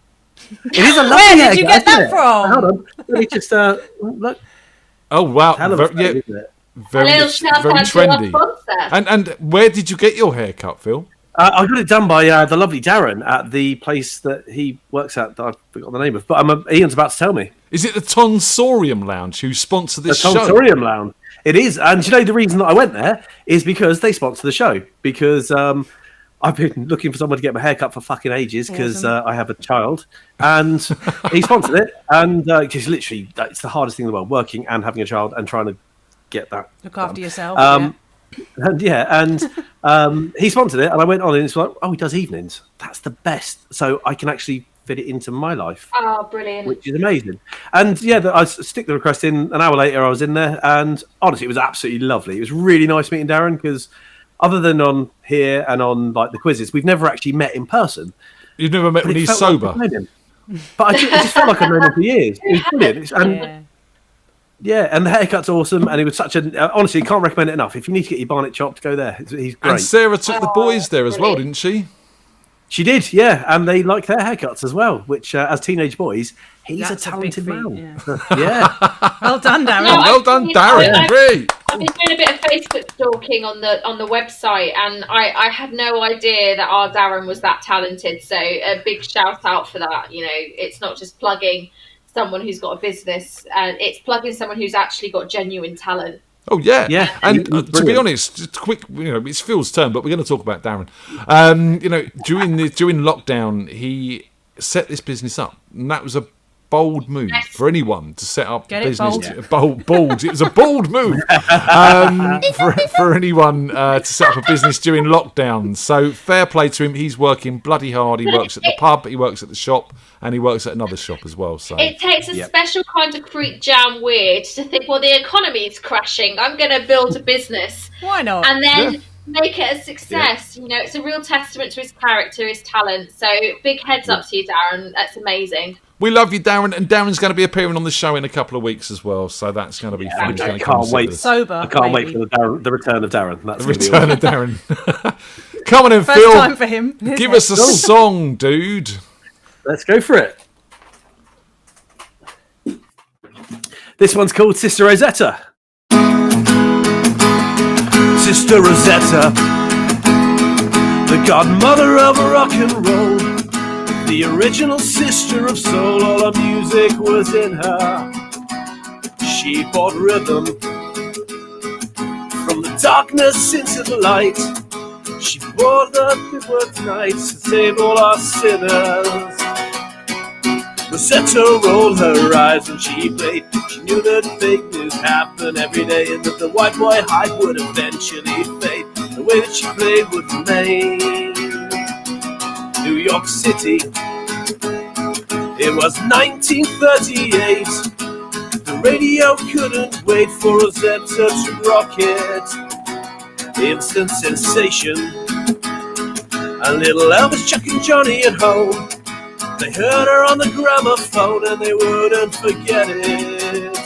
It is a lovely Where did haircut, you get that isn't it? from? Hold on. Let me just look. Oh, wow. Hell of a photo, isn't it? A little shout very out to our trendy. sponsor. And where did you get your haircut, Phil? I got it done by the lovely Darren at the place that he works at that I've forgotten the name of. But Ian's about to tell me. Is it the Tonsorium Lounge who sponsor this show? The Tonsorium Lounge. It is. And the reason that I went there is because they sponsor the show. Because I've been looking for someone to get my hair cut for fucking ages because I have a child. And he sponsored it. And because literally, it's the hardest thing in the world, working and having a child and trying to get that Look after yourself. And he sponsored it, and I went on, and it's like, he does evenings. That's the best. So I can actually fit it into my life. Oh, brilliant! Which is amazing. And I stick the request in. An hour later, I was in there, and honestly, it was absolutely lovely. It was really nice meeting Darren because, other than on here and on the quizzes, we've never actually met in person. You've never met when he's sober. But I just felt like I've known him for years. It was brilliant. Yeah, and the haircut's awesome, and it was such a... honestly, can't recommend it enough. If you need to get your barnet chopped, go there. He's great. And Sarah took the boys there as well, didn't she? She did, yeah, and they like their haircuts as well, which, as teenage boys, he's a talented man. Yeah. Well done, Darren. Well done, Darren. Great. I've been doing a bit of Facebook stalking on the website, and I had no idea that our Darren was that talented. So a big shout out for that. It's not just plugging someone who's got a business, it's plugging someone who's actually got genuine talent. Oh yeah. And to be honest, just quick, it's Phil's turn, but we're going to talk about Darren. During lockdown, he set this business up, and that was a bold move for anyone to set up Get a it, business. Bold. It was a bold move for anyone to set up a business during lockdown. So fair play to him. He's working bloody hard. He works at the pub, he works at the shop, and he works at another shop as well. So it takes a special kind of FreakJam weird to think, well, the economy is crashing. I'm going to build a business. Why not? And then make it a success. You know, it's a real testament to his character, his talent. So big heads up to you, Darren. That's amazing. we love you, Darren, and Darren's going to be appearing on the show in a couple of weeks as well, so that's going to be fun. I can't wait. Sober. I can't wait for the return of Darren. That's the return of Darren. Come on in, First Phil. time for him. Give us a song, dude. Let's go for it. This one's called Sister Rosetta. Sister Rosetta, the godmother of rock and roll, the original sister of soul. All her music was in her. She brought rhythm from the darkness into the light. She brought the word tonight to save all our sinners. Rosetta rolled her eyes when she played. She knew that fake news happened every day, and that the white boy hype would eventually fade. The way that she played would remain. New York City, it was 1938. The radio couldn't wait for Rosetta to rock it. Instant sensation. A little Elvis, Chuck and Johnny at home. They heard her on the gramophone and they wouldn't forget it.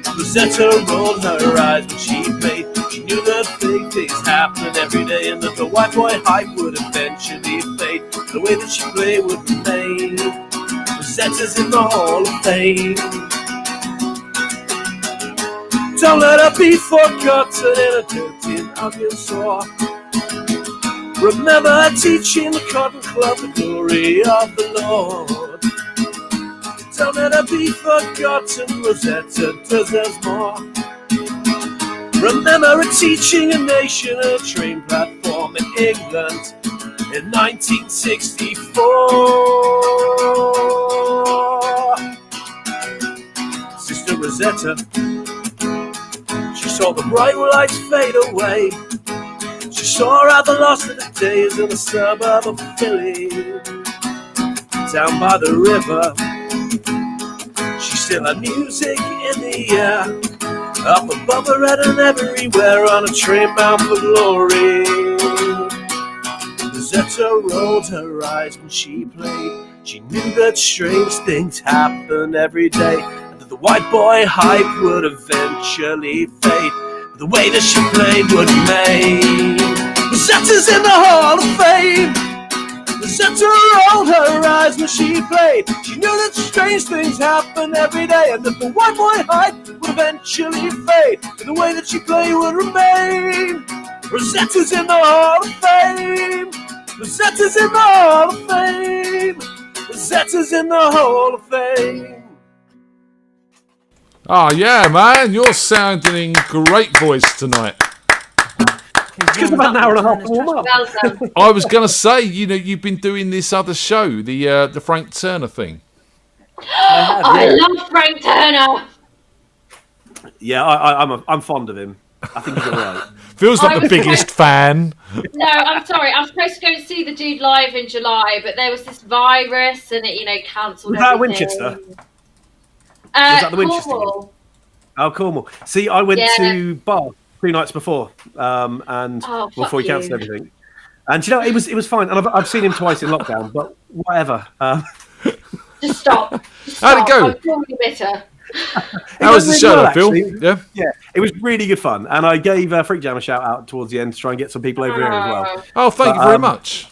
Rosetta rolled her eyes when she played. She knew that big things happened every day, and that the white boy hype would eventually fade. The way that she played would remain. Rosetta's in the Hall of Fame. Don't let her be forgotten in a dirty Arkansas. Remember her teaching the Cotton Club the glory of the Lord. Don't let her be forgotten, Rosetta deserves more. Remember her teaching a nation a train platform in England in 1964. Sister Rosetta, she saw the bright lights fade away. She saw how the lost of the days in the suburb of Philly. Down by the river, she still had music in the air. Up above her head and everywhere, on a train bound for glory. Rosetta rolled her eyes when she played. She knew that strange things happened every day, and that the white boy hype would eventually fade. The way that she played would remain. Rosetta's in the Hall of Fame. Rosetta rolled her eyes when she played. She knew that strange things happen every day, and that the white boy hype would eventually fade. But the way that she played would remain. Rosetta's in the Hall of Fame. Rosetta's in the Hall of Fame. Rosetta's in the Hall of Fame. Oh, yeah, man. You're sounding great voice tonight. It's just about an hour and a half to warm up. Well done. I was going to say, you know, you've been doing this other show, the Frank Turner thing. I love Frank Turner. Yeah, I'm fond of him. I think he's alright. Feels like the biggest fan. No, I'm sorry. I was supposed to go and see the dude live in July, but there was this virus and it, cancelled Was that everything. Winchester? Was that the Winchester? Cornwall. Oh, Cornwall. See, I went Yeah. to Bath 3 nights before, and before he cancelled everything. And it was fine. And I've seen him twice in lockdown, but whatever. Just stop. How'd it go? I'm feeling bitter. How was the show, well, Phil? actually. Yeah, it was really good fun, and I gave FreakJam a shout out towards the end to try and get some people over here as well. Oh, thank you very much.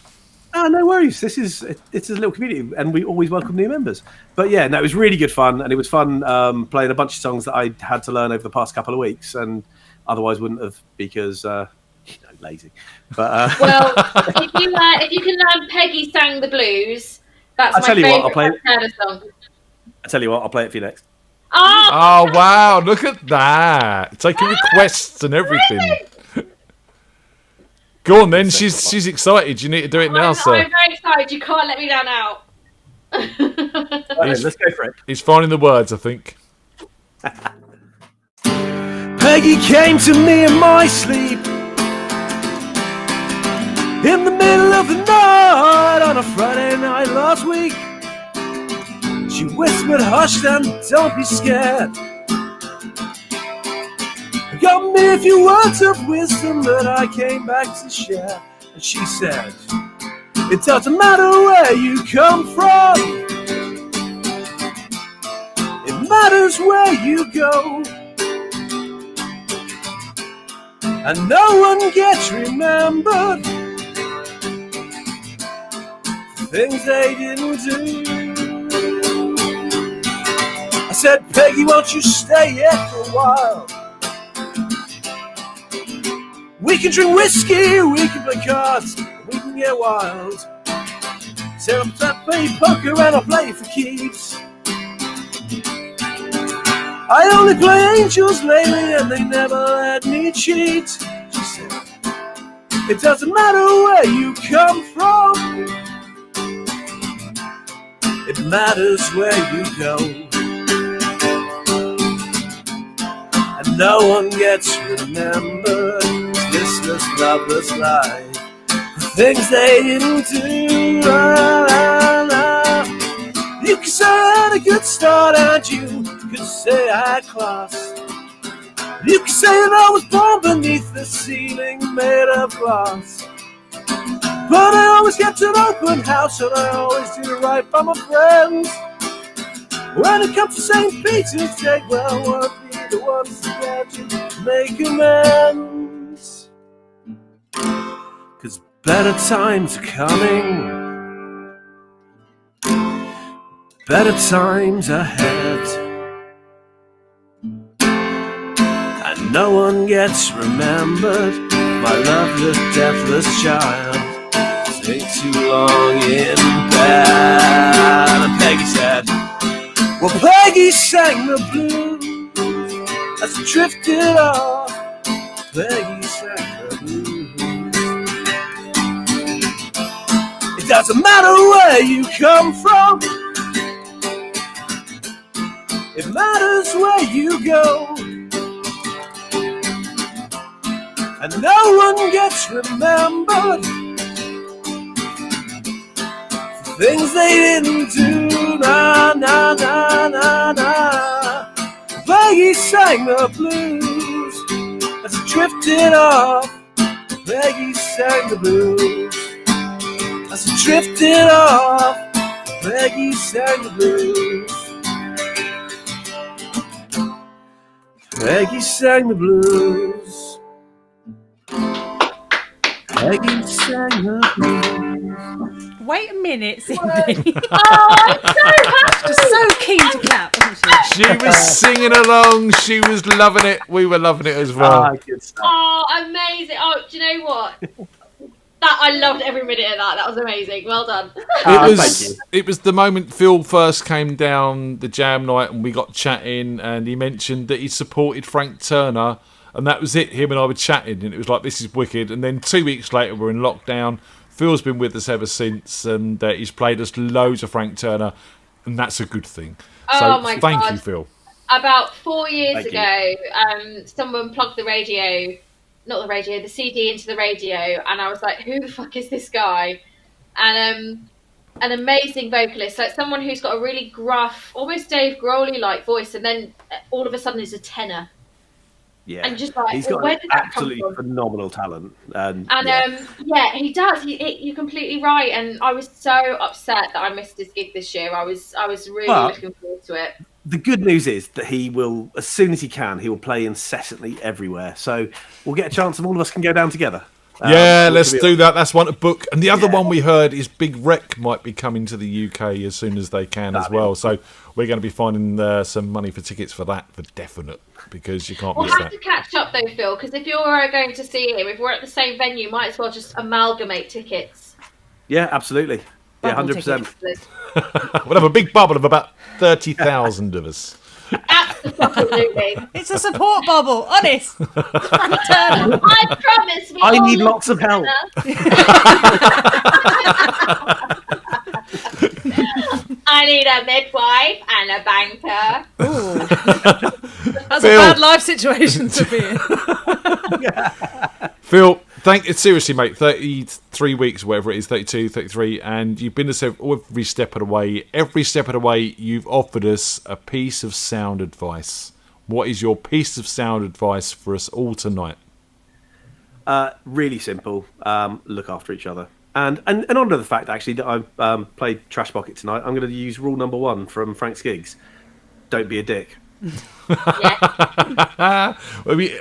No worries. It's a little community, and we always welcome new members. But yeah, no, it was really good fun, and it was fun playing a bunch of songs that I had to learn over the past couple of weeks, and otherwise wouldn't have because lazy. But Well, if you can learn Peggy Sang the Blues, that's my favourite Turner song. I tell you what, I'll play it for you next. Oh, wow. Look at that. Taking requests and everything. Really? Go on, then. She's excited. You need to do it now, I'm sir. very excited. You can't let me down now. Let's go for it. He's finding the words, I think. Peggy came to me in my sleep in the middle of the night on a Friday night last week. She whispered, hush then, don't be scared. Got me a few words of wisdom that I came back to share. And she said, it doesn't matter where you come from, it matters where you go. And no one gets remembered for things they didn't do. I said, Peggy, won't you stay here for a while? We can drink whiskey, we can play cards, we can get wild. Set up that play poker and I'll play for keeps. I only play angels lately and they never let me cheat. She said, it doesn't matter where you come from, it matters where you go. And no one gets remembered, listless, loveless life, the things they didn't do. You can say I had a good start and you could say I had class. You can say that I was born beneath the ceiling made of glass. But I always kept an open house and I always did it right by my friends. When it comes to St. Peter's Day, well, won't be the ones to get you to make amends. 'Cause better times are coming, better times ahead, and no one gets remembered. My loveless, deathless child stayed too long in bed. And Peggy said, well, Peggy sang the blues as it drifted off. Peggy sang the blues. It doesn't matter where you come from, it matters where you go. And no one gets remembered for things they didn't do. Na na na na na. Peggy sang the blues as it drifted off. Peggy sang the blues as it drifted off. Peggy sang the blues. Peggy sang the blues. Peggy sang the blues. Wait a minute, Cindy. Oh, I'm so happy. Just so keen to clap, wasn't she? She was singing along. She was loving it. We were loving it as well. Oh, amazing. Oh, do you know what? That I loved every minute of that. That was amazing. Well done. It was the moment Phil first came down the jam night and we got chatting and he mentioned that he supported Frank Turner and that was it. Him and I were chatting and it was like, this is wicked. And then 2 weeks later we're in lockdown. Phil's been with us ever since and he's played us loads of Frank Turner and that's a good thing. Oh my God. Thank you, Phil. About 4 years ago, someone plugged the CD into the radio, and I was like, who the fuck is this guy? And an amazing vocalist, like someone who's got a really gruff, almost Dave Grohl-like voice, and then all of a sudden is a tenor. Yeah, and just like, he's well, got where did that absolutely come from? phenomenal talent. Yeah, he does. You're completely right, and I was so upset that I missed his gig this year. I was really looking forward to it. The good news is that he will, as soon as he can, he will play incessantly everywhere. So we'll get a chance and all of us can go down together. Let's do that. That's one to book. And the other one we heard is Big Wreck might be coming to the UK as soon as they can as well. So we're going to be finding some money for tickets for that for definite, because you can't miss We'll that. have to catch up though, Phil, because if you're going to see him, if we're at the same venue, might as well just amalgamate tickets. Yeah, absolutely. Yeah, 100%. We'll have a big bubble of about 30,000 of us. Absolutely. It's a support bubble, honest. I promise. I need lots of help. need a midwife and a banker. That's a bad life situation to be in. Phil, thank you. Seriously, mate, 33 weeks, whatever it is, 32, 33, and you've been us every step of the way. Every step of the way, you've offered us a piece of sound advice. What is your piece of sound advice for us all tonight? Really simple. Look after each other. And onto the fact, actually, that I played Trash Pocket tonight, I'm going to use rule number 1 from Frank's Gigs. Don't be a dick.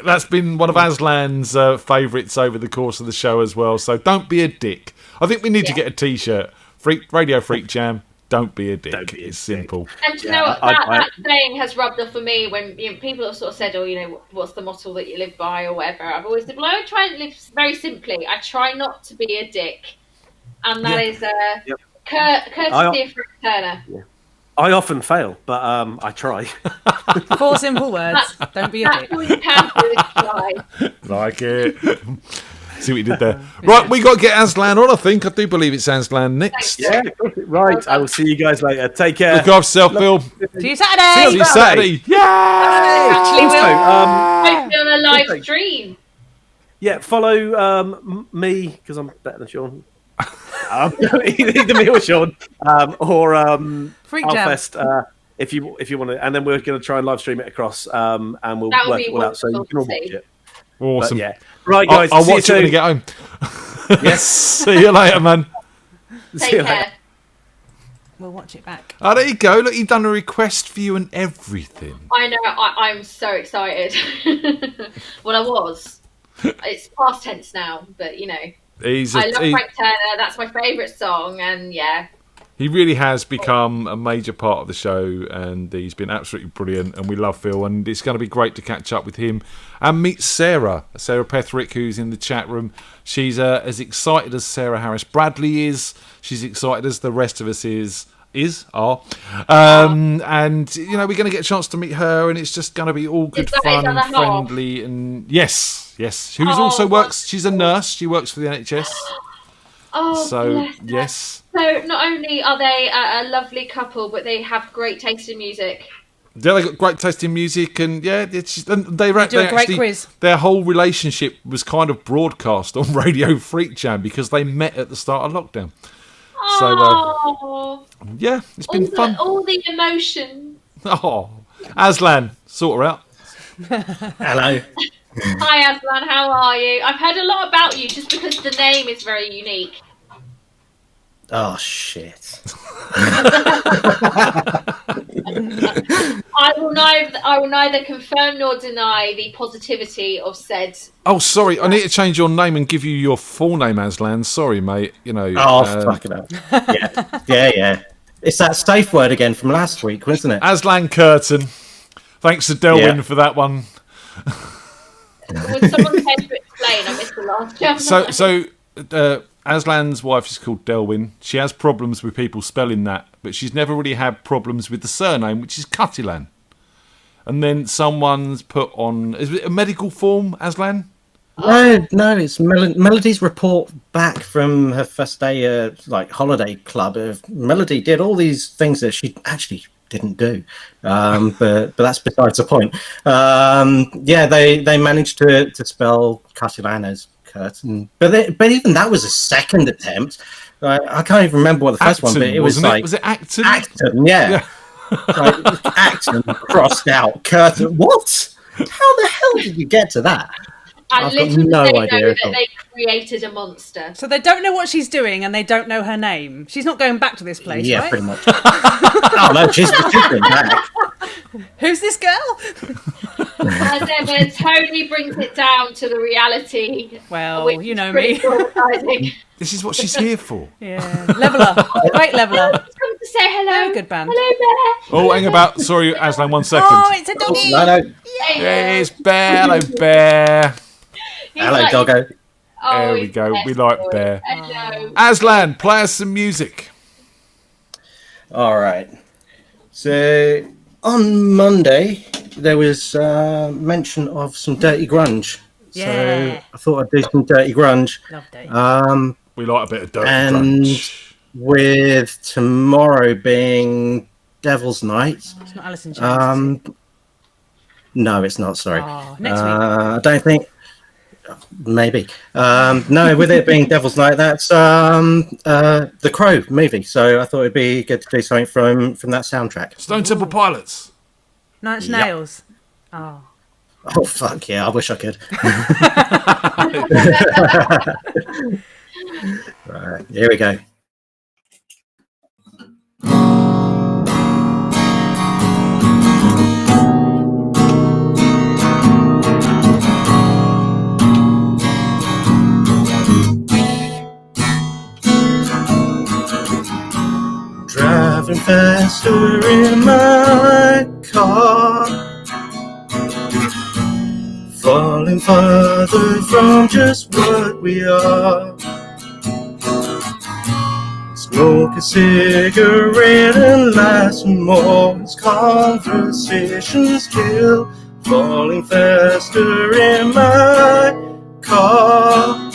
That's been one of Aslan's favourites over the course of the show as well. So don't be a dick. I think we need to get a T-shirt. Radio Freak Jam. Don't be a dick. It's simple. And you know what? That saying has rubbed off for me when people have sort of said, "Oh, what's the motto that you live by, or whatever." I've always said, "Well, I try and live very simply. I try not to be a dick," and that is courtesy of Frank Turner. Yeah. I often fail, but I try. 4 simple words. Don't be a dick. That's all you can do is try. Like it. See what you did there. Right, we got to get Aslan on, I think. I do believe it's Aslan next. Yeah, right. I will see you guys later. Take care. Look after yourself, Phil. See you Saturday. See you Saturday. Actually, hopefully on a live stream. Yeah, follow me, because I'm better than Sean. Either me or Sean, or FreakJam. Artfest, if you want to, and then we're going to try and live stream it across, and we'll work it all out so you can all watch it. Awesome. But, yeah. Right, guys. I'll watch it when I get home. Yes. See you later, man. Take care. We'll watch it back. Oh, there you go. Look, he's done a request for you and everything. I know. I'm so excited. Well, I was. It's past tense now, but I love Frank Turner. That's my favourite song, and yeah. He really has become a major part of the show, and he's been absolutely brilliant, and we love Phil, and it's going to be great to catch up with him and meet Sarah Petherick, who's in the chat room. She's as excited as Sarah Harris Bradley is. She's excited as the rest of us are. And we're going to get a chance to meet her, and it's just going to be all good fun, friendly, and yes. She also works. She's a nurse. She works for the NHS. Oh, so yes. So not only are they a lovely couple, but they have great taste in music. Yeah, they got great taste in music, and they do a great quiz. Their whole relationship was kind of broadcast on Radio Freak Jam because they met at the start of lockdown. Oh, so it's been fun. All the emotion. Oh, Aslan, sort her out. Hello. Hi Aslan, how are you? I've heard a lot about you just because the name is very unique. Oh shit. I will neither confirm nor deny the positivity of said. Oh, sorry, I need to change your name and give you your full name, Aslan. Sorry, mate. Fuck it up. Yeah. It's that safe word again from last week, wasn't it? Aslan Curtin. Thanks to Delwyn for that one. Was someone care to explain? I missed the last jump. So Aslan's wife is called Delwyn. She has problems with people spelling that, but she's never really had problems with the surname, which is Cuttilan. And then someone's put on... Is it a medical form, Aslan? No, it's Melody's report back from her first day holiday club. Melody did all these things that she actually didn't do, but that's besides the point. They managed to spell Cuttilan as Curtin, but even that was a second attempt. I can't even remember what the first one, but it was like... Was it Acton? Acton, yeah. Acton crossed out Curtin. What? How the hell did you get to that? I've got no idea. That they created a monster. So they don't know what she's doing, and they don't know her name. She's not going back to this place, yeah, right? Pretty much. Oh no, she's been back. Who's this girl? As ever, Tony brings it down to the reality. Well, you know me. This is what she's here for. Yeah, leveler, great leveler. Come to say hello. Good band. Hello, Bear. Oh, hang about. Sorry, Aslan, 1 second. Oh, it's a doggy. No. It's Bear. Hello, Bear. Hello, doggo. There we go. We like Bear. Hello. Aslan, play us some music. All right. So on Monday there was mention of some dirty grunge. Yeah. So I thought I'd do some dirty grunge. Love dirty. We like a bit of dirty grunge. with tomorrow being Devil's Night. It's not Alice in Chains. No, it's not. Sorry. Oh, next week. I don't think. Maybe. No, with it being Devil's Night, that's the Crow movie. So I thought it'd be good to do something from that soundtrack. Stone Temple Pilots. Nine Inch Yep. Nails. Oh. Oh fuck yeah! I wish I could. Right, here we go. Driving faster in my car, falling farther from just what we are. Smoke a cigarette and light some more as conversations kill. Falling faster in my car.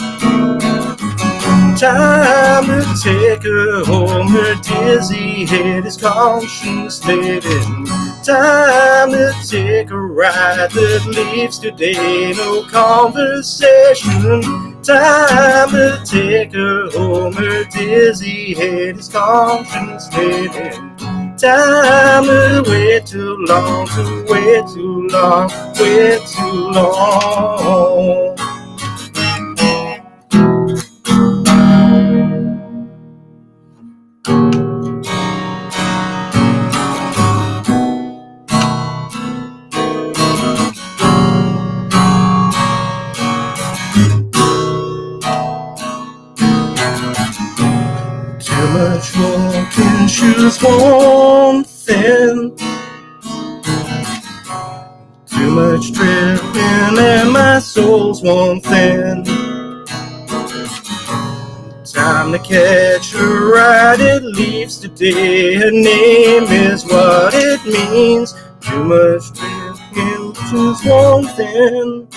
Time to take her home, her dizzy head is conscience laden. Time to take a ride that leaves today no conversation. Time to take her home, her dizzy head is conscience laden. Time to wait too long, to wait too long, wait too long. Too much walking, shoes worn thin. Too much dripping and my soul's worn thin. Time to catch her ride, it leaves today. Her name is what it means. Too much dripping, shoes worn thin.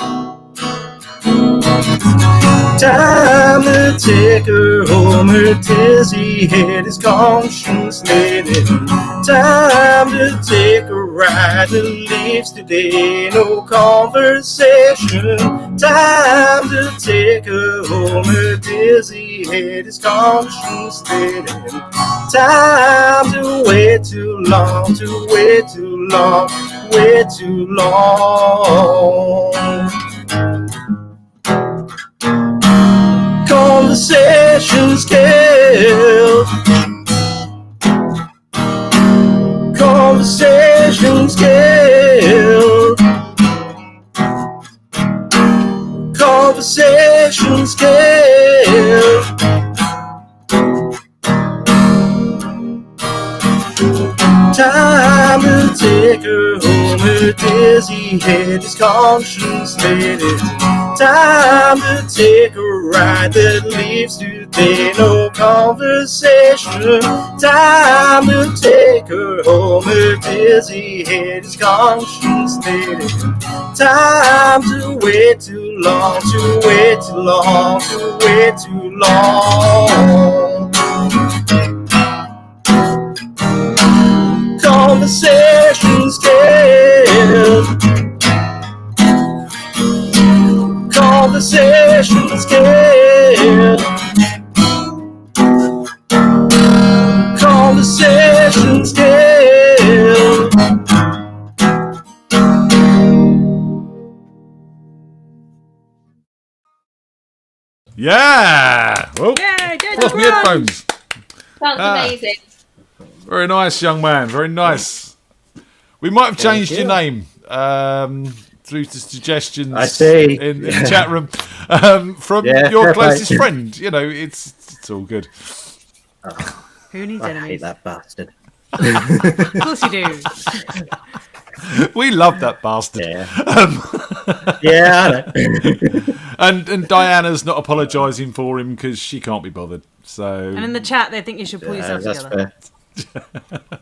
Time to take her home, her dizzy head is conscience laden. Time to take a ride that leaves today no conversation. Time to take her home, her dizzy head is conscience laden. Time to wait too long, to wait too long, wait too long. Conversations kill. Conversations kill. Conversations kill. Time to take her home, her dizzy head is conscience laden. Time to take a ride that leaves today no conversation. Time to take her home, her dizzy head is conscience laden. Time to wait too long, to wait too long, to wait too long. Conversations kill. Conversations kill. Conversations kill. Yeah. Well, good lost my run. headphones. Sounds amazing. Very nice, young man. Very nice. We might have changed your name through the suggestions I see. in the chat room from Yeah, your fair play. closest friend. You know, it's all good. Who needs I hate enemies? that bastard. Of course you do. We love that bastard. Yeah, I know. and Diana's not apologising for him because she can't be bothered. So And in the chat, they think you should pull yourself that's together. fair.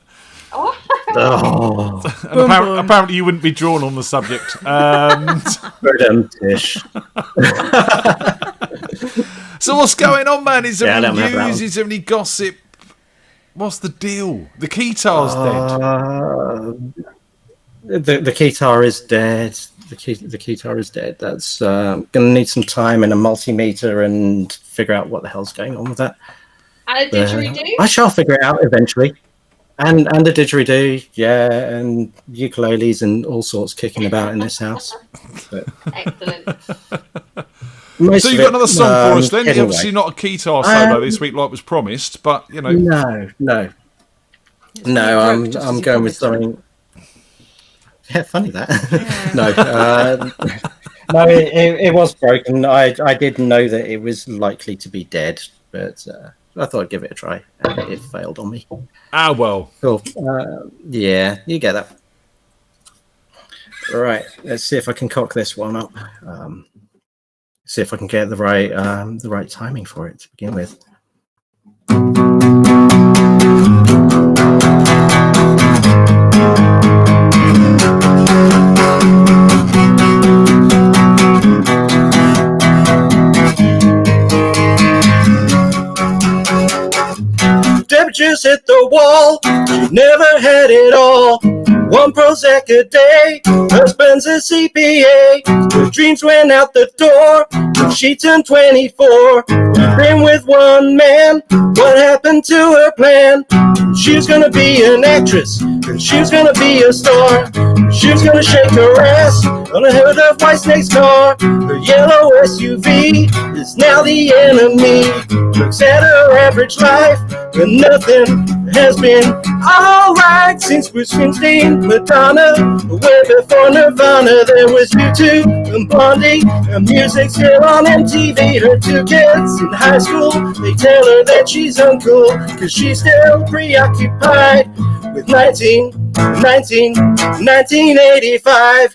Oh, and apparently you wouldn't be drawn on the subject. Tish. So what's going on, man? Is there Yeah, I any don't have that news? one. Is there any gossip? What's the deal? The keytar's dead. The keytar is dead. The keytar is dead. That's going to need some time and a multimeter and figure out what the hell's going on with that. And a didgeridoo? I shall figure it out eventually. And the didgeridoo, yeah, and ukuleles and all sorts kicking about in this house. But excellent. So you've got another song for us then? Anyway. Obviously not a keytar solo this week like was promised, but, you know. No, I'm going with something... Yeah, funny that. No, it was broken. I did know that it was likely to be dead, but I thought I'd give it a try, and it failed on me. Ah, well. Cool. Yeah, you get that. All right, let's see if I can cock this one up. See if I can get the right timing for it to begin with. Temperatures hit the wall. She never had it all. One Prozac a day, husband's a CPA. Her dreams went out the door when she turned 24. Been with one man, what happened to her plan? She was gonna be an actress, and she was gonna be a star. She was gonna shake her ass on a hood of Whitesnake's car. Her yellow SUV is now the enemy. Looks at her average life, but nothing has been alright since Bruce Springsteen, Madonna, way before Nirvana. There was U2 and Blondie, and music still on MTV. Her two kids in high school, they tell her that she's uncool, cause she's still preoccupied with 1985.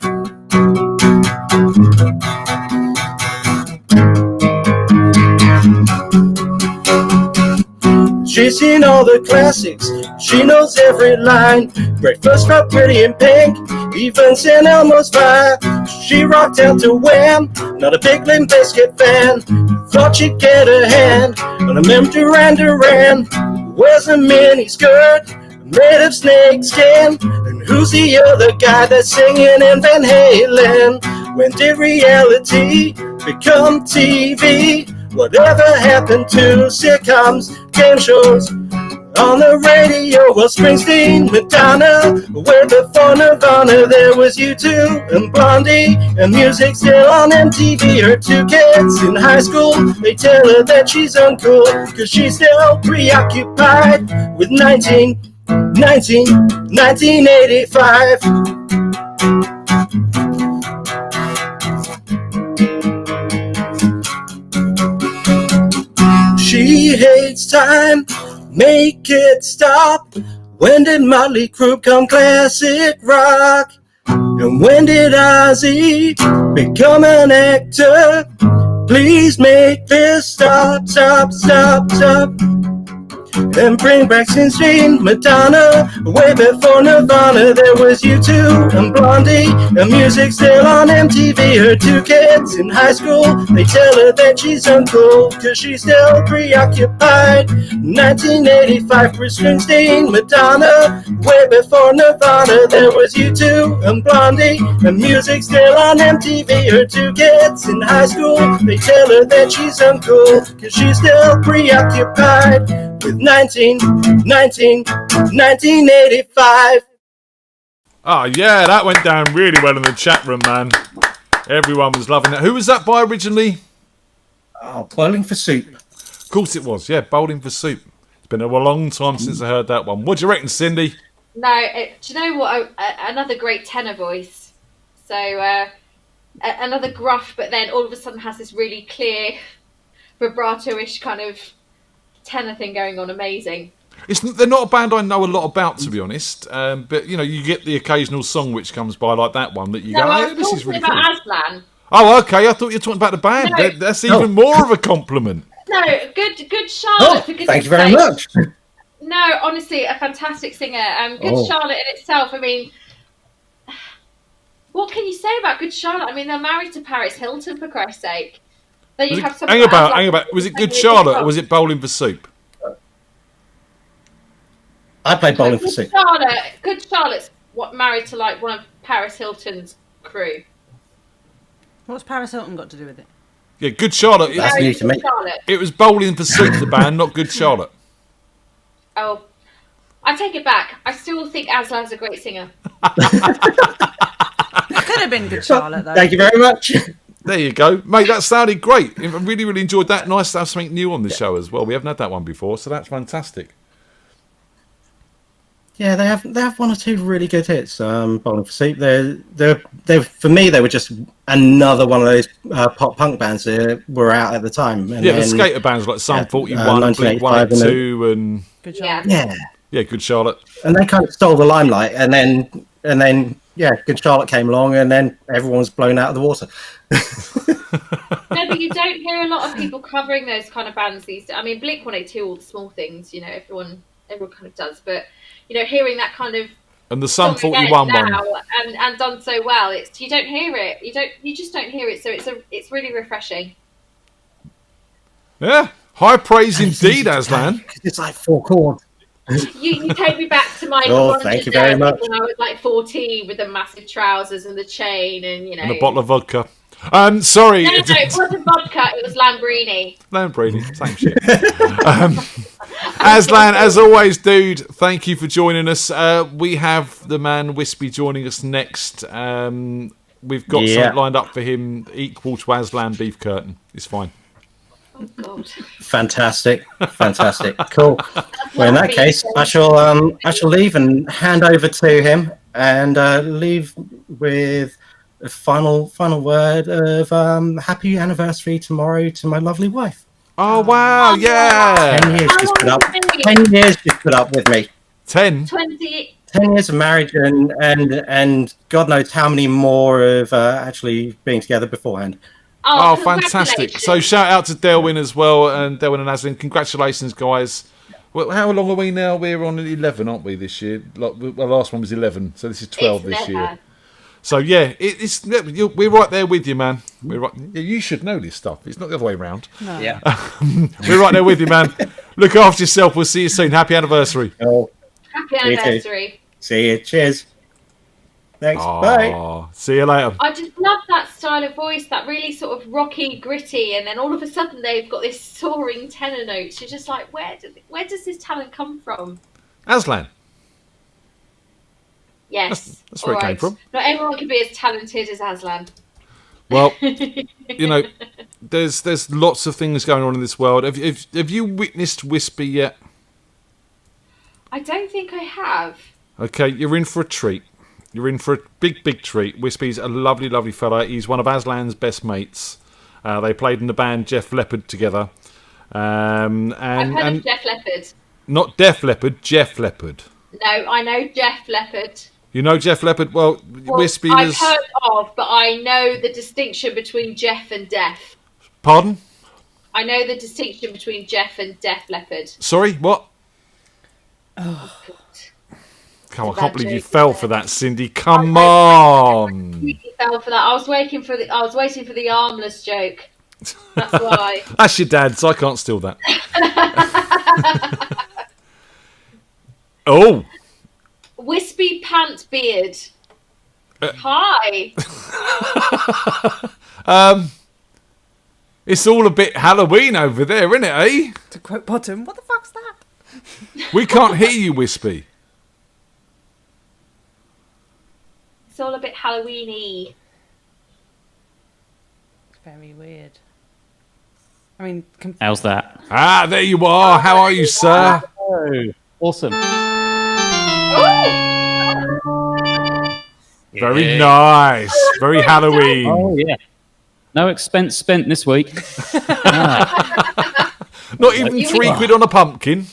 She's seen all the classics, she knows every line. Breakfast Club, Pretty in Pink, even St. Elmo's Fire. She rocked out to Wham, not a big Limp Bizkit fan. Thought she'd get a hand on a Mem Duran Duran. Wears a mini skirt made of snake skin. And who's the other guy that's singing in Van Halen? When did reality become TV? Whatever happened to sitcoms, game shows on the radio? Well, Springsteen, Madonna, way before Nirvana. There was U2 and Blondie, and music still on MTV. Her two kids in high school, they tell her that she's uncool, cause she's still preoccupied with 1985. She hates time, make it stop. When did Motley Crue become classic rock? And when did Ozzy become an actor? Please make this stop. And bring back Springsteen, Madonna, way before Nirvana. There was U2 and Blondie, and music still on MTV. Her two kids in high school, they tell her that she's uncool, cause she's still preoccupied. 1985, Bruce Springsteen, Madonna, way before Nirvana. There was U2 and Blondie, and music still on MTV. Her two kids in high school, they tell her that she's uncool, cause she's still preoccupied with 1985. Oh, yeah, that went down really well in the chat room, man. Everyone was loving that. Who was that by originally? Oh, Bowling for Soup. Of course it was, yeah, Bowling for Soup. It's been a long time since I heard that one. What do you reckon, Cindy? No, do you know what? Another great tenor voice. So, another gruff, but then all of a sudden has this really clear, vibrato-ish kind of tenor thing going on. Amazing. They're not a band I know a lot about, to be honest. But you know, you get the occasional song which comes by, like that one, that you go, "Hey, this is really cool." Aslan. Oh, okay. I thought you were talking about the band. No. That's even more of a compliment. No, good Charlotte. For Thank you very much. No, honestly, a fantastic singer. Good Charlotte in itself. I mean, what can you say about Good Charlotte? I mean, they're married to Paris Hilton, for Christ's sake. Then you have Hang about. Was it Good Charlotte or was it Bowling for Soup? I played bowling for soup. Good Charlotte's married to like one of Paris Hilton's crew. What's Paris Hilton got to do with it? Yeah, Good Charlotte. That's new to me. It was Bowling for Soup, the band, not Good Charlotte. Oh, I take it back. I still think Aslan's a great singer. It could have been Good Charlotte, though. Thank you very much. There you go, mate. That sounded great. I really, really enjoyed that. Nice to have something new on the show as well. We haven't had that one before, so that's fantastic. Yeah, they have one or two really good hits. Bowling for Soup. They're for me, they were just another one of those pop punk bands that were out at the time. And Yeah, the then, skater bands like Sum 41, Blink 1985, 182, and Good Charlotte. yeah, Good Charlotte. And they kind of stole the limelight, and then Good Charlotte came along, and then everyone was blown out of the water. No, but you don't hear a lot of people covering those kind of bands these days. I mean, Blink 182, all the small things, you know, everyone kind of does. But you know, hearing that kind of And the Sum song 41 again one. now and done so well, you don't hear it. You just don't hear it. So it's really refreshing. Yeah, high praise indeed, Aslan. It's like 4 chords. You take me back to my thank you very much. when I was like 14 with the massive trousers and the chain and you know. And a bottle of vodka. Sorry. No, it wasn't vodka. It was Lambrini. Lambrini, same shit. Aslan, as always, dude, thank you for joining us. We have the man Wispy joining us next. We've got something lined up for him equal to Aslan Beef Curtain. It's fine. Oh God! Fantastic, cool. Well, in that case, I shall leave and hand over to him, and leave with a final word of happy anniversary tomorrow to my lovely wife. Oh wow! Yeah, 10 years she's put up. 10 years she's put up with me. 10. 20. 10 years of marriage, and God knows how many more of actually being together beforehand. Oh, fantastic. So shout out to Delwyn as well, and Delwyn and Aslan. Congratulations, guys. Well, how long are we now? We're on 11, aren't we, this year? Like, the last one was 11, so this is 12 this year. So, yeah, we're right there with you, man. We're right. Yeah, you should know this stuff. It's not the other way around. No. Yeah. We're right there with you, man. Look after yourself. We'll see you soon. Happy anniversary. Oh, Happy anniversary. See you. Cheers. Thanks. Aww. Bye. See you later. I just love that style of voice, that really sort of rocky, gritty, and then all of a sudden they've got this soaring tenor notes. You're just like, where does this talent come from? Aslan. Yes, That's where it came from. Not everyone can be as talented as Aslan. Well, you know, there's lots of things going on in this world. Have you witnessed Wispy yet? I don't think I have. Okay, you're in for a treat. You're in for a big, big treat. Wispy's a lovely, lovely fella. He's one of Aslan's best mates. They played in the band Jeff Leppard together. I've heard of Jeff Leppard. Not Def Leppard, Jeff Leppard. No, I know Jeff Leppard. You know Jeff Leppard? Well, Wispy I've was... heard of, but I know the distinction between Jeff and Def. Pardon? I know the distinction between Jeff and Def Leppard. Sorry, what? Oh, God. Come on, I can't believe you fell for that, Cindy. Come on. You fell for that. I was waiting for the armless joke. That's why. That's your dad, so I can't steal that. Oh. Wispy Pant Beard. Hi. It's all a bit Halloween over there, isn't it, eh? To quote Bottom, what the fuck's that? We can't hear you, Wispy. It's all a bit Halloween-y. Very weird. I mean, how's that? Ah, there you are. How are you, sir? Oh, awesome. Very nice. Very Halloween. Oh, yeah. No expense spent this week. Not even £3 on a pumpkin.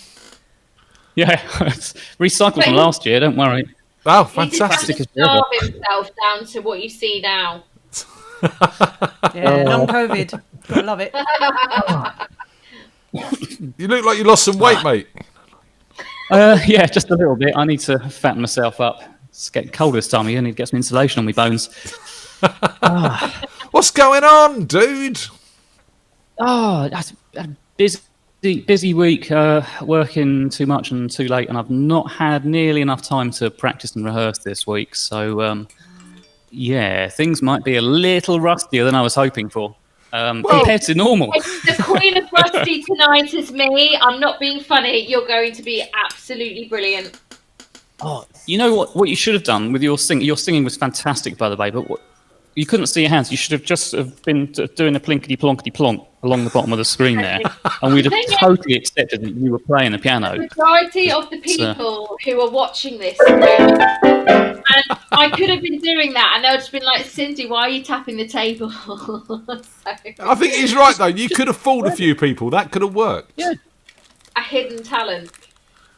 Yeah, it's recycled from last year, don't worry. Oh, fantastic. He just starve himself down to what you see now. Yeah, non-COVID. Gotta love it. You look like you lost some weight, mate. Yeah, just a little bit. I need to fatten myself up. It's getting cold this time of year. I need to get some insulation on my bones. What's going on, dude? Oh, busy busy week, working too much and too late, and I've not had nearly enough time to practice and rehearse this week. So, yeah, things might be a little rustier than I was hoping for, compared to normal. The queen of rusty tonight is me. I'm not being funny. You're going to be absolutely brilliant. Oh, you know what you should have done with your singing? Your singing was fantastic, by the way, but you couldn't see your hands. You should have just been doing a plinkety-plonkety plonk along the bottom of the screen there, and we'd have totally accepted that you were playing the piano. The majority of the people who are watching this, and I could have been doing that, and they'd just been like, Cindi, why are you tapping the table? I think he's right, though. You could have fooled a few people. That could have worked. Yeah. A hidden talent.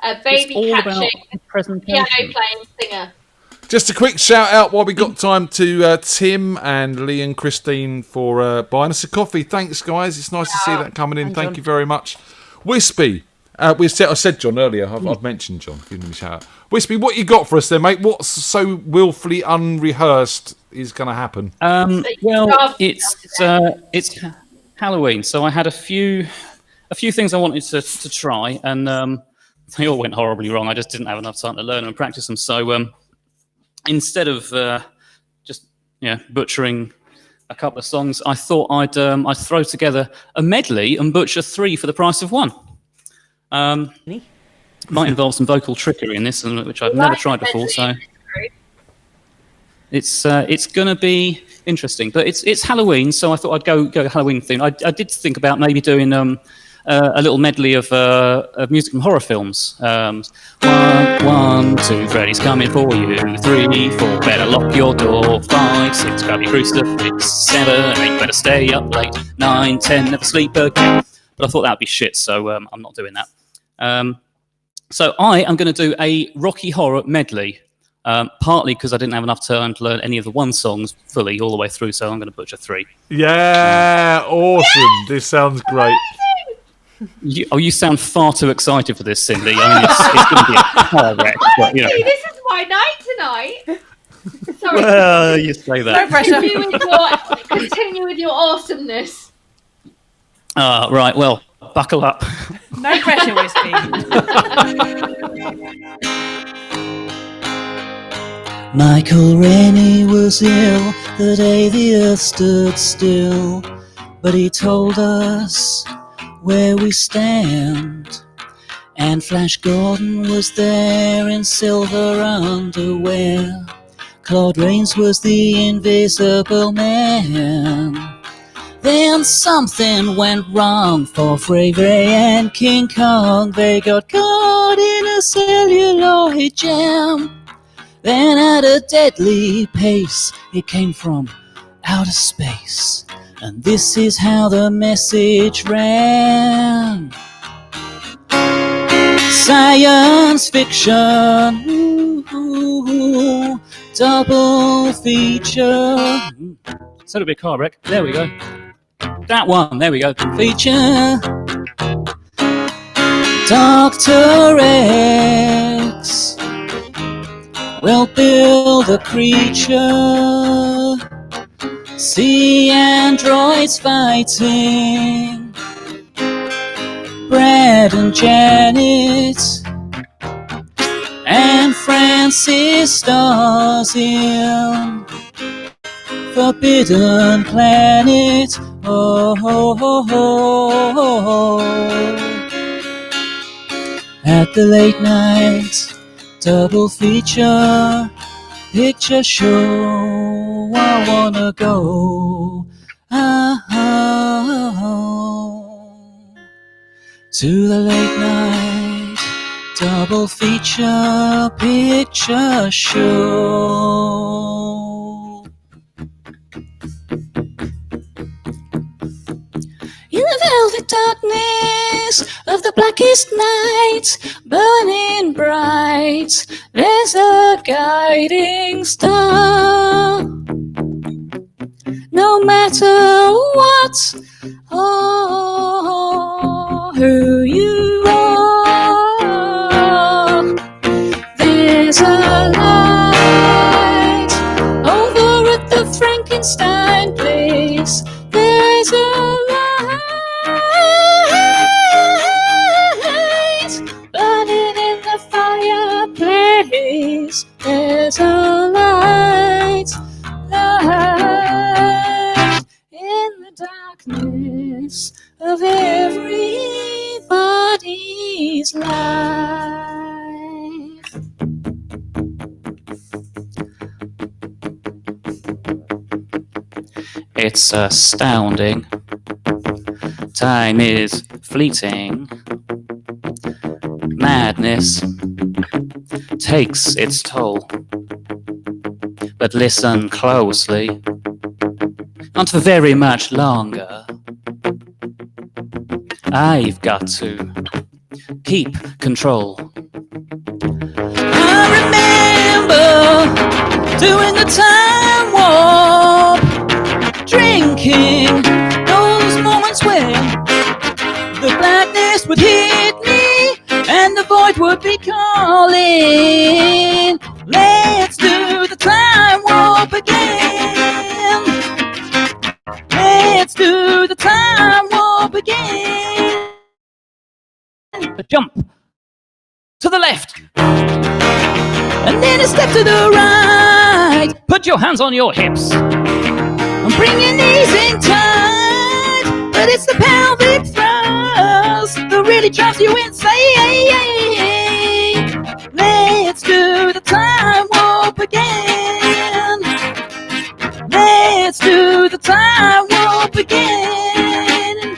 A baby all catching, piano playing singer. Just a quick shout out while we got time to Tim and Lee and Christine for buying us a coffee. Thanks, guys. It's nice to see that coming in. Thank you very much. Wispy. I said John earlier. I've mentioned John. Give him a shout out. Wispy, what you got for us then, mate? What's so willfully unrehearsed is going to happen? Well, it's Halloween, so I had a few things I wanted to try, and they all went horribly wrong. I just didn't have enough time to learn and practice them. So instead of just butchering a couple of songs, I thought I'd throw together a medley and butcher 3 for the price of 1. Might involve some vocal trickery in this, which I've never tried before. So it's going to be interesting. But it's Halloween, so I thought I'd go Halloween theme. I did think about maybe doing a little medley of music from horror films. 1, 2, Freddy's coming for you. 3, 4, better lock your door. 5, 6, grab your crucifix. 7, 8, better stay up late. 9, 10, never sleep again. But I thought that would be shit, so I'm not doing that. So I am going to do a Rocky Horror medley, partly because I didn't have enough time to learn any of the 1 songs fully all the way through, so I'm going to butcher 3. Yeah, awesome. This sounds great. You sound far too excited for this, Cindi. I mean, it's going to be a car wreck. But, This is my night tonight. Sorry. Well, you say that. No pressure. Continue with your awesomeness. Right, well, buckle up. No pressure, Wispy. Michael Rennie was ill the day the earth stood still, but he told us where we stand. And Flash Gordon was there in silver underwear. Claude Rains was the invisible man. Then something went wrong for Frey Ray and King Kong. They got caught in a celluloid jam. Then at a deadly pace, it came from outer space. And this is how the message ran. Science fiction, double feature. So it'll be a car wreck. There we go. That one. There we go. Feature. Dr. X will build a creature. See androids fighting. Brad and Janet and Francis stars in Forbidden Planet. Oh, oh, oh, oh, oh. At the late night double feature picture show, I wanna go to the late night double feature picture show. In the velvet darkness of the blackest night, burning bright, there's a guiding star. No matter what or who you are, there's a light over at the Frankenstein place. There's a light this life. It's astounding. Time is fleeting. Madness takes its toll. But listen closely. Not for very much longer. I've got to keep control. I remember doing the time warp, drinking those moments when the blackness would hit me and the void would be calling. Let's do the time warp again. Let's do the time warp again. Jump to the left, and then a step to the right. Put your hands on your hips and bring your knees in tight. But it's the pelvic thrust that really drives you insane. Let's do the time warp again. Let's do the time warp again.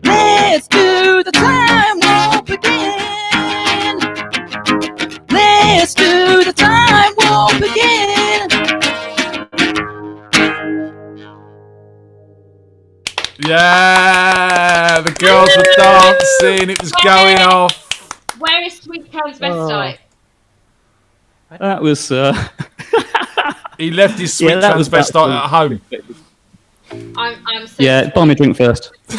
Let's do the time warp again. Let's do the time warp again. Yeah, the girls were dancing. It was going off. Where is Sweet Transvestite? That was. He left his sweet transvestite at home. I'm so Yeah, buy me a drink first. Do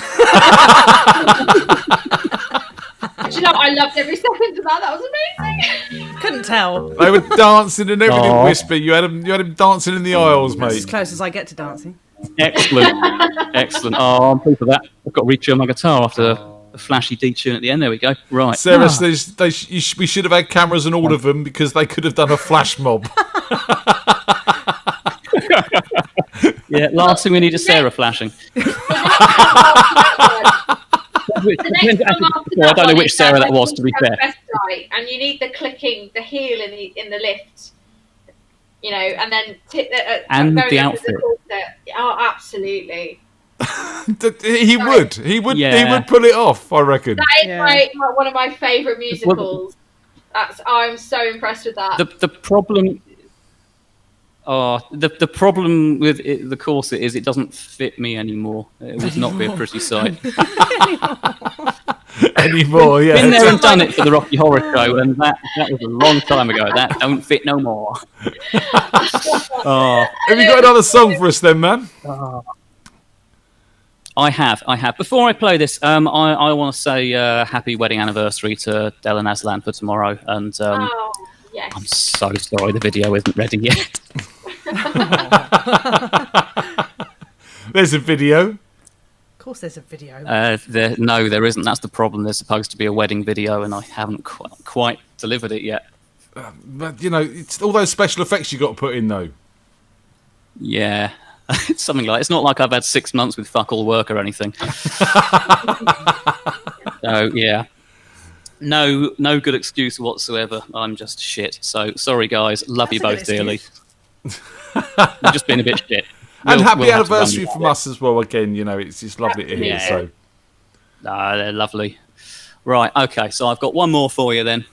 you know what? I loved every second of that. That was amazing. Couldn't tell. They were dancing and everything. Aw. Whisper, you had him dancing in the aisles, That's as mate. close as I get to dancing. Excellent. Excellent. Oh, I'm pleased with that. I've got to retune my guitar after a flashy detune at the end. There we go. Right. Sarah, we should have had cameras on all of them because they could have done a flash mob. Yeah, last thing we need is Sarah flashing. I don't know which Sarah that was, to be fair. And you need the clicking, the heel in the lift, you know, and then and going the under outfit. Oh, absolutely. He would pull it off, I reckon. That is one of my favourite musicals. I'm so impressed with that. The problem. Oh, the problem with the corset is it doesn't fit me anymore. It would not be a pretty sight. Anymore, yeah. Been there and done it for the Rocky Horror Show, and that was a long time ago. That don't fit no more. Oh. Have you got another song for us then, man? I have. Before I play this, I want to say happy wedding anniversary to Del and Aslan for tomorrow, and yes. I'm so sorry the video isn't ready yet. There's a video. Of course, there's a video. No, there isn't. That's the problem. There's supposed to be a wedding video, and I haven't quite delivered it yet. But you know, it's all those special effects you got to put in, though. Yeah, it's something like. It's not like I've had 6 months with fuck all work or anything. So yeah, no good excuse whatsoever. I'm just shit. So sorry, guys. Love you both dearly. You've just been a bit shit. And happy we'll have to anniversary run from us as well. Again, you know, it's just lovely to hear. Yeah. So, they're lovely. Right, okay. So I've got one more for you then.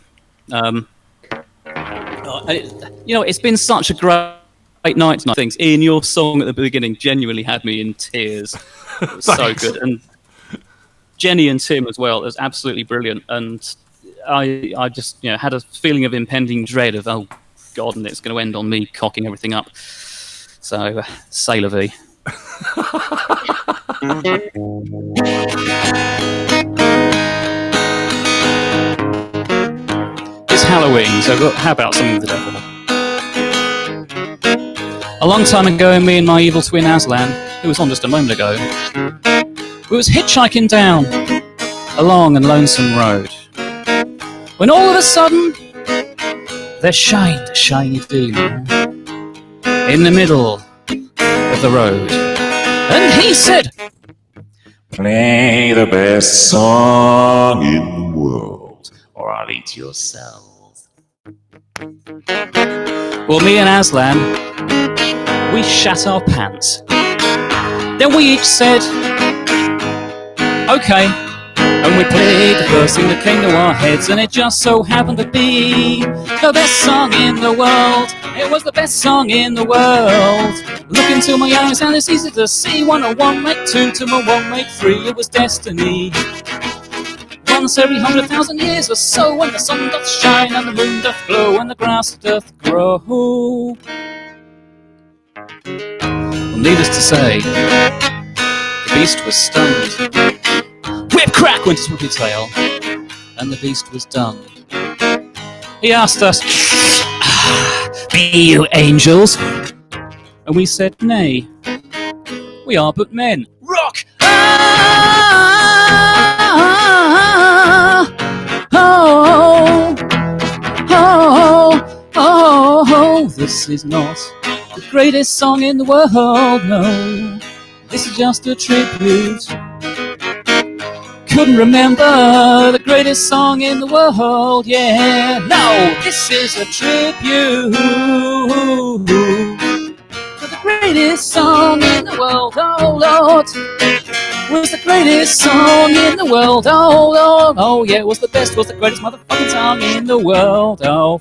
It's been such a great night tonight. Things in your song at the beginning genuinely had me in tears. It was so good, and Jenny and Tim as well. It was absolutely brilliant, and I just had a feeling of impending dread of God, and it's going to end on me cocking everything up. So, c'est la vie. It's Halloween, so how about something with the devil? A long time ago, me and my evil twin Aslan, who was on just a moment ago, we was hitchhiking down a long and lonesome road, when all of a sudden there shined a shiny demon in the middle of the road, and he said, "Play the best song in the world." world, or I'll eat your cells. Well, me and Aslan, we shat our pants. Then we each said, okay. And we played the first thing that came to our heads, and it just so happened to be the best song in the world. It was the best song in the world. Look into my eyes and it's easy to see. 1 and 1 make 2, 2 and 1 make 3. It was destiny. Once every 100,000 years or so, when the sun doth shine and the moon doth glow and the grass doth grow. Well, needless to say, the beast was stunned. Whip crack went his wicked tail, and the beast was done. He asked us, be you angels? And we said, nay, we are but men. Rock! Oh, this is not the greatest song in the world, no. This is just a tribute. Couldn't remember the greatest song in the world, yeah. No, this is a tribute to the greatest song in the world, oh Lord. Was the greatest song in the world, oh Lord. Oh yeah, it was the best, was the greatest motherfucking song in the world, oh.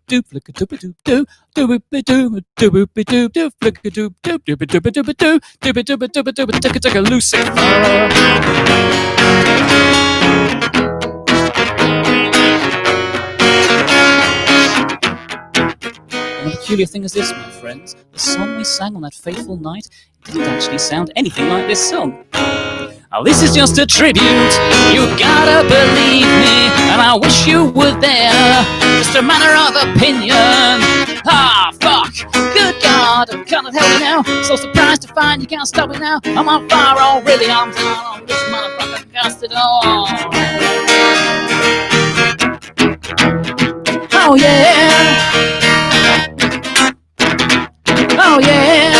Doop flick a doop a doop doo doop a doop doop a doop doop flick a doop doop doop a doop a doop a doo doop a doop a doop a doop a take a Lucifer. And the peculiar thing is this, my friends, the song we sang on that fateful night didn't actually sound anything like this song. Oh, this is just a tribute, you gotta believe me, and I wish you were there, just a matter of opinion. Ah, fuck, good God, can't help me now, so surprised to find you can't stop me now. I'm on fire already, I'm down on this motherfucker, cast it all. Oh yeah, oh yeah.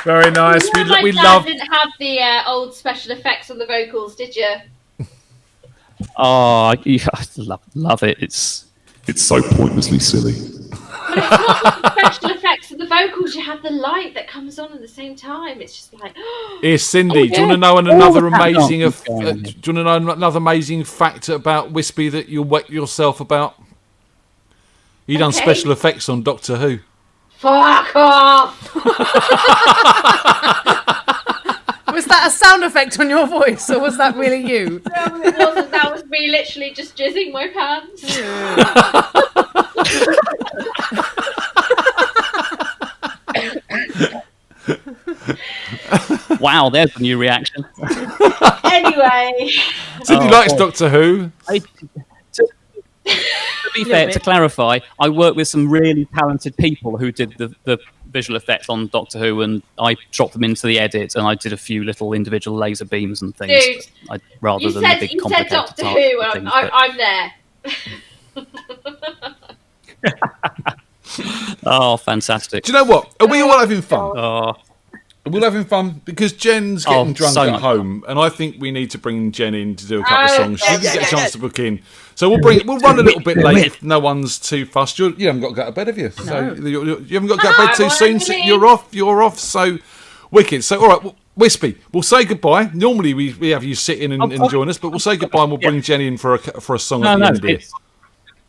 Very nice. We love. Didn't have the old special effects on the vocals, did you? Oh, yeah, I love it. It's so pointlessly silly. But it's not the special effects of the vocals. You have the light that comes on at the same time. It's just like. Here, Cindy. Oh, Do you want to know another amazing? Do you want to know another amazing fact about Wispy that you'll wet yourself about? He done special effects on Doctor Who. Fuck off! Was that a sound effect on your voice, or was that really you? No, it wasn't. That was me literally just jizzing my pants. Wow, there's a new reaction. Anyway. Cindy likes Doctor Who. To be fair, to clarify, I worked with some really talented people who did the visual effects on Doctor Who, and I dropped them into the edit, and I did a few little individual laser beams and things. Dude, rather than the big complicated Doctor Who, things, I'm there. Oh, fantastic. Do you know what? Are we all having fun? Oh. We're all having fun because Jen's getting drunk so at much home, and I think we need to bring Jen in to do a couple of songs. She didn't get a chance to book in, so we'll run a little bit late if no one's too fussed. You haven't got to go to bed, have you? No. So you haven't got to go to bed too soon. So you're off. So wicked. So all right, Wispy, we'll say goodbye. Normally we have you sit in and join us, but we'll say goodbye and we'll bring Jenny in for a song at the end of it.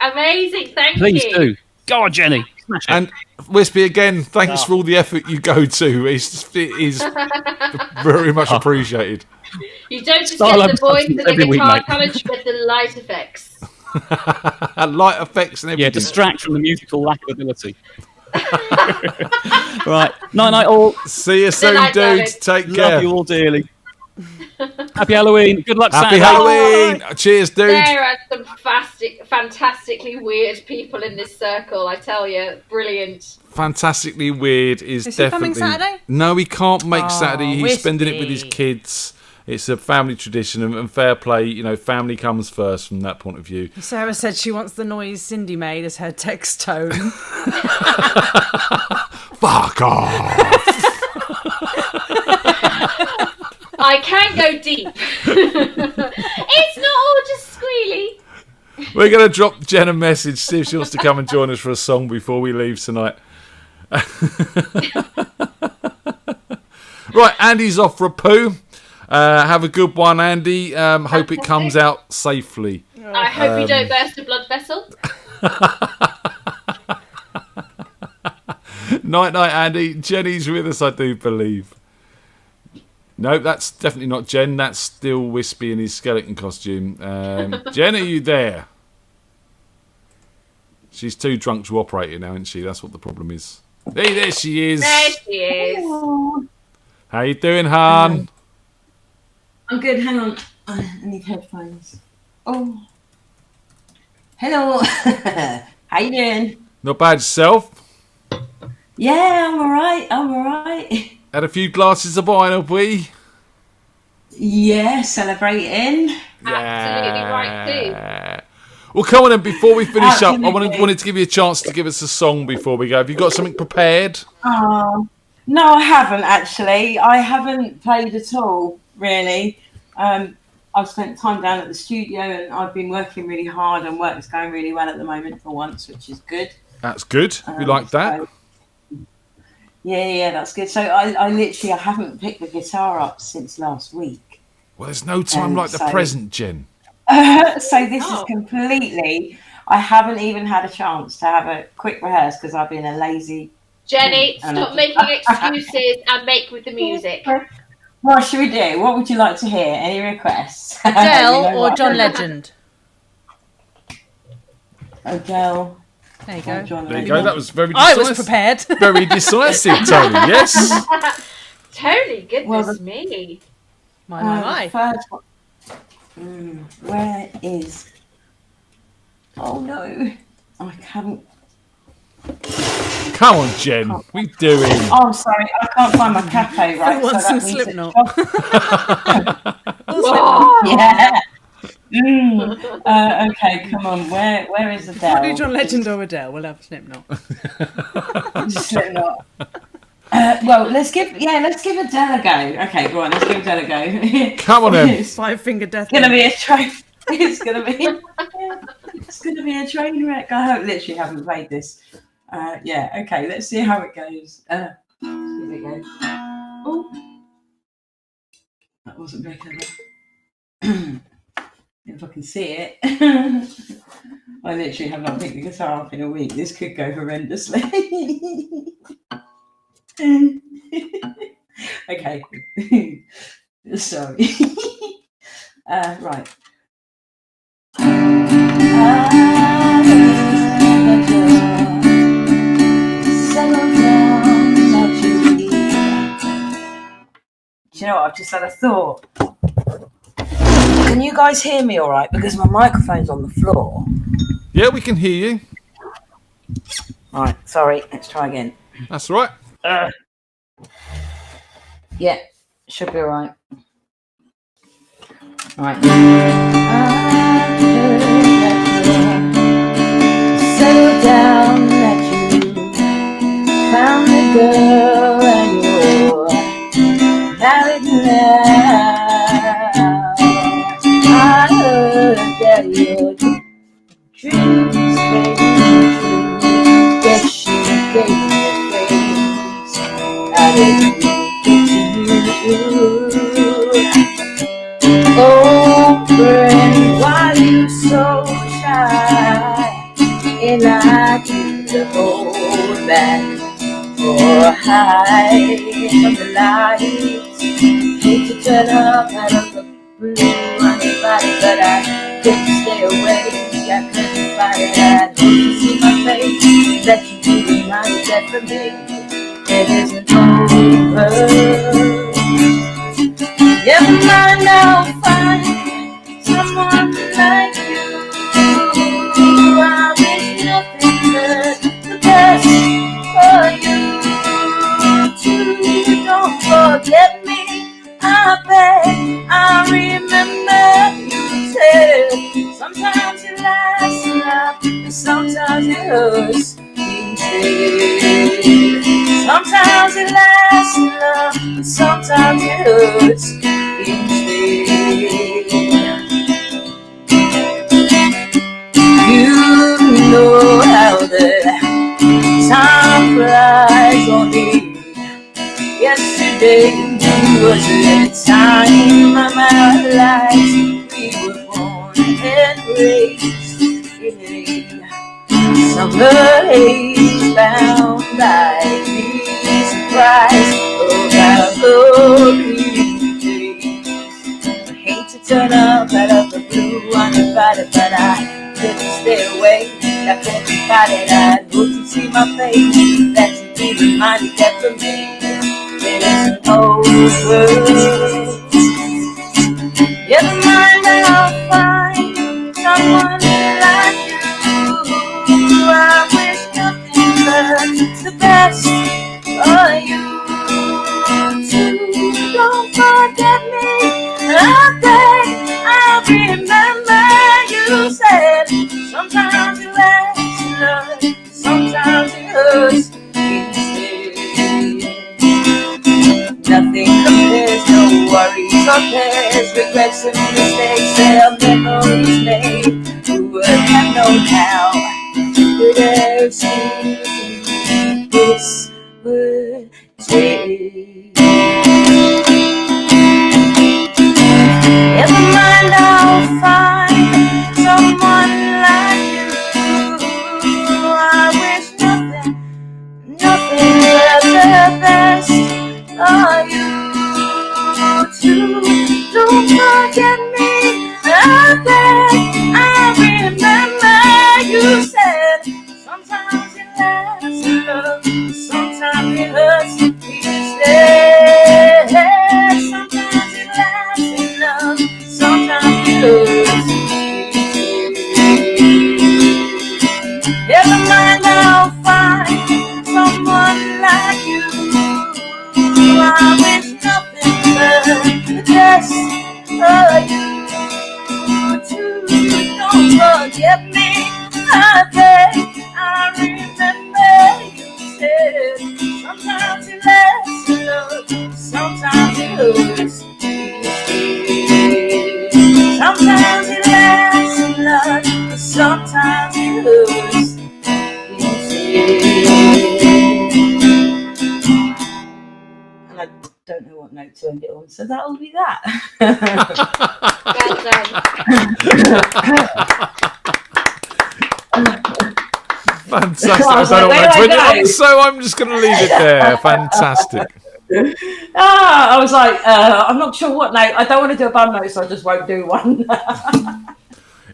Amazing, thank you. Please do. Go on, Jenny. And Wispy, again, thanks for all the effort you go to. It is very much appreciated. You don't just get the voice and the guitar talent, you get the light effects. Light effects and everything. Yeah, distract from the musical lack of ability. Right. Night, all. See you soon, dudes. Take care. Love you all dearly. Happy Halloween. Good luck, Happy Saturday. Halloween. Cheers, dude. There are some fantastically weird people in this circle, I tell you. Brilliant. Fantastically weird is Is he definitely. coming Saturday? No, he can't make Oh, Saturday. He's spending it with his wispy. kids. It's a family tradition, and fair play. You know, family comes first from that point of view. Sarah said she wants the noise Cindi made as her text tone. Fuck off. I can go deep. It's not all just squealy. We're going to drop Jen a message, see if she wants to come and join us for a song before we leave tonight. Right, Andy's off for a poo. Have a good one, Andy. Hope it comes out safely. I hope you don't burst a blood vessel. Night, Andy. Jenny's with us, I do believe. No, that's definitely not Jen. That's still Wispy in his skeleton costume. Jen, are you there? She's too drunk to operate it now, isn't she? That's what the problem is. Hey, there she is. There she is. How you doing, Han? I'm good. Hang on. I need headphones. Oh. Hello. How you doing? Not bad yourself? Yeah, I'm alright. I'm alright. Had a few glasses of wine, have we? Yeah, celebrating. Absolutely right too. Well, come on then, before we finish up, I wanted to give you a chance to give us a song before we go. Have you got something prepared? No, I haven't actually. I haven't played at all, really. I've spent time down at the studio and I've been working really hard and work's going really well at the moment for once, which is good. That's good. We like that. So, yeah, that's good. So I literally haven't picked the guitar up since last week. Well, there's no time like the present, Jen. So this is completely... I haven't even had a chance to have a quick rehearse because I've been a lazy... Jenny, stop making excuses and make with the music. What should we do? What would you like to hear? Any requests? Adele or John Legend? Adele. There you go. There you go. That was very decisive. I was prepared. Very decisive, Tony. Yes. Tony, goodness me. My. First one. Where is... Oh, no. I haven't... Come on, Jen. What are you doing? Oh, I'm sorry. I can't find my cafe, right? Who wants that some means Slipknot? Yeah. Okay, come on. Where is Adele? We'll do John Legend or Adele. We'll have Slipknot. Slipknot. Well, let's give Adele a go. Okay, go on. Let's give Adele a go. Come on, then. 5 Finger Death. It's gonna be a train. It's gonna be a train wreck. I literally haven't played this. Yeah. Okay. Let's see how it goes. Here we go. Oh, that wasn't very clever. If I can see it. I literally have not picked the guitar up in a week. This could go horrendously. Okay. Sorry. Right. Do you know what? I've just had a thought. Can you guys hear me all right? Because my microphone's on the floor. Yeah, we can hear you. All right. Sorry. Let's try again. That's all right. Yeah. Should be all right. All right. Settle down that you found the girl and you're married now. I heard that your dreams came true. Guess she gave me a face. How did you get to you? Oh, friend, why you so shy? And I need to hold back or hide from the lights. Hate to turn up out of the blue on your body, but I couldn't stay away. I couldn't fight it. I hope you see my face, that you do remind that for me it isn't over. Yeah, forget me. I beg, I remember you said sometimes it lasts love, and sometimes it hurts instead. Sometimes it lasts love, and sometimes it hurts instead. You know how the time flies on me. Yesterday was the time of my life. We were born and raised in a summer haze, bound by the surprise of our glory days. I hate to turn up out of the blue uninvited, but I couldn't stay away. I couldn't fight it. I hope you see my face, that you be reminded that for me it isn't over. Never mind, I'll find someone like you. I wish nothing but the best for you too. Don't forget me. I beg, I remember you said sometimes it lasts love, sometimes it hurts instead. Nothing compares, no worries or cares, regrets and mistakes, there are memories made. Who would have known how it have seemed this would take? Never mind, I'll find someone like you. I wish nothing but the best for you too. Don't forget me. I beg, I remember you said sometimes it lasts love, sometimes it hurts instead. Sometimes it lasts love, sometimes it hurts instead. Never mind, I'll find someone like you. I wish nothing but the best for you too. Don't forget me. I beg, I remember you said sometimes it lasts love, sometimes it hurts instead. Sometimes it lasts love, sometimes it hurts instead. And I don't know what note to end it on, so that'll be that. Fantastic. I don't know what note to end it on, so I'm just going to leave it there. Fantastic. I was like, I'm not sure what note. I don't want to do a bum note, so I just won't do one.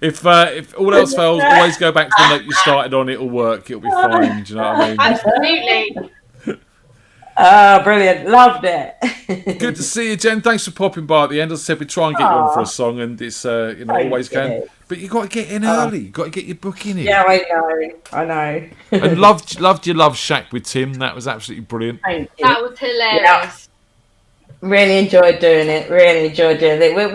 If all else fails, always go back to the note you started on. It'll work. It'll be fine. Do you know what I mean? Absolutely. Brilliant. Loved it. Good to see you, Jen. Thanks for popping by at the end. As I said, we try and get you on for a song, and it's always can. But you got to get in early. You got to get your booking in. Yeah, I know. And loved your Love Shack with Tim. That was absolutely brilliant. Thank you. That was hilarious. Yeah. Really enjoyed doing it.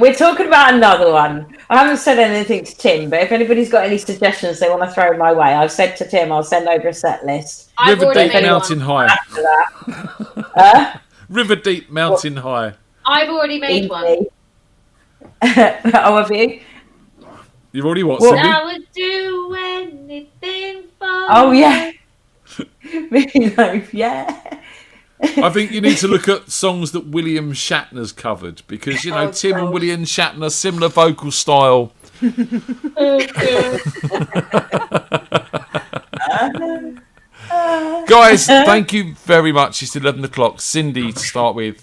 We're talking about another one. I haven't said anything to Tim, but if anybody's got any suggestions they want to throw my way, I've said to Tim I'll send over a set list. River Deep Mountain High. After that. River Deep Mountain High. I've already made one. Oh, have you? You've already what, Well, Cindi? I would do anything for Oh, yeah. Yeah. I think you need to look at songs that William Shatner's covered because, Tim and William Shatner, similar vocal style. Guys, thank you very much. It's 11 o'clock. Cindi, to start with,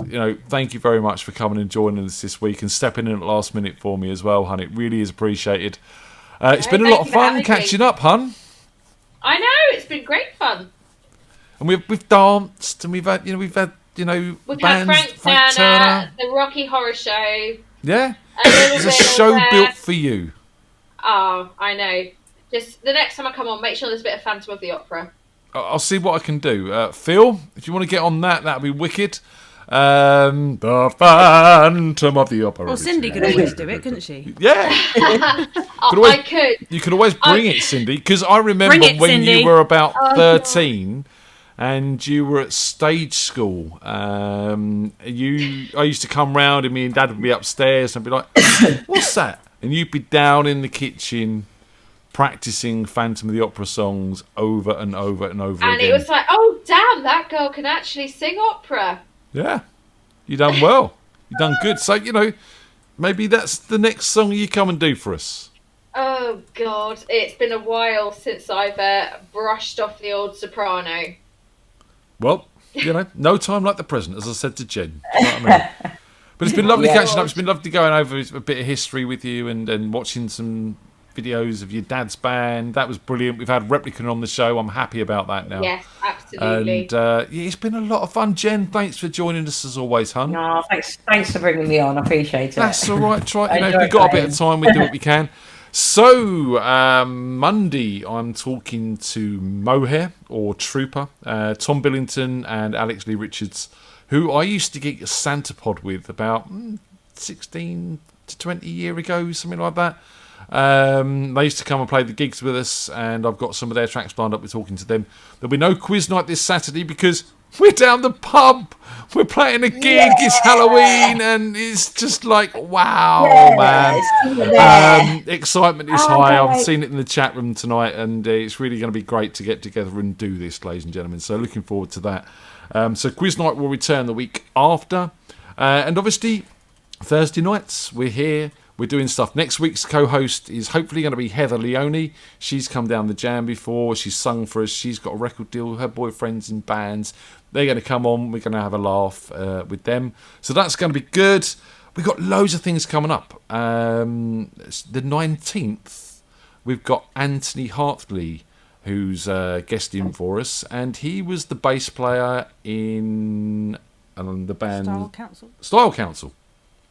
thank you very much for coming and joining us this week and stepping in at the last minute for me as well, hun. It really is appreciated. It's been a lot of fun catching up, hun. I know, it's been great fun. And we've danced and we've had We've bands, had Frank Turner, the Rocky Horror Show. Yeah, it's a show built for you. Oh, I know. Just the next time I come on, make sure there's a bit of Phantom of the Opera. I'll see what I can do. Phil, if you want to get on that'd be wicked. The Phantom of the Opera. Well, Cindy could always do it, couldn't she? Yeah. I could. You could always bring it, Cindy, because I remember Bring it, when Cindy. you were about Oh, 13 and you were at stage school. I used to come round and me and Dad would be upstairs and I'd be like, what's that? And you'd be down in the kitchen practicing Phantom of the Opera songs over and over and over And again. it was like, oh, damn, that girl can actually sing opera. Yeah, you done well. You done good. So, maybe that's the next song you come and do for us. Oh, God. It's been a while since I've brushed off the old soprano. Well, no time like the present, as I said to Jen. You know what I mean? But it's been lovely catching up. It's been lovely going over a bit of history with you and watching some videos of your dad's band. That was brilliant. We've had Replicant on the show. I'm happy about that now. Yes, absolutely. And it's been a lot of fun. Jen, thanks for joining us as always, hun. No, thanks for bringing me on. I appreciate it. That's all right. Try. If enjoy we've got a bit playing. of time, we do what we can. So Monday, I'm talking to Mohair or Trooper, Tom Billington, and Alex Lee Richards, who I used to get a Santa Pod with about 16 to 20 years ago, something like that. They used to come and play the gigs with us, and I've got some of their tracks lined up. We're talking to them. There'll be no quiz night this Saturday because we're down the pub. We're playing a gig. It's Halloween, and it's just like, wow, man. Excitement is high. I've seen it in the chat room tonight, and it's really going to be great to get together and do this, ladies and gentlemen. So looking forward to that. So quiz night will return the week after, and obviously Thursday nights we're here. We're doing stuff. Next week's co-host is hopefully going to be Heather Leone. She's come down the jam before. She's sung for us. She's got a record deal. Her boyfriend's in bands. They're going to come on. We're going to have a laugh with them. So that's going to be good. We've got loads of things coming up. The 19th, we've got Anthony Hartley, who's guesting for us. And he was the bass player in the band Style Council.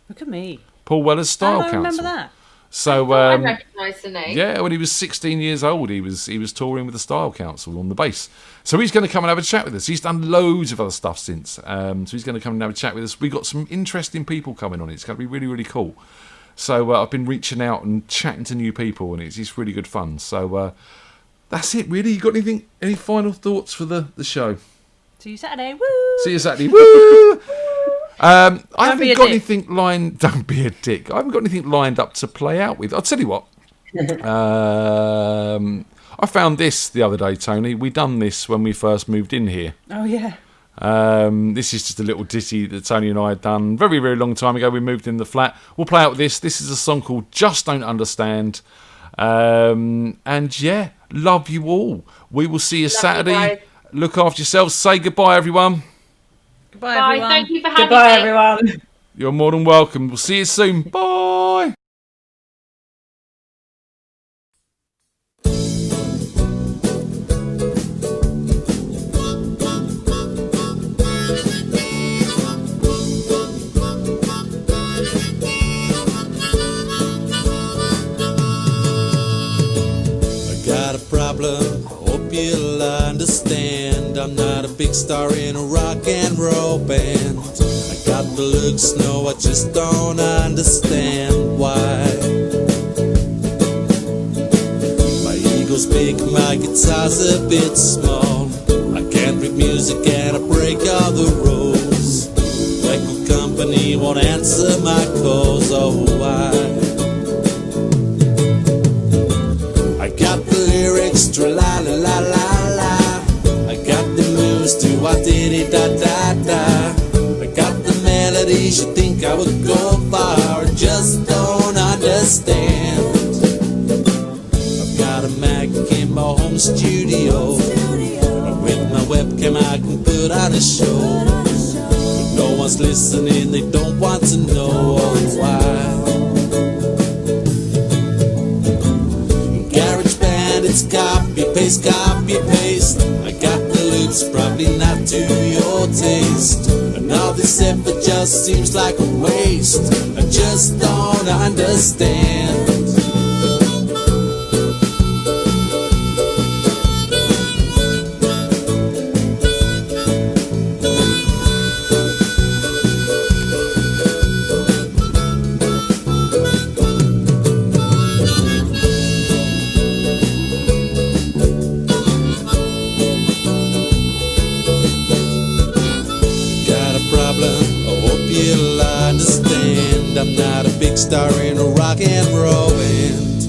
Look at me. Paul Weller's Style I Council. remember that. So I recognise the name. yeah, when he was 16 years old, he was touring with the Style Council on the bass. So he's going to come and have a chat with us. He's done loads of other stuff since. So he's going to come and have a chat with us. We've got some interesting people coming on. It's going to be really, really cool. So I've been reaching out and chatting to new people, and it's really good fun. So that's it, really. You got anything? Any final thoughts for the show? See you Saturday. Woo! See you Saturday. Woo! I Don't be haven't a got dick. anything lined. Don't be a dick. I haven't got anything lined up to play out with. I'll tell you what. I found this the other day, Tony. We done this when we first moved in here. Oh, yeah. This is just a little ditty that Tony and I had done very, very long time ago. We moved in the flat. We'll play out with this. This is a song called Just Don't Understand. And yeah, love you all. We will see you Saturday. guys. Look after yourselves. Say goodbye, everyone. Goodbye, Bye. everyone. Thank you for having Goodbye, me. everyone. You're more than welcome. We'll see you soon. Bye. I got a problem, hope you'll understand. I'm not a big star in a rock and roll band. I got the looks, no, I just don't understand why. My ego's big, my guitar's a bit small. I can't read music and I break all the rules. Record company won't answer my calls, oh why? I got the lyrics, tra la la la la la. I got the moves, do I did it da da da. I got the melodies, you think I would go far, just don't understand. I've got a Mac in my home studio, and with my webcam I can put on a show. But no one's listening, they don't want to know why. It's copy paste, copy paste. I got the loops, probably not to your taste. And all this effort just seems like a waste. I just don't understand. I'm not a big star in a rock and roll band.